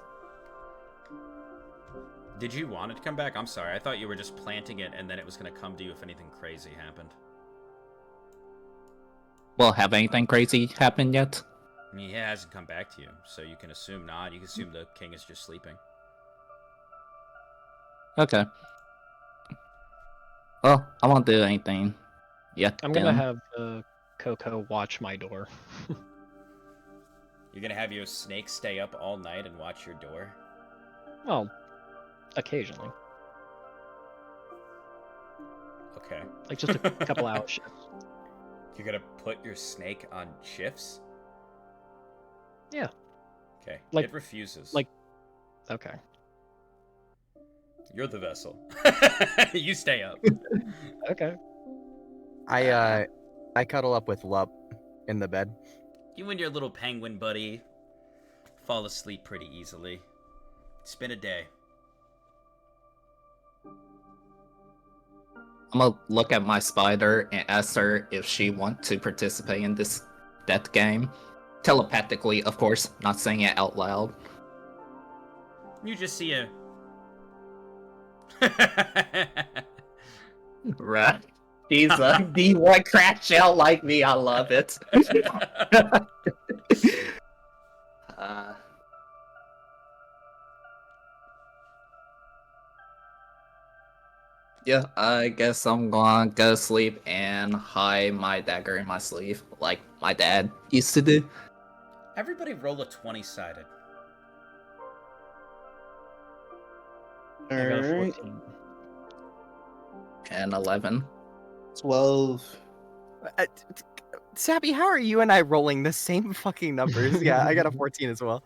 Did you want it to come back? I'm sorry, I thought you were just planting it and then it was going to come to you if anything crazy happened. Well, have anything crazy happened yet? I mean, it hasn't come back to you, so you can assume not. You can assume the king is just sleeping. Okay. Well, I won't do anything yet. I'm gonna have Coco watch my door. You're gonna have your snake stay up all night and watch your door? Well, occasionally. Okay. Like just a couple hours shifts. You're gonna put your snake on shifts? Yeah. Okay. Like- it refuses. Okay. You're the vessel. You stay up. Okay. I cuddle up with Lup in the bed. You and your little penguin buddy fall asleep pretty easily. It's been a day. I'm gonna look at my spider and ask her if she wants to participate in this death game. Telepathically, of course, not saying it out loud. You just see a... Right. He's a D1 crash out like me. I love it. Yeah, I guess I'm gonna go to sleep and hide my dagger in my sleeve, like my dad used to do. Everybody roll a 20-sided. I got a Alright. 14. And 11. 12. Sappy, how are you and I rolling the same fucking numbers? Yeah, I got a 14 as well.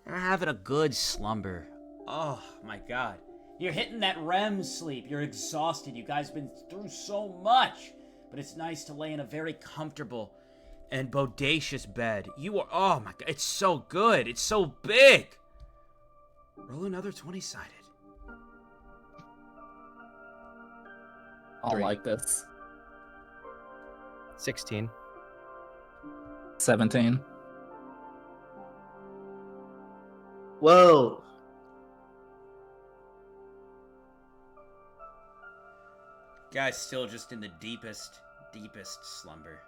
You're having a good slumber. Oh my god. You're hitting that REM sleep. You're exhausted. You guys been through so much. But it's nice to lay in a very comfortable and bodacious bed. You are, oh my god, it's so good. It's so big. Roll another 20-sided. I like this. 16. 17. Whoa. Guy's still just in the deepest slumber.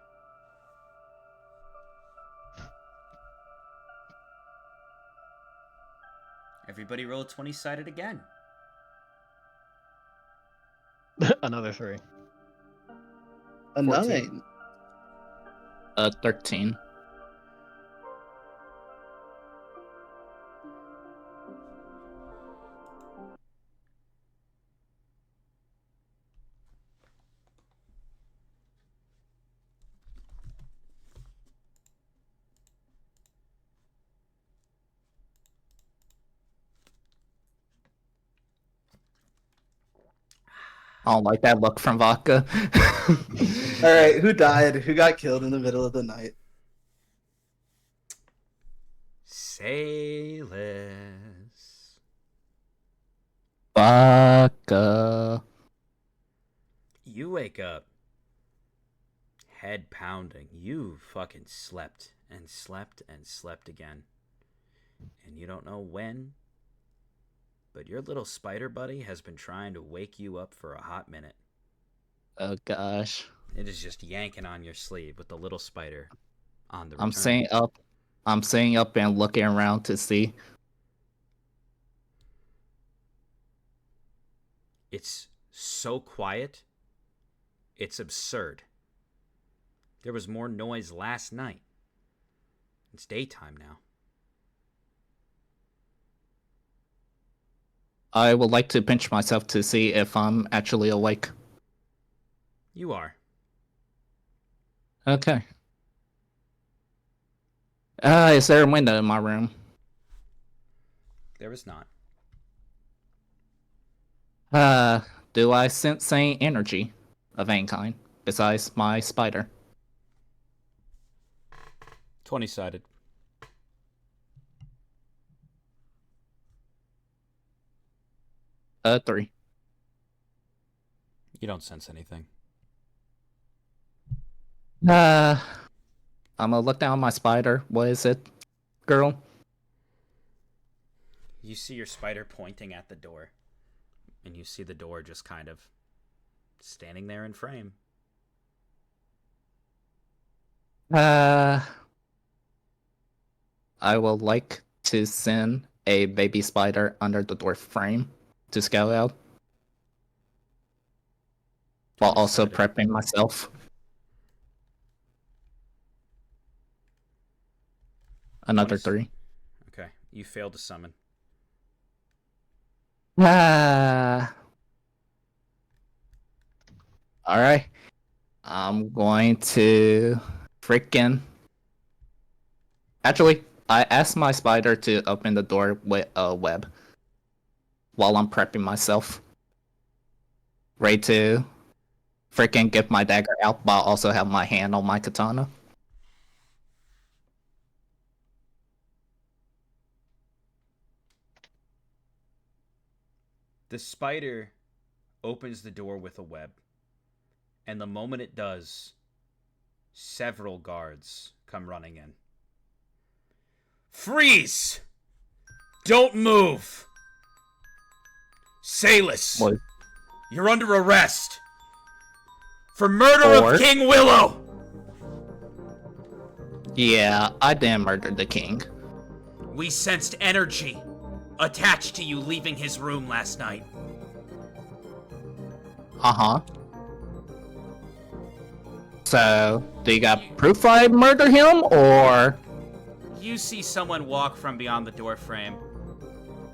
Everybody roll a 20-sided again. Another 3. A 14. 9. 13. I don't like that look from Vodka. Alright, who died? Who got killed in the middle of the night? Sayless. Vodka. You wake up. Head pounding. You fucking slept and slept and slept again. And you don't know when, but your little spider buddy has been trying to wake you up for a hot minute. Oh gosh. It is just yanking on your sleeve with the little spider on the return. I'm staying up and looking around to see. It's so quiet. It's absurd. There was more noise last night. It's daytime now. I would like to pinch myself to see if I'm actually awake. You are. Okay. Is there a window in my room? There is not. Do I sense any energy of any kind besides my spider? 20-sided. 3. You don't sense anything. I'm gonna look down my spider. What is it, girl? You see your spider pointing at the door. And you see the door just kind of standing there in frame. I would like to send a baby spider under the door frame to scout out. While also prepping myself. Another 3. Okay, you failed to summon. Alright. I'm going to freaking... Actually, I asked my spider to open the door with a web. While I'm prepping myself. Ready to freaking get my dagger out, but I also have my hand on my katana. The spider opens the door with a web, and the moment it does, several guards come running in. Freeze! Don't move! Salis, What? you're under arrest for murder of King Willow! Yeah, I damn murdered the king. We sensed energy attached to you leaving his room last night. Uh-huh. So, do you got proof I murder him, or...? You see someone walk from beyond the doorframe.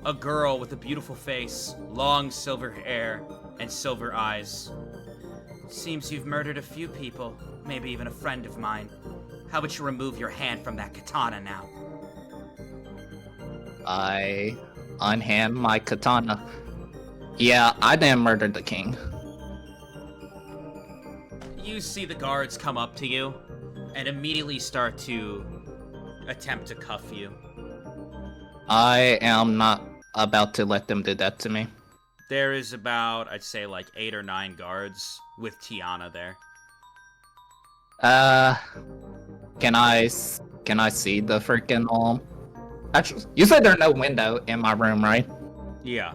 A girl with a beautiful face, long silver hair, and silver eyes. Seems you've murdered a few people, maybe even a friend of mine. How about you remove your hand from that katana now? I unhand my katana. Yeah, I damn murdered the king. You see the guards come up to you and immediately start to attempt to cuff you. I am not about to let them do that to me. There is about, I'd say, like 8 or 9 guards with Tiana there. Can I see the freaking Actually, you said there's no window in my room, right? Yeah.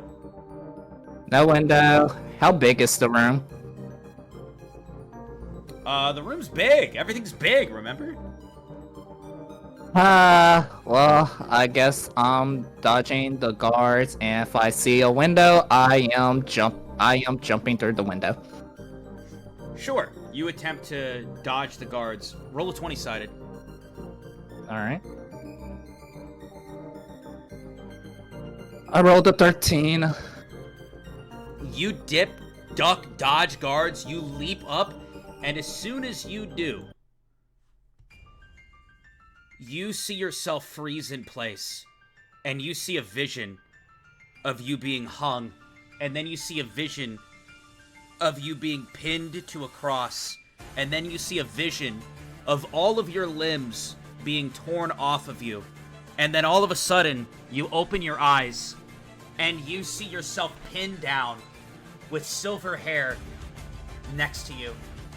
No window. How big is the room? The room's big. Everything's big, remember? Well, I guess I'm dodging the guards, and if I see a window, I am jumping through the window. Sure. You attempt to dodge the guards. Roll a 20-sided. Alright. I rolled a 13. You dip, duck, dodge guards, you leap up, and as soon as you do, you see yourself freeze in place, and you see a vision of you being hung, and then you see a vision of you being pinned to a cross, and then you see a vision of all of your limbs being torn off of you, and then all of a sudden, you open your eyes, and you see yourself pinned down with silver hair next to you,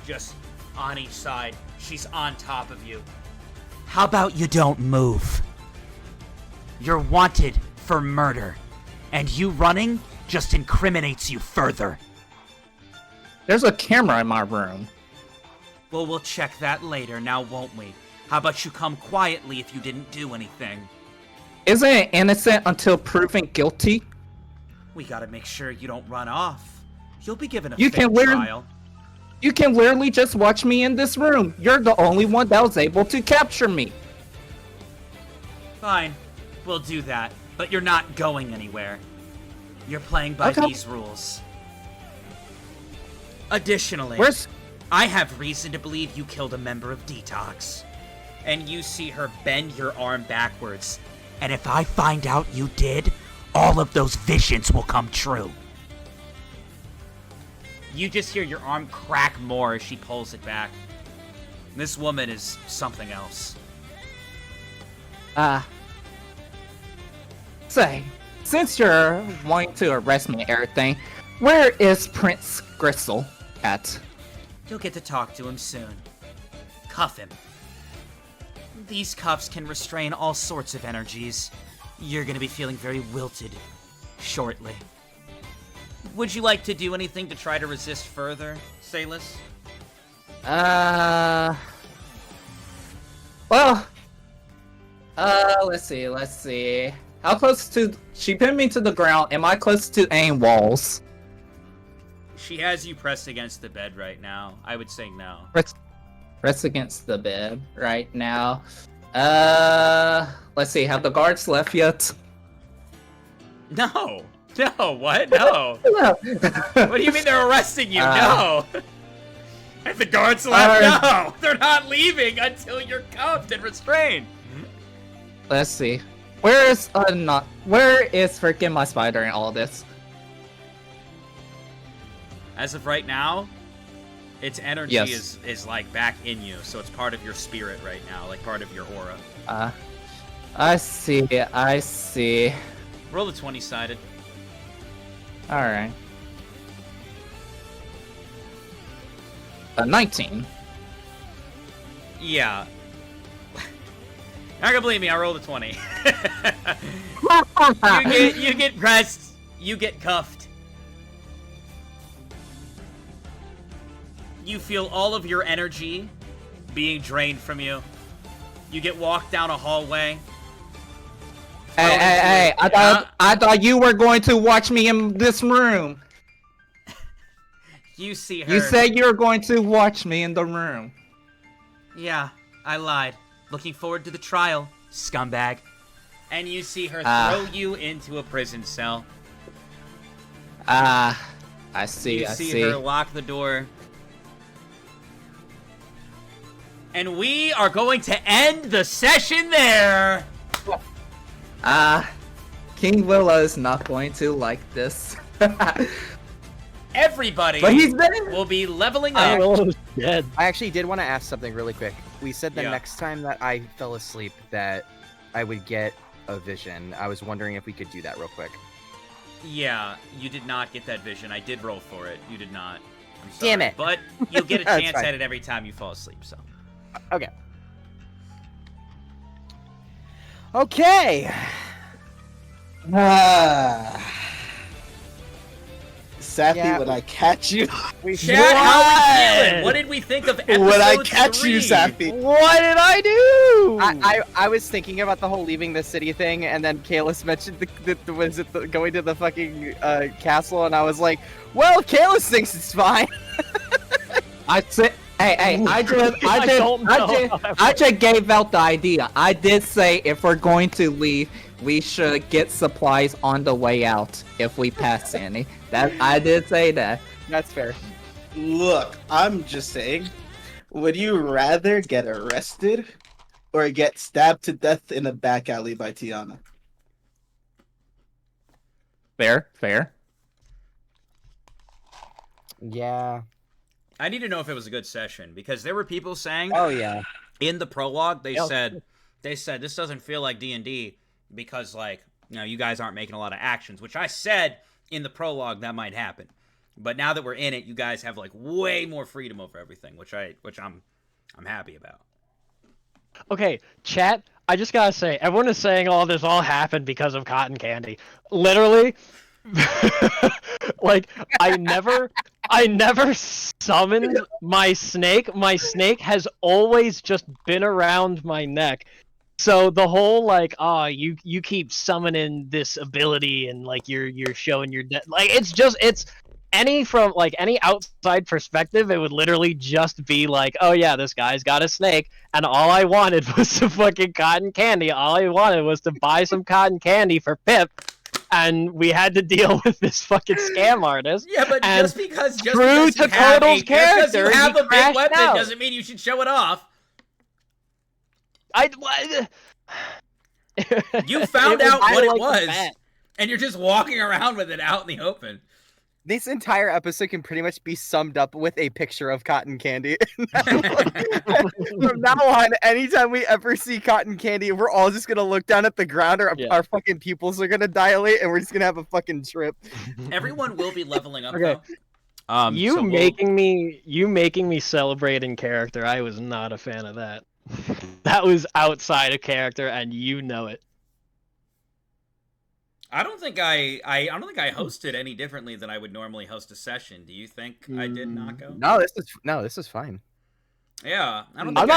just on each side. She's on top of you. How about you don't move? You're wanted for murder, and you running just incriminates you further. There's a camera in my room. Well, we'll check that later, now won't we? How about you come quietly if you didn't do anything? Isn't it innocent until proven guilty? We gotta make sure you don't run off. You'll be given a You fair can wear- trial. You can literally just watch me in this room. You're the only one that was able to capture me. Fine, we'll do that, but you're not going anywhere. You're playing by Okay. these rules. Additionally, Where's... I have reason to believe you killed a member of Detox. And you see her bend your arm backwards. And if I find out you did, all of those visions will come true. You just hear your arm crack more as she pulls it back. This woman is something else. Say, since you're wanting to arrest me and everything, where is Prince Gristle at? You'll get to talk to him soon. Cuff him. These cuffs can restrain all sorts of energies. You're gonna be feeling very wilted shortly. Would you like to do anything to try to resist further, Salis? Well, let's see. How close to... She pinned me to the ground. Am I close to any walls? She has you pressed against the bed right now. I would say no. Press against the bed right now. Let's see. Have the guards left yet? No! No, what? No! What do you mean they're arresting you? No! And the guards left? No! They're not leaving until you're cuffed and restrained! Let's see. Where is freaking my spider in all this? As of right now, its energy Yes. is like back in you, so it's part of your spirit right now, like part of your aura. I see. Roll the 20-sided. Alright. 19. Yeah. Not gonna believe me, I rolled a 20. you get pressed, you get cuffed. You feel all of your energy being drained from you. You get walked down a hallway. Hey, I thought you were going to watch me in this room. You see her. You said you were going to watch me in the room. Yeah, I lied. Looking forward to the trial, scumbag. And you see her throw you into a prison cell. I see, You see her lock the door. And we are going to end the session there. King Willow is not going to like this. Everybody But he's dead. will be leveling up. Willow's dead. I actually did want to ask something really quick. We said the Yeah. next time that I fell asleep that I would get a vision. I was wondering if we could do that real quick. Yeah, you did not get that vision. I did roll for it. You did not. I'm sorry. Damn it. But you'll get a That's chance fine. at it every time you fall asleep, so. Okay. Okay. Sappy, Yeah. when I catch you. Chat, how are we feeling? What did we think of episode When I catch 3? you, Sappy. What did I do? I was thinking about the whole leaving the city thing, and then Kalis mentioned going to the fucking castle, and I was like, well, Kalis thinks it's fine. I said, hey, I just gave out the idea. I did say if we're going to leave, we should get supplies on the way out if we pass any. That I did say that. That's fair. Look, I'm just saying, would you rather get arrested or get stabbed to death in a back alley by Tiana? Fair. Yeah. I need to know if it was a good session, because there were people saying Oh yeah. in the prologue, they said this doesn't feel like D&D because, like, you know, you guys aren't making a lot of actions, which I said in the prologue that might happen. But now that we're in it, you guys have, like, way more freedom over everything, which I'm happy about. Okay, chat, I just gotta say, everyone is saying all this all happened because of cotton candy. Literally, like, I never summoned my snake. My snake has always just been around my neck. So the whole, like, you keep summoning this ability and, like, you're showing your like, it's any outside perspective, it would literally just be like, oh yeah, this guy's got a snake, and all I wanted was some fucking cotton candy. All I wanted was to buy some cotton candy for Pip, and we had to deal with this fucking scam artist. Yeah, but and just because you Kotal's have a character, big he crashed weapon out. doesn't mean you should show it off. You found out what it was, and you're just walking around with it out in the open. This entire episode can pretty much be summed up with a picture of cotton candy. From now on, anytime we ever see cotton candy, we're all just gonna look down at the ground, or our fucking pupils are gonna dilate, and we're just gonna have a fucking trip. Everyone will be leveling up, Okay. though. You making me celebrate in character, I was not a fan of that. That was outside of character, and you know it. I don't think I hosted any differently than I would normally host a session. Do you think I did, Nako? No, this is fine. Yeah, I'm not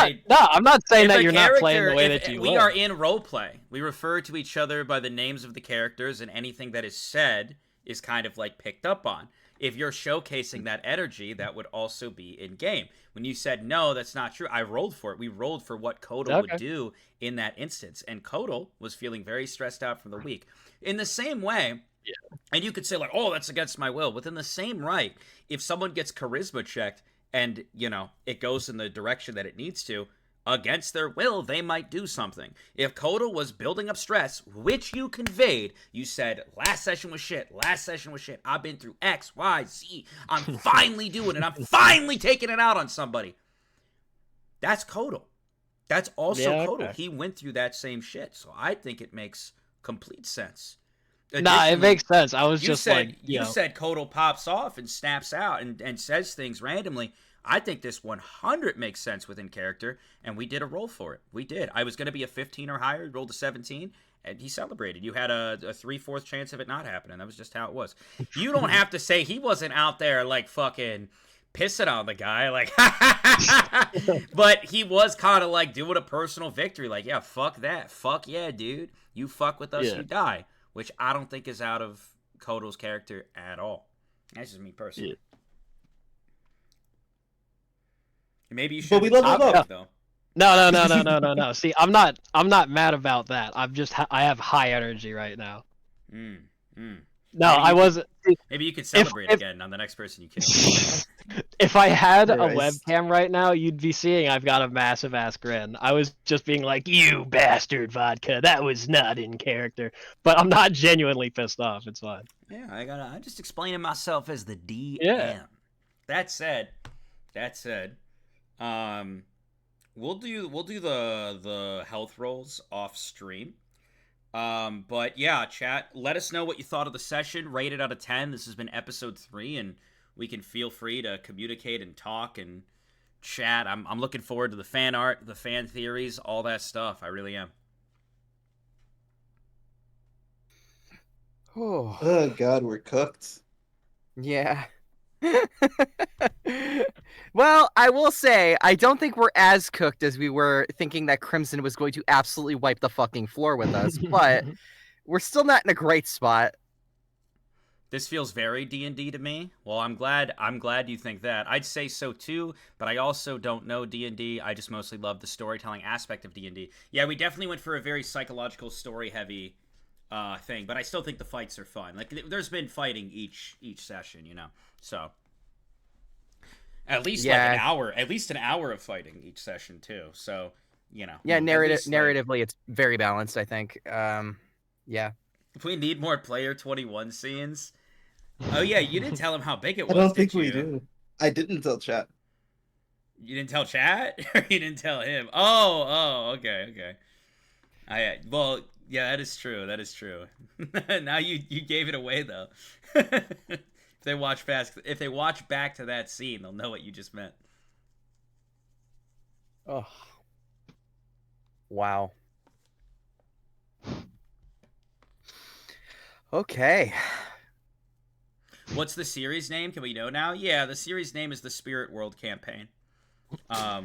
saying that you're not playing the way that you we are in roleplay. We refer to each other by the names of the characters, and anything that is said is kind of like picked up on. If you're showcasing that energy, that would also be in game. When you said no, that's not true, I rolled for it. We rolled for what Kotal would do in that instance, and Kotal was feeling very stressed out from the week. In the same way, and you could say like, oh, that's against my will. Within the same right, if someone gets charisma checked and, you know, it goes in the direction that it needs to, against their will, they might do something. If Kotal was building up stress, which you conveyed, you said, last session was shit, I've been through X, Y, Z, I'm finally doing it, I'm finally taking it out on somebody. That's Kotal. That's also Kotal. He went through that same shit, so I think it makes complete sense Nah, it makes sense. I was just said, like, you said Kotal pops off and snaps out and says things randomly. I think this 100 makes sense within character, and we did a roll for it. We did. I was going to be a 15 or higher, rolled a 17, and he celebrated. You had a 3/4 chance of it not happening. That was just how it was. You don't have to say he wasn't out there like fucking pissing on the guy, like, but he was kind of like doing a personal victory, like, yeah, fuck that, fuck yeah, dude, you fuck with us, you die, which I don't think is out of Kotal's character at all. That's just me personally. Maybe you should. But we leveled up though. No. See, I'm not mad about that. I have high energy right now. No, I wasn't. Maybe you could celebrate again on the next person you kill. If I had a webcam right now, you'd be seeing I've got a massive ass grin. I was just being like, "You bastard, Vodka. That was not in character." But I'm not genuinely pissed off. It's fine. Yeah, I'm just explaining myself as the DM. Yeah. That said, we'll do the health rolls off stream. But yeah, chat, let us know what you thought of the session. Rate it out of 10. This has been episode 3, and we can feel free to communicate and talk and chat. I'm looking forward to the fan art, the fan theories, all that stuff. I really am. Oh God, we're cooked. Yeah. Well, I will say, I don't think we're as cooked as we were thinking that Crimson was going to absolutely wipe the fucking floor with us, but we're still not in a great spot. This feels very D&D to me. Well, I'm glad you think that. I'd say so too, but I also don't know D&D. I just mostly love the storytelling aspect of D&D. Yeah, we definitely went for a very psychological, story-heavy thing, but I still think the fights are fun. Like, there's been fighting each session, you know, so... At least an hour of fighting each session too. So, you know. Yeah, narratively, it's very balanced, I think. Yeah. If we need more player 21 scenes. Oh yeah, you didn't tell him how big it was. I don't think we do. I didn't tell chat. You didn't tell chat, or you didn't tell him? Oh, okay. Well, yeah, that is true. Now you gave it away though. If they watch back to that scene, they'll know what you just meant. Oh. Wow. Okay. What's the series name? Can we know now? Yeah, the series name is the Spirit World Campaign,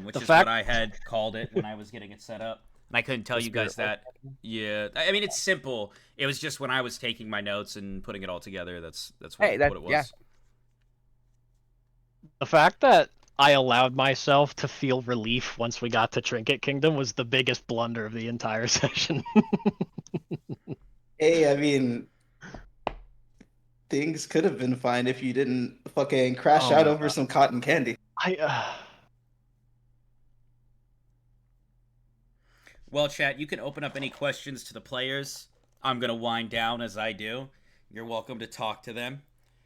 which is what I had called it when I was getting it set up. And I couldn't tell you guys that. Yeah, I mean, it's simple. It was just when I was taking my notes and putting it all together. That's what it was. Yeah. The fact that I allowed myself to feel relief once we got to Trinket Kingdom was the biggest blunder of the entire session. Hey, I mean, things could have been fine if you didn't fucking crash out over some cotton candy. Well, chat, you can open up any questions to the players. I'm going to wind down as I do. You're welcome to talk to them,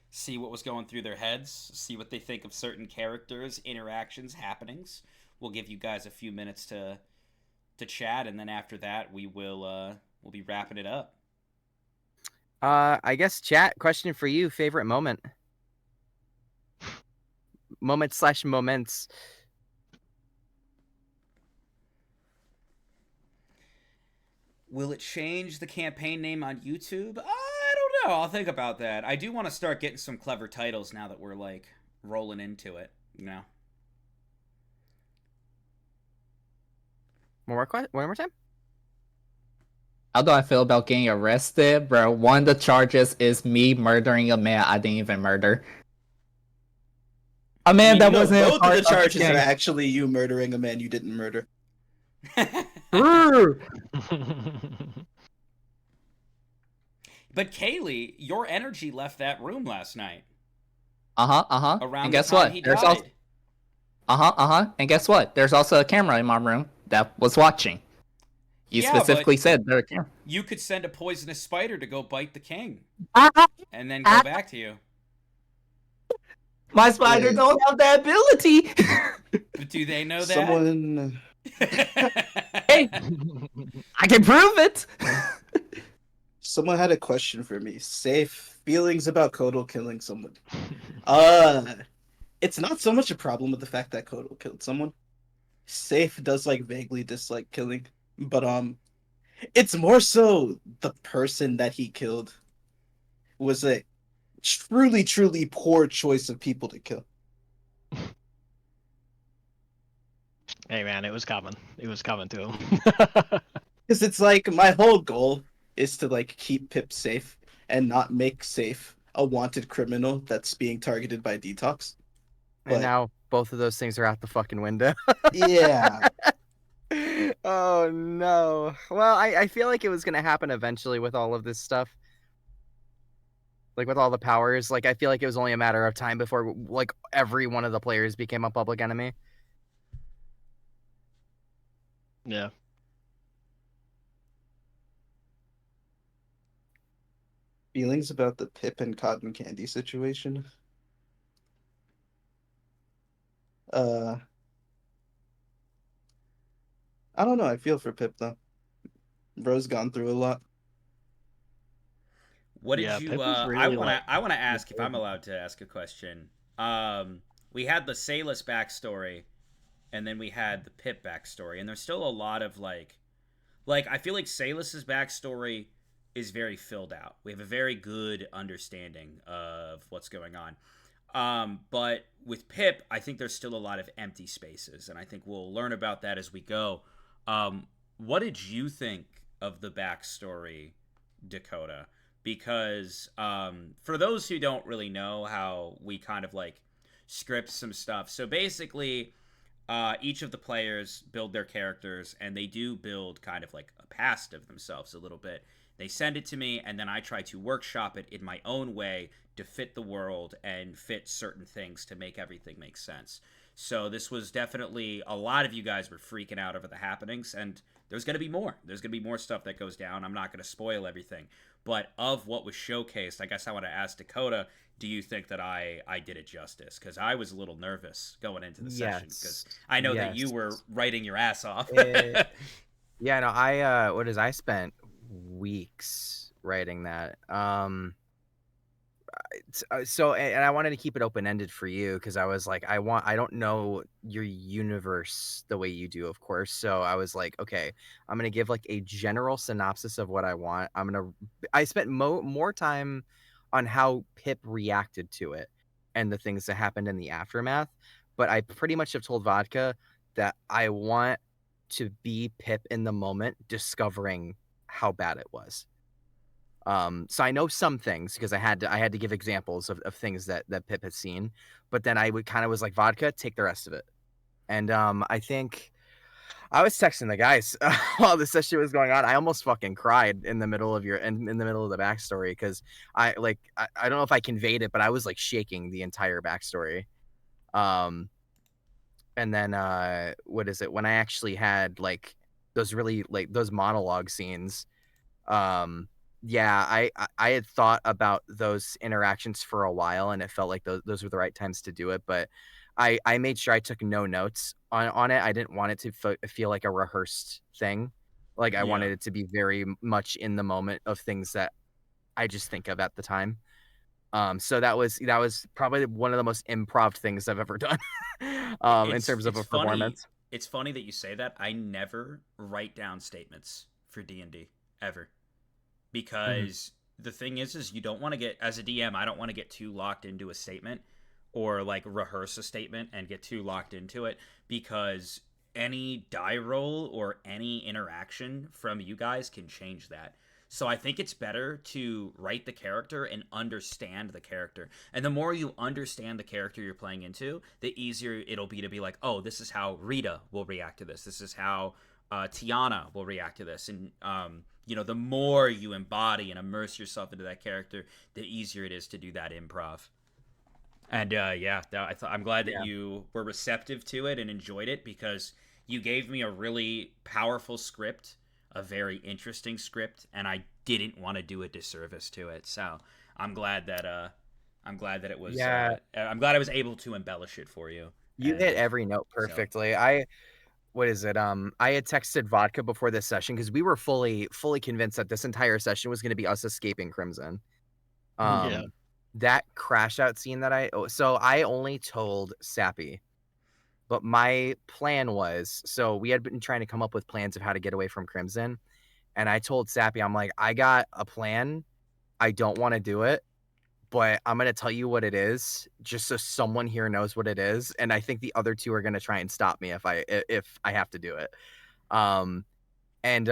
see what was going through their heads, see what they think of certain characters, interactions, happenings. We'll give you guys a few minutes to chat, and then after that, we'll be wrapping it up. I guess, chat, question for you, favorite moment? Moment/moments. Will it change the campaign name on YouTube? I don't know. I'll think about that. I do want to start getting some clever titles now that we're, like, rolling into it, you know? One more time? How do I feel about getting arrested? Bro, one of the charges is me murdering a man I didn't even murder. A man that wasn't both of the charges are actually you murdering a man you didn't murder. But Kaylee, your energy left that room last night. Around and guess what? There's also and guess what? There's also a camera in my room that was watching. You specifically said there a camera. You could send a poisonous spider to go bite the king, and then go back to you. My spider don't have that ability. But do they know that? Someone. Hey, I can prove it. Someone had a question for me. Safe feelings about Kodo killing someone. It's not so much a problem with the fact that Kodo killed someone. Safe does like vaguely dislike killing, but it's more so the person that he killed was a truly, truly poor choice of people to kill. Hey man, it was coming. It was coming to him. Because it's like my whole goal is to like keep Pip safe and not make Safe a wanted criminal that's being targeted by Detox. And now both of those things are out the fucking window. Yeah. Oh no. Well, I feel like it was gonna happen eventually with all of this stuff. Like with all the powers, like I feel like it was only a matter of time before like every one of the players became a public enemy. Yeah. Feelings about the Pip and Cotton Candy situation? I don't know. I feel for Pip though. Bro's gone through a lot. What did you? I want to ask if I'm allowed to ask a question. We had the Salas backstory, and then we had the Pip backstory, and there's still a lot of like I feel like Salas's backstory is very filled out. We have a very good understanding of what's going on. But with Pip, I think there's still a lot of empty spaces, and I think we'll learn about that as we go. What did you think of the backstory, Dakota? Because for those who don't really know how we kind of like script some stuff, so basically each of the players build their characters, and they do build kind of like a past of themselves a little bit. They send it to me, and then I try to workshop it in my own way to fit the world and fit certain things to make everything make sense. So this was definitely, a lot of you guys were freaking out over the happenings, and there's going to be more. There's going to be more stuff that goes down. I'm not going to spoil everything. But of what was showcased, I guess I want to ask Dakota, do you think that I did it justice? Because I was a little nervous going into the session, because I know that you were writing your ass off. Yeah, no, I spent weeks writing that. So, and I wanted to keep it open-ended for you because I was like, I don't know your universe the way you do, of course. So I was like, okay, I'm gonna give like a general synopsis of what I want. I spent more time on how Pip reacted to it and the things that happened in the aftermath. But I pretty much have told Vodka that I want to be Pip in the moment, discovering how bad it was. So I know some things because I had to give examples of things that Pip has seen, but then I would kind of was like, Vodka, take the rest of it. And I think I was texting the guys while the session was going on. I almost fucking cried in the middle of in the middle of the backstory because I don't know if I conveyed it, but I was like shaking the entire backstory. And then what is it when I actually had like those really like those monologue scenes? Yeah, I had thought about those interactions for a while, and it felt like those were the right times to do it. But I made sure I took no notes on it. I didn't want it to feel like a rehearsed thing. Like I wanted it to be very much in the moment of things that I just think of at the time. So that was probably one of the most improv things I've ever done in terms of a performance. It's funny that you say that. I never write down statements for D&D ever. Because the thing is you don't want to get, as a DM, I don't want to get too locked into a statement or like rehearse a statement and get too locked into it, because any die roll or any interaction from you guys can change that. So I think it's better to write the character and understand the character. And the more you understand the character you're playing into, the easier it'll be to be like, oh, this is how Rita will react to this. This is how Tiana will react to this. And the more you embody and immerse yourself into that character, the easier it is to do that improv. And I'm glad that you were receptive to it and enjoyed it, because you gave me a really powerful script, a very interesting script, and I didn't want to do a disservice to it. So I'm glad that it was. I'm glad I was able to embellish it for you. You hit every note perfectly. So. what is it? I had texted Vodka before this session because we were fully convinced that this entire session was going to be us escaping Crimson. Yeah. That crash out scene that I only told Sappy, but my plan was, so we had been trying to come up with plans of how to get away from Crimson, and I told Sappy, I'm like, I got a plan. I don't want to do it, but I'm going to tell you what it is just so someone here knows what it is. And I think the other two are going to try and stop me if I have to do it. And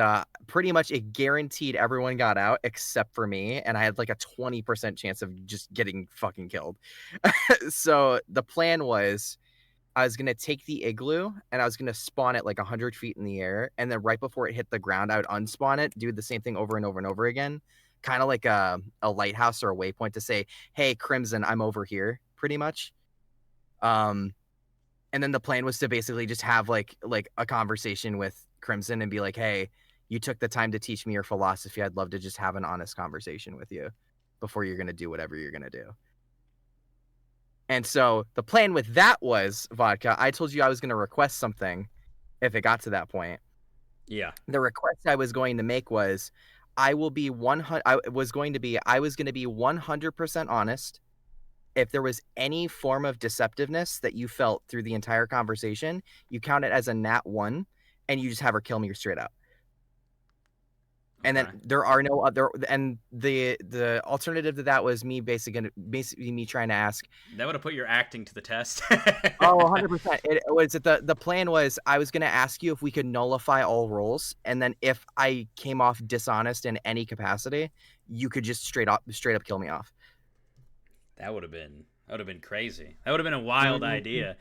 pretty much it guaranteed everyone got out except for me. And I had like a 20% chance of just getting fucking killed. So the plan was I was going to take the igloo and I was going to spawn it like 100 feet in the air. And then right before it hit the ground, I would unspawn it, do the same thing over and over and over again. Kind of like a lighthouse or a waypoint to say, hey, Crimson, I'm over here, pretty much. And then the plan was to basically just have like a conversation with Crimson and be like, hey, you took the time to teach me your philosophy. I'd love to just have an honest conversation with you before you're going to do whatever you're going to do. And so the plan with that was, Vodka, I told you I was going to request something if it got to that point. Yeah. The request I was going to make was I was going to be 100% honest. If there was any form of deceptiveness that you felt through the entire conversation, you count it as a nat 1 and you just have her kill me straight up. And then there are no other, and the alternative to that was me basically me trying to ask. That would have put your acting to the test. 100%. It was the plan was I was going to ask you if we could nullify all rolls, and then if I came off dishonest in any capacity, you could just straight up kill me off. That would have been crazy. That would have been a wild idea.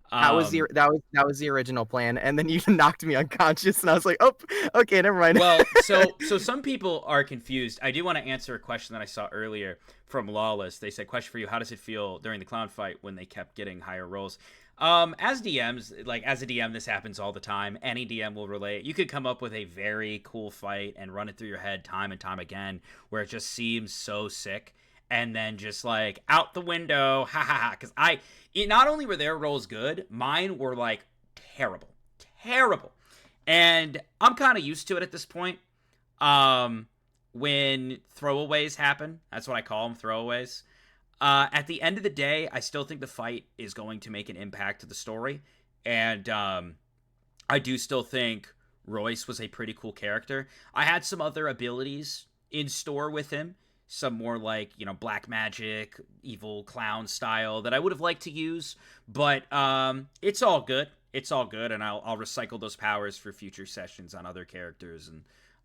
That was the original plan, and then you knocked me unconscious, and I was like, "Oh, okay, never mind." Well, so some people are confused. I do want to answer a question that I saw earlier from Lawless. They said, "Question for you: how does it feel during the clown fight when they kept getting higher rolls?" As DMs, like as a DM, this happens all the time. Any DM will relate. You could come up with a very cool fight and run it through your head time and time again, where it just seems so sick. And then just like out the window, ha ha ha. Because not only were their rolls good, mine were like terrible. And I'm kind of used to it at this point. When throwaways happen, that's what I call them, throwaways. At the end of the day, I still think the fight is going to make an impact to the story. And I do still think Royce was a pretty cool character. I had some other abilities in store with him. Some more like, black magic, evil clown style that I would have liked to use. But it's all good. It's all good, and I'll recycle those powers for future sessions on other characters.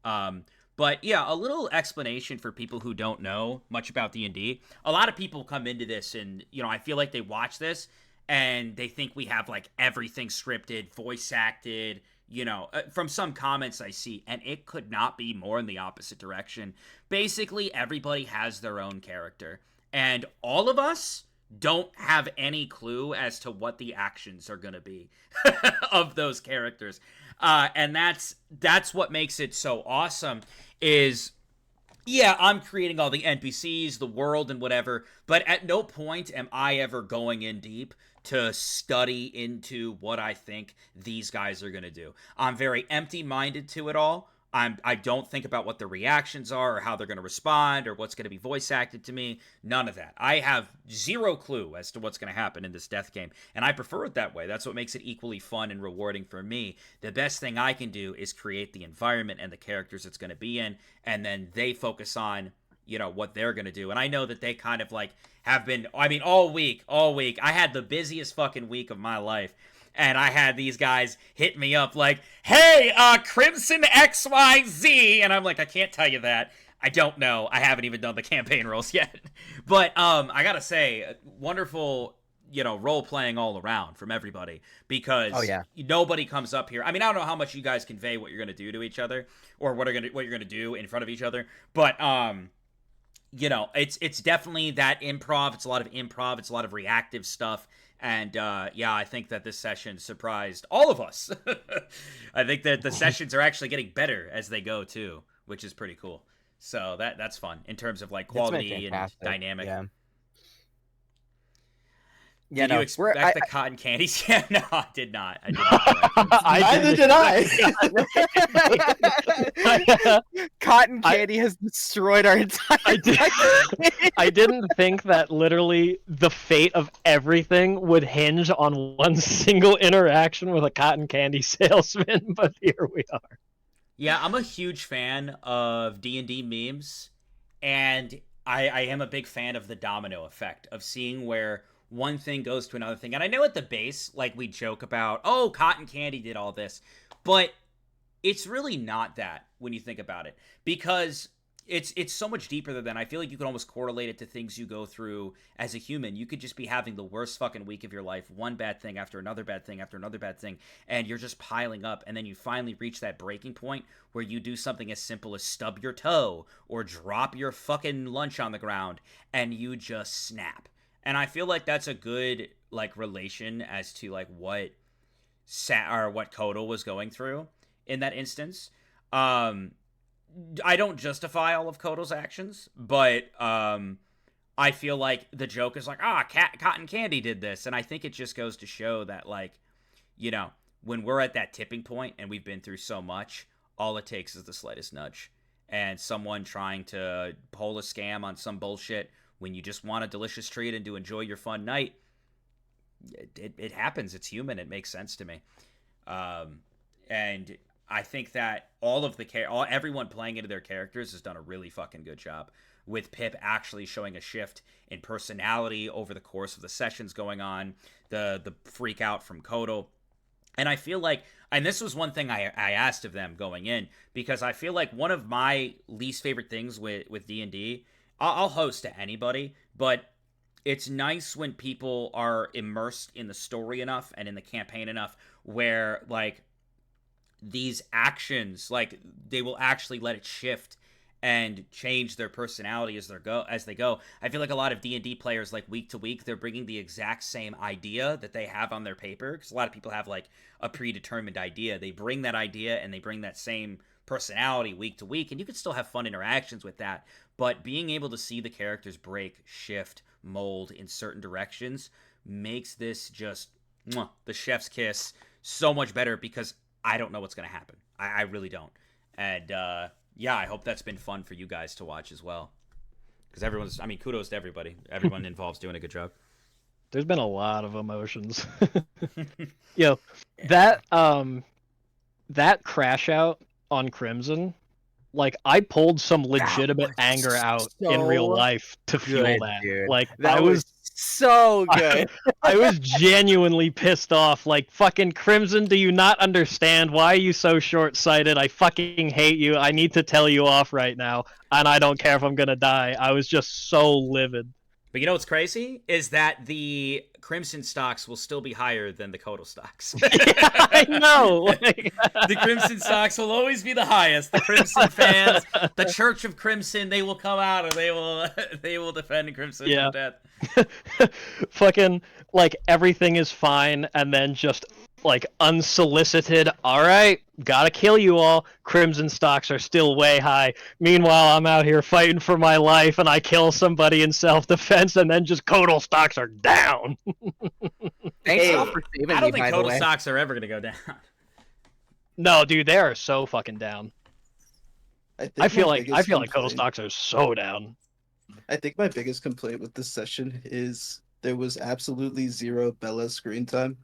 And but yeah, a little explanation for people who don't know much about D&D. A lot of people come into this and, I feel like they watch this and they think we have like everything scripted, voice acted, from some comments I see, and it could not be more in the opposite direction. Basically, everybody has their own character, and all of us don't have any clue as to what the actions are going to be of those characters. And that's what makes it so awesome is, yeah, I'm creating all the NPCs, the world, and whatever, but at no point am I ever going in deep to study into what I think these guys are going to do. I'm very empty-minded to it all. I don't think about what the reactions are or how they're going to respond or what's going to be voice acted to me. None of that. I have zero clue as to what's going to happen in this death game, and I prefer it that way. That's what makes it equally fun and rewarding for me. The best thing I can do is create the environment and the characters it's going to be in, and then they focus on what they're going to do. And I know that they kind of like have been, all week, I had the busiest fucking week of my life. And I had these guys hit me up like, hey, Crimson XYZ. And I'm like, I can't tell you that. I don't know. I haven't even done the campaign rolls yet. But I got to say, wonderful, role playing all around from everybody. Because nobody comes up here. I don't know how much you guys convey what you're going to do to each other or what you're going to do in front of each other. But, it's definitely that improv. It's a lot of improv. It's a lot of reactive stuff. And, I think that this session surprised all of us. I think that the sessions are actually getting better as they go, too, which is pretty cool. So that's fun in terms of, like, quality and dynamic. Yeah, did you expect the cotton candies? Yeah, no, I did not. I did not. Neither did I. Cotton candy has destroyed our entire. I didn't think that literally the fate of everything would hinge on one single interaction with a cotton candy salesman, but here we are. Yeah, I'm a huge fan of D&D memes, and I am a big fan of the domino effect of seeing where one thing goes to another thing. And I know at the base, like, we joke about, oh, cotton candy did all this, but it's really not that when you think about it, because it's so much deeper than that. I feel like you can almost correlate it to things you go through as a human. You could just be having the worst fucking week of your life, one bad thing after another bad thing after another bad thing, and you're just piling up, and then you finally reach that breaking point where you do something as simple as stub your toe or drop your fucking lunch on the ground, and you just snap. And I feel like that's a good, like, relation as to, like, what Kotal was going through in that instance. I don't justify all of Kotal's actions, but I feel like the joke is like, cotton candy did this. And I think it just goes to show that, like, you know, when we're at that tipping point and we've been through so much, all it takes is the slightest nudge. And someone trying to pull a scam on some bullshit when you just want a delicious treat and to enjoy your fun night, it happens. It's human. It makes sense to me. And I think that everyone playing into their characters has done a really fucking good job, with Pip actually showing a shift in personality over the course of the sessions going on, the freak out from Kotal. And I feel like, and this was one thing I asked of them going in, because I feel like one of my least favorite things with D&D, I'll host to anybody, but it's nice when people are immersed in the story enough and in the campaign enough where, like, these actions, like, they will actually let it shift and change their personality as they go. I feel like a lot of D&D players, like, week to week, they're bringing the exact same idea that they have on their paper, because a lot of people have, like, a predetermined idea. They bring that idea and they bring that same personality week to week, and you can still have fun interactions with that, but being able to see the characters break, shift, mold in certain directions makes this just the chef's kiss so much better, because I don't know what's going to happen. I really don't. And yeah, I hope that's been fun for you guys to watch as well, because kudos to everybody. Everyone involved's doing a good job. There's been a lot of emotions. Yo, that crash out on Crimson, like, I pulled some legitimate anger out in real life to feel that. Dude. Like, that was so good. I was genuinely pissed off. Like, fucking Crimson, do you not understand? Why are you so short-sighted? I fucking hate you. I need to tell you off right now, and I don't care if I'm gonna die. I was just so livid. But you know what's crazy? Is that the Crimson stocks will still be higher than the Kotal stocks. Yeah, I know. The Crimson stocks will always be the highest. The Crimson fans, the Church of Crimson, they will come out and they will defend Crimson to death. Fucking, like, everything is fine, and then just, like, unsolicited, alright, gotta kill you all, Crimson stocks are still way high. Meanwhile, I'm out here fighting for my life, and I kill somebody in self-defense, and then just Kotal stocks are down. Thanks all for saving me, I don't think by the Kotal way. stocks are ever gonna go down. No, dude, they are so fucking down. I feel like Kotal stocks are so down. I think my biggest complaint with this session is there was absolutely zero Bella screen time.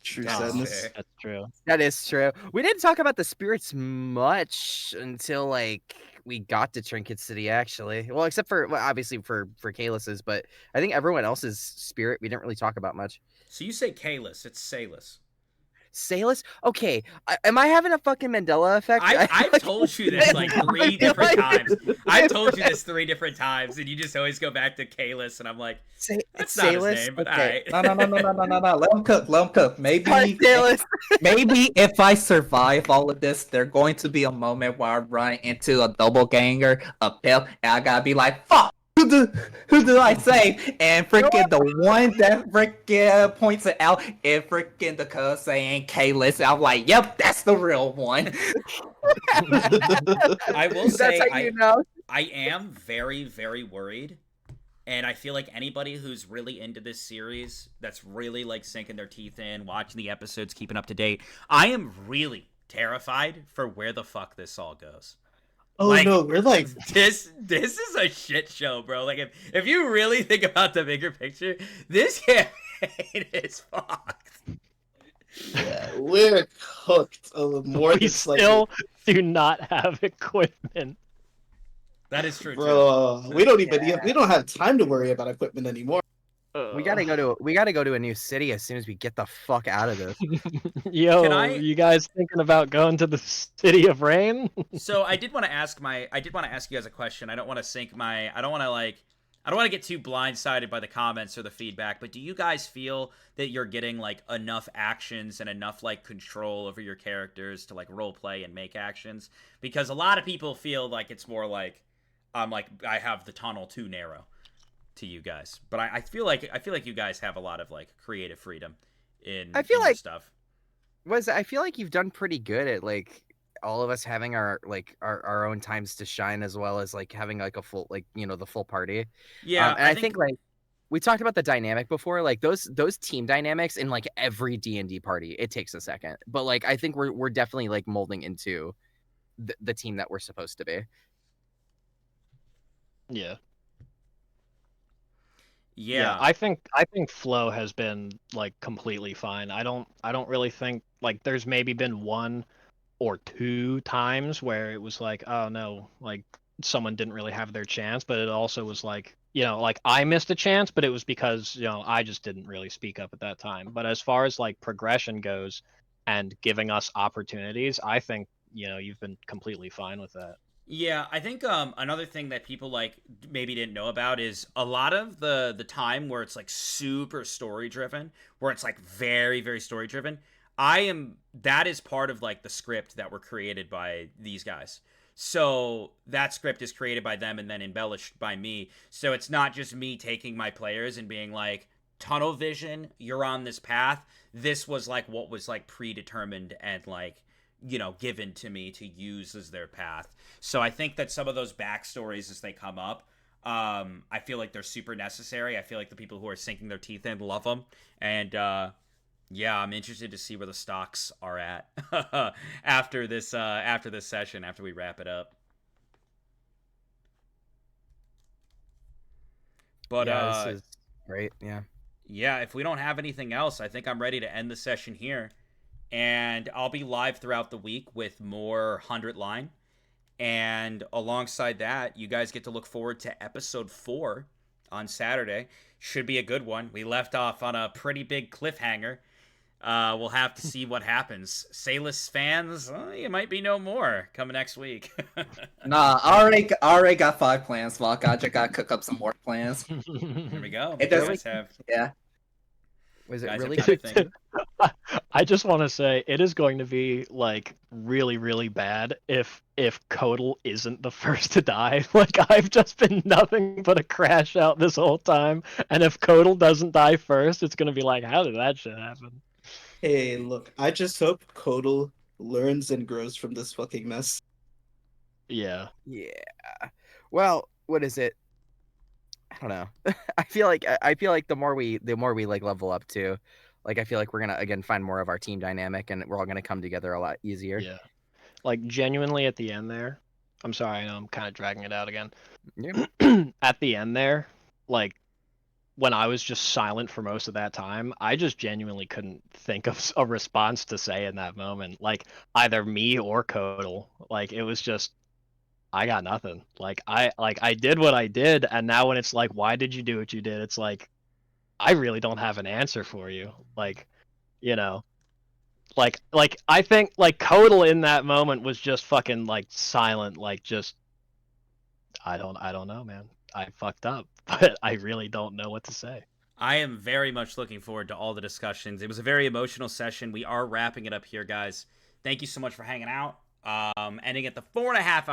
True sadness. That's true. That is true. We didn't talk about the spirits much until, like, we got to Trinket City, actually. Well, except for, obviously for Kalis's, but I think everyone else's spirit we didn't really talk about much. So you say Kalis, it's Salus. Salus? Okay, am I having a fucking Mandela effect? I've told you this like 3 different times. I've told you this 3 different times, and you just always go back to Kalis, and I'm like, that's not his name, but okay. all right. No. Let him cook. Maybe if I survive all of this, there's going to be a moment where I run into a double ganger, a Pip, and I gotta be like, fuck! Who do I save? And freaking the one that freaking points it out, and freaking the cuz saying K-list. I'm like, yep, that's the real one. I will say, That's how you know. I am very, very worried And I feel like anybody who's really into this series, that's really like sinking their teeth in, watching the episodes, keeping up to date, I am really terrified for where the fuck this all goes. Oh like, no, we're like this is a shit show, bro. Like if you really think about the bigger picture, this campaign is fucked. Yeah, we're cooked. More we still do not have equipment. That is true, bro. We don't even we don't have time to worry about equipment anymore. We gotta go to a new city as soon as we get the fuck out of this. Yo, you guys thinking about going to the City of Rain? So I did want to ask you guys a question. I don't want to get too blindsided by the comments or the feedback, but do you guys feel that you're getting like enough actions and enough like control over your characters to like role play and make actions? Because a lot of people feel like it's more like I have the tunnel too narrow to you guys, but I feel like you guys have a lot of like creative freedom in stuff. I feel like you've done pretty good at like all of us having our own times to shine, as well as like having like a full the full party. Yeah, and I think like we talked about the dynamic before, like those team dynamics in like every D&D party, it takes a second, but like I think we're definitely like molding into the team that we're supposed to be. Yeah, I think flow has been like completely fine. I don't really think like there's maybe been 1 or 2 times where it was like, oh no, like someone didn't really have their chance, but it also was like, like I missed a chance, but it was because, I just didn't really speak up at that time. But as far as like progression goes and giving us opportunities, I think, you've been completely fine with that. Yeah, I think another thing that people like maybe didn't know about is a lot of the time where it's like super story driven, where it's like very, very story driven. That is part of like the script that were created by these guys. So that script is created by them and then embellished by me. So it's not just me taking my players and being like, tunnel vision, you're on this path. This was like what was like predetermined and like, given to me to use as their path. So I think that some of those backstories as they come up, I feel like they're super necessary. I feel like the people who are sinking their teeth in love them. And yeah, I'm interested to see where the stocks are at after this session, after we wrap it up. But yeah, this is great. Yeah, if we don't have anything else, I think I'm ready to end the session here. And I'll be live throughout the week with more 100 Line. And alongside that, you guys get to look forward to episode 4 on Saturday. Should be a good one. We left off on a pretty big cliffhanger. We'll have to see what happens. Salus fans, you might be no more coming next week. Nah, I already got 5 plans, Vodka. I just gotta cook up some more plans. Here we go. It does. Yeah. Was it really good? I just want to say it is going to be like really, really bad if Kodal isn't the first to die. Like I've just been nothing but a crash out this whole time, and if Kodal doesn't die first, it's gonna be like, how did that shit happen? Hey, look, I just hope Kodal learns and grows from this fucking mess. Yeah. Yeah. Well, what is it? I don't know. I feel like the more we like level up too, like I feel like we're gonna again find more of our team dynamic, and we're all gonna come together a lot easier. Yeah. Like genuinely at the end there, I'm sorry, I know I'm kind of dragging it out again. Yeah. At the end there, like when I was just silent for most of that time, I just genuinely couldn't think of a response to say in that moment. Like either me or Kodal. Like it was just, I got nothing. Like I did what I did, and now when it's like, why did you do what you did? It's like, I really don't have an answer for you. Like, like I think like Kodal in that moment was just fucking like silent, like just I don't know, man. I fucked up, but I really don't know what to say. I am very much looking forward to all the discussions. It was a very emotional session. We are wrapping it up here, guys. Thank you so much for hanging out. Ending at the 4.5 hour